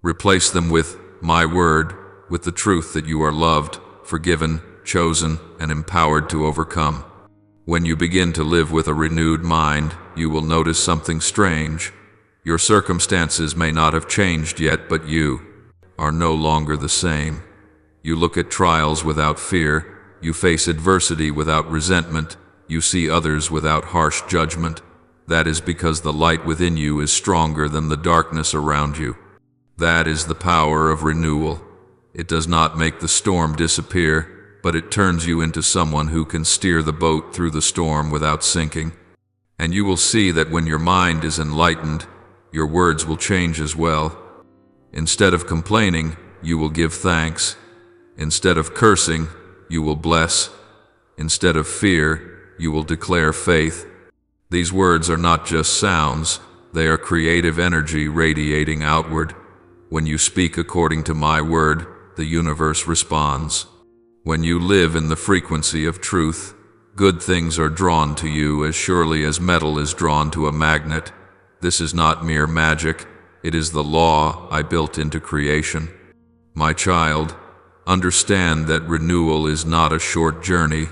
Replace them with my word, with the truth that you are loved, forgiven, chosen, and empowered to overcome. When you begin to live with a renewed mind, you will notice something strange. Your circumstances may not have changed yet, but you are no longer the same. You look at trials without fear. You face adversity without resentment. You see others without harsh judgment. That is because the light within you is stronger than the darkness around you. That is the power of renewal. It does not make the storm disappear, but it turns you into someone who can steer the boat through the storm without sinking. And you will see that when your mind is enlightened, your words will change as well. Instead of complaining, you will give thanks. Instead of cursing, you will bless. Instead of fear, you will declare faith. These words are not just sounds, they are creative energy radiating outward. When you speak according to my word, the universe responds. When you live in the frequency of truth, good things are drawn to you as surely as metal is drawn to a magnet. This is not mere magic, it is the law I built into creation. My child, understand that renewal is not a short journey.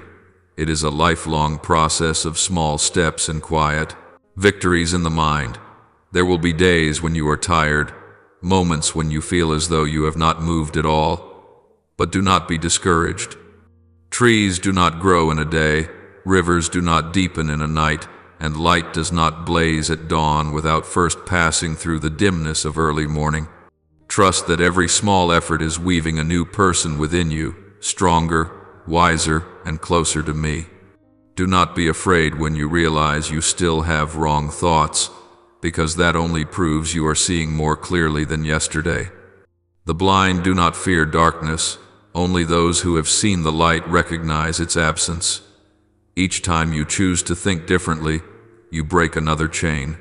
It is a lifelong process of small steps and quiet victories in the mind. There will be days when you are tired, moments when you feel as though you have not moved at all. But do not be discouraged. Trees do not grow in a day, rivers do not deepen in a night, and light does not blaze at dawn without first passing through the dimness of early morning. Trust that every small effort is weaving a new person within you, stronger, wiser, and closer to me. Do not be afraid when you realize you still have wrong thoughts, because that only proves you are seeing more clearly than yesterday. The blind do not fear darkness, only those who have seen the light recognize its absence. Each time you choose to think differently, you break another chain.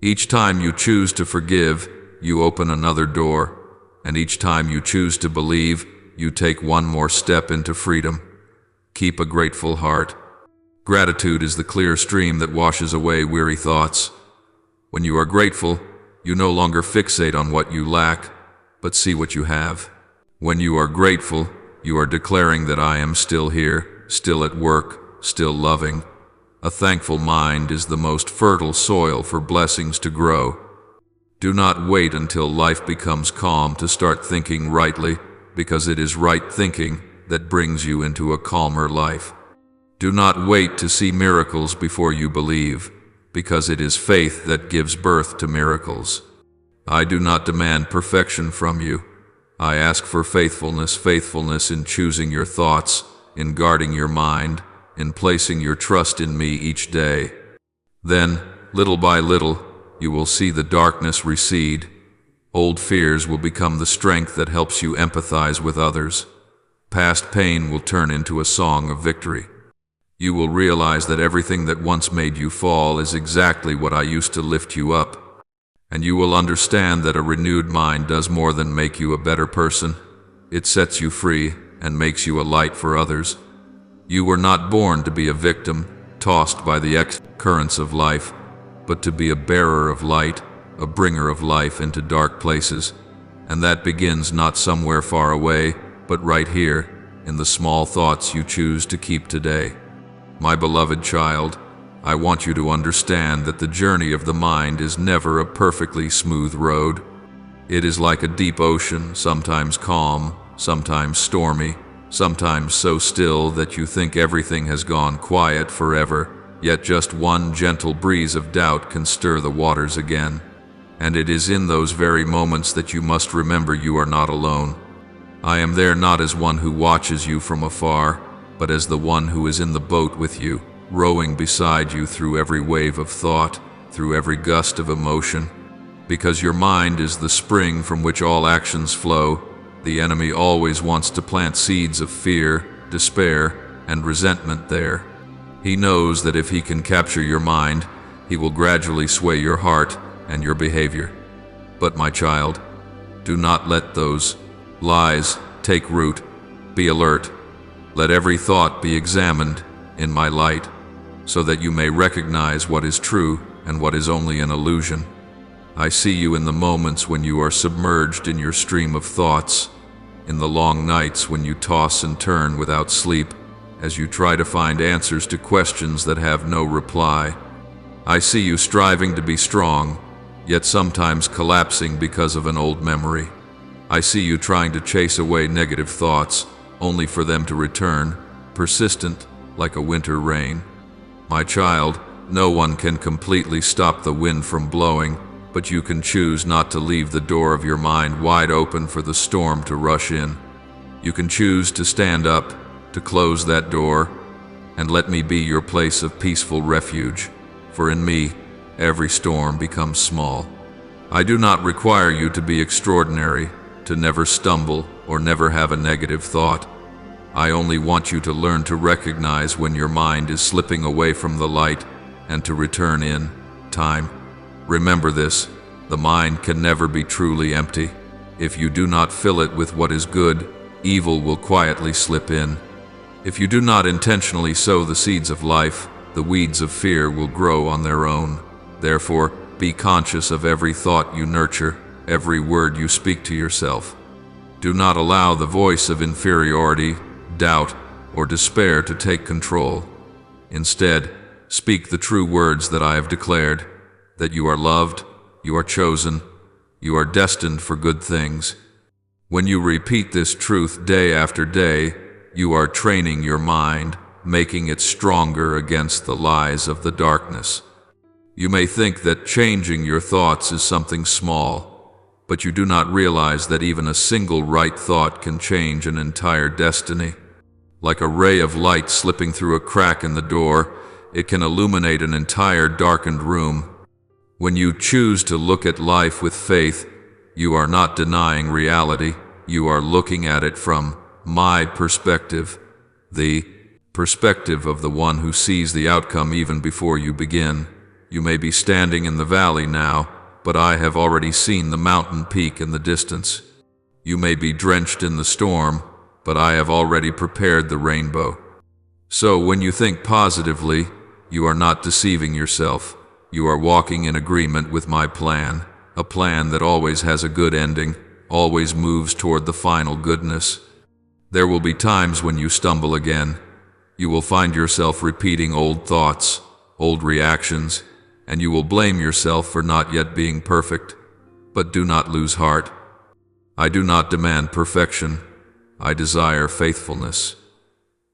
Each time you choose to forgive, you open another door, and each time you choose to believe, you take one more step into freedom. Keep a grateful heart. Gratitude is the clear stream that washes away weary thoughts. When you are grateful, you no longer fixate on what you lack, but see what you have. When you are grateful, you are declaring that I am still here, still at work, still loving. A thankful mind is the most fertile soil for blessings to grow. Do not wait until life becomes calm to start thinking rightly, because it is right thinking that brings you into a calmer life. Do not wait to see miracles before you believe, because it is faith that gives birth to miracles. I do not demand perfection from you. I ask for faithfulness in choosing your thoughts, in guarding your mind, in placing your trust in me each day. Then, little by little, you will see the darkness recede. Old fears will become the strength that helps you empathize with others. Past pain will turn into a song of victory. You will realize that everything that once made you fall is exactly what I used to lift you up. And you will understand that a renewed mind does more than make you a better person. It sets you free and makes you a light for others. You were not born to be a victim, tossed by the currents of life, but to be a bearer of light, a bringer of life into dark places. And that begins not somewhere far away, but right here, in the small thoughts you choose to keep today. My beloved child, I want you to understand that the journey of the mind is never a perfectly smooth road. It is like a deep ocean, sometimes calm, sometimes stormy, sometimes so still that you think everything has gone quiet forever, yet just one gentle breeze of doubt can stir the waters again. And it is in those very moments that you must remember you are not alone. I am there not as one who watches you from afar, but as the one who is in the boat with you, rowing beside you through every wave of thought, through every gust of emotion. Because your mind is the spring from which all actions flow, the enemy always wants to plant seeds of fear, despair, and resentment there. He knows that if he can capture your mind, he will gradually sway your heart and your behavior. But my child, do not let those lies take root. Be alert. Let every thought be examined in my light, so that you may recognize what is true and what is only an illusion. I see you in the moments when you are submerged in your stream of thoughts, in the long nights when you toss and turn without sleep, as you try to find answers to questions that have no reply. I see you striving to be strong, yet sometimes collapsing because of an old memory. I see you trying to chase away negative thoughts, only for them to return, persistent like a winter rain. My child, no one can completely stop the wind from blowing, but you can choose not to leave the door of your mind wide open for the storm to rush in. You can choose to stand up, to close that door, and let me be your place of peaceful refuge, for in me, every storm becomes small. I do not require you to be extraordinary, to never stumble or never have a negative thought. I only want you to learn to recognize when your mind is slipping away from the light and to return in time. Remember this, the mind can never be truly empty. If you do not fill it with what is good, evil will quietly slip in. If you do not intentionally sow the seeds of life, the weeds of fear will grow on their own. Therefore, be conscious of every thought you nurture, every word you speak to yourself. Do not allow the voice of inferiority, doubt, or despair to take control. Instead, speak the true words that I have declared, that you are loved, you are chosen, you are destined for good things. When you repeat this truth day after day, you are training your mind, making it stronger against the lies of the darkness. You may think that changing your thoughts is something small, but you do not realize that even a single right thought can change an entire destiny. Like a ray of light slipping through a crack in the door, it can illuminate an entire darkened room. When you choose to look at life with faith, you are not denying reality, you are looking at it from my perspective, the perspective of the one who sees the outcome even before you begin. You may be standing in the valley now, but I have already seen the mountain peak in the distance. You may be drenched in the storm, but I have already prepared the rainbow. So when you think positively, you are not deceiving yourself. You are walking in agreement with my plan, a plan that always has a good ending, always moves toward the final goodness. There will be times when you stumble again. You will find yourself repeating old thoughts, old reactions, and you will blame yourself for not yet being perfect. But do not lose heart. I do not demand perfection. I desire faithfulness.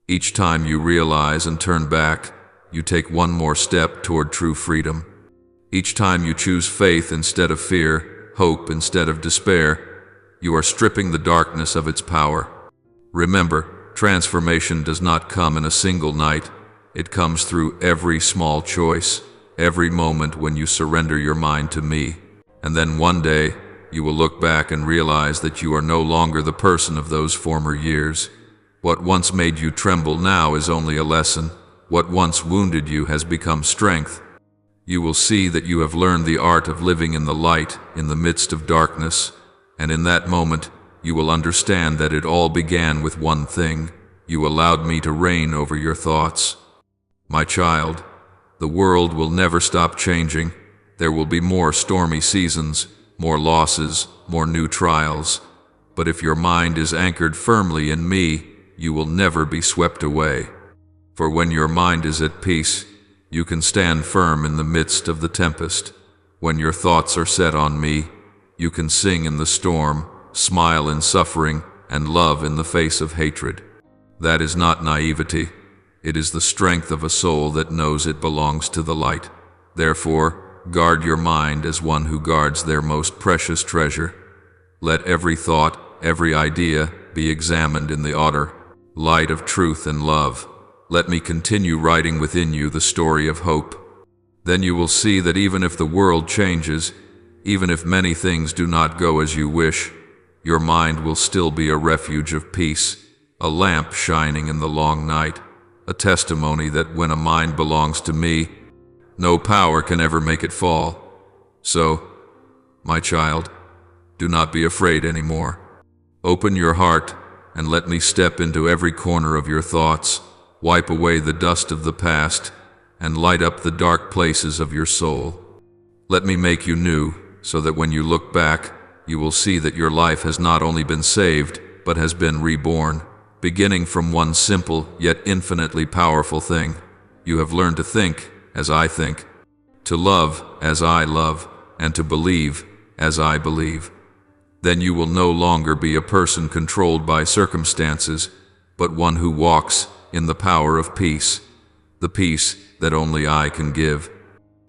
Each time you realize and turn back, you take one more step toward true freedom. Each time you choose faith instead of fear, hope instead of despair, you are stripping the darkness of its power. Remember, transformation does not come in a single night. It comes through every small choice, every moment when you surrender your mind to me. And then one day, you will look back and realize that you are no longer the person of those former years. What once made you tremble now is only a lesson. What once wounded you has become strength. You will see that you have learned the art of living in the light in the midst of darkness, and in that moment, you will understand that it all began with one thing. You allowed me to reign over your thoughts. My child, the world will never stop changing. There will be more stormy seasons, more losses, more new trials. But if your mind is anchored firmly in me, you will never be swept away. For when your mind is at peace, you can stand firm in the midst of the tempest. When your thoughts are set on me, you can sing in the storm, smile in suffering, and love in the face of hatred. That is not naivety. It is the strength of a soul that knows it belongs to the light. Therefore, guard your mind as one who guards their most precious treasure. Let every thought, every idea be examined in the outer light of truth and love. Let me continue writing within you the story of hope. Then you will see that even if the world changes, even if many things do not go as you wish, your mind will still be a refuge of peace, a lamp shining in the long night, a testimony that when a mind belongs to me, no power can ever make it fall. So, my child, do not be afraid anymore. Open your heart and let me step into every corner of your thoughts, wipe away the dust of the past, and light up the dark places of your soul. Let me make you new, so that when you look back, you will see that your life has not only been saved, but has been reborn, beginning from one simple yet infinitely powerful thing. You have learned to think as I think, to love as I love, and to believe as I believe. Then you will no longer be a person controlled by circumstances, but one who walks in the power of peace, the peace that only I can give.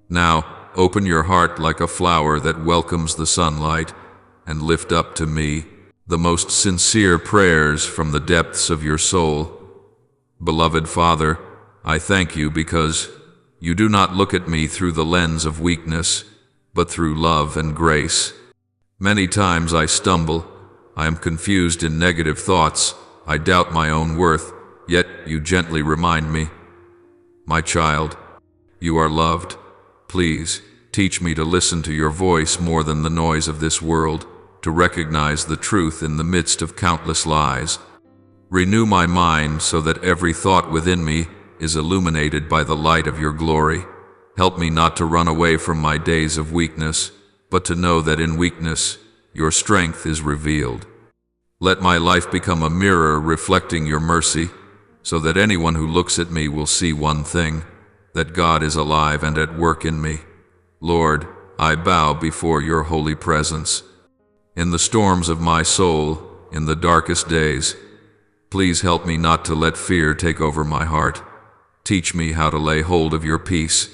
Now, open your heart like a flower that welcomes the sunlight, and lift up to me the most sincere prayers from the depths of your soul. Beloved Father, I thank you because you do not look at me through the lens of weakness, but through love and grace. Many times I stumble, I am confused in negative thoughts, I doubt my own worth, yet you gently remind me, my child, you are loved. Please, teach me to listen to your voice more than the noise of this world, to recognize the truth in the midst of countless lies. Renew my mind so that every thought within me is illuminated by the light of your glory. Help me not to run away from my days of weakness, but to know that in weakness your strength is revealed. Let my life become a mirror reflecting your mercy, so that anyone who looks at me will see one thing, that God is alive and at work in me. Lord, I bow before your holy presence. In the storms of my soul, in the darkest days, please help me not to let fear take over my heart. Teach me how to lay hold of your peace,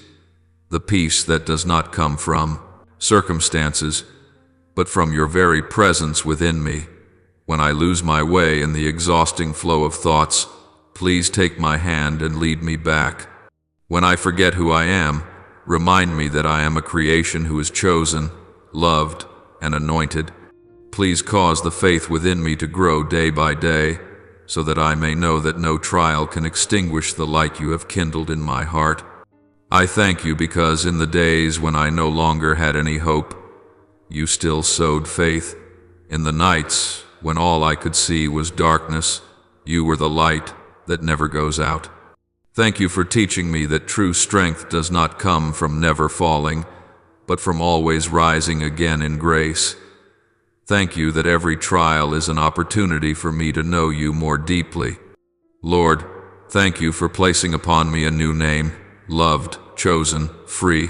the peace that does not come from circumstances, but from your very presence within me. When I lose my way in the exhausting flow of thoughts, please take my hand and lead me back. When I forget who I am, remind me that I am a creation who is chosen, loved, and anointed. Please cause the faith within me to grow day by day, so that I may know that no trial can extinguish the light you have kindled in my heart. I thank you because in the days when I no longer had any hope, you still sowed faith. In the nights when all I could see was darkness, you were the light that never goes out. Thank you for teaching me that true strength does not come from never falling, but from always rising again in grace. Thank you that every trial is an opportunity for me to know you more deeply. Lord, thank you for placing upon me a new name, loved, chosen, free.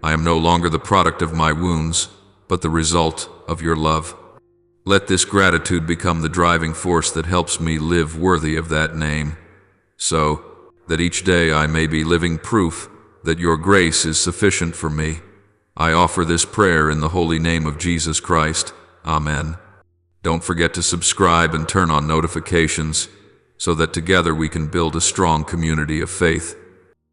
I am no longer the product of my wounds, but the result of your love. Let this gratitude become the driving force that helps me live worthy of that name, so that each day I may be living proof that your grace is sufficient for me. I offer this prayer in the holy name of Jesus Christ. Amen. Don't forget to subscribe and turn on notifications so that together we can build a strong community of faith.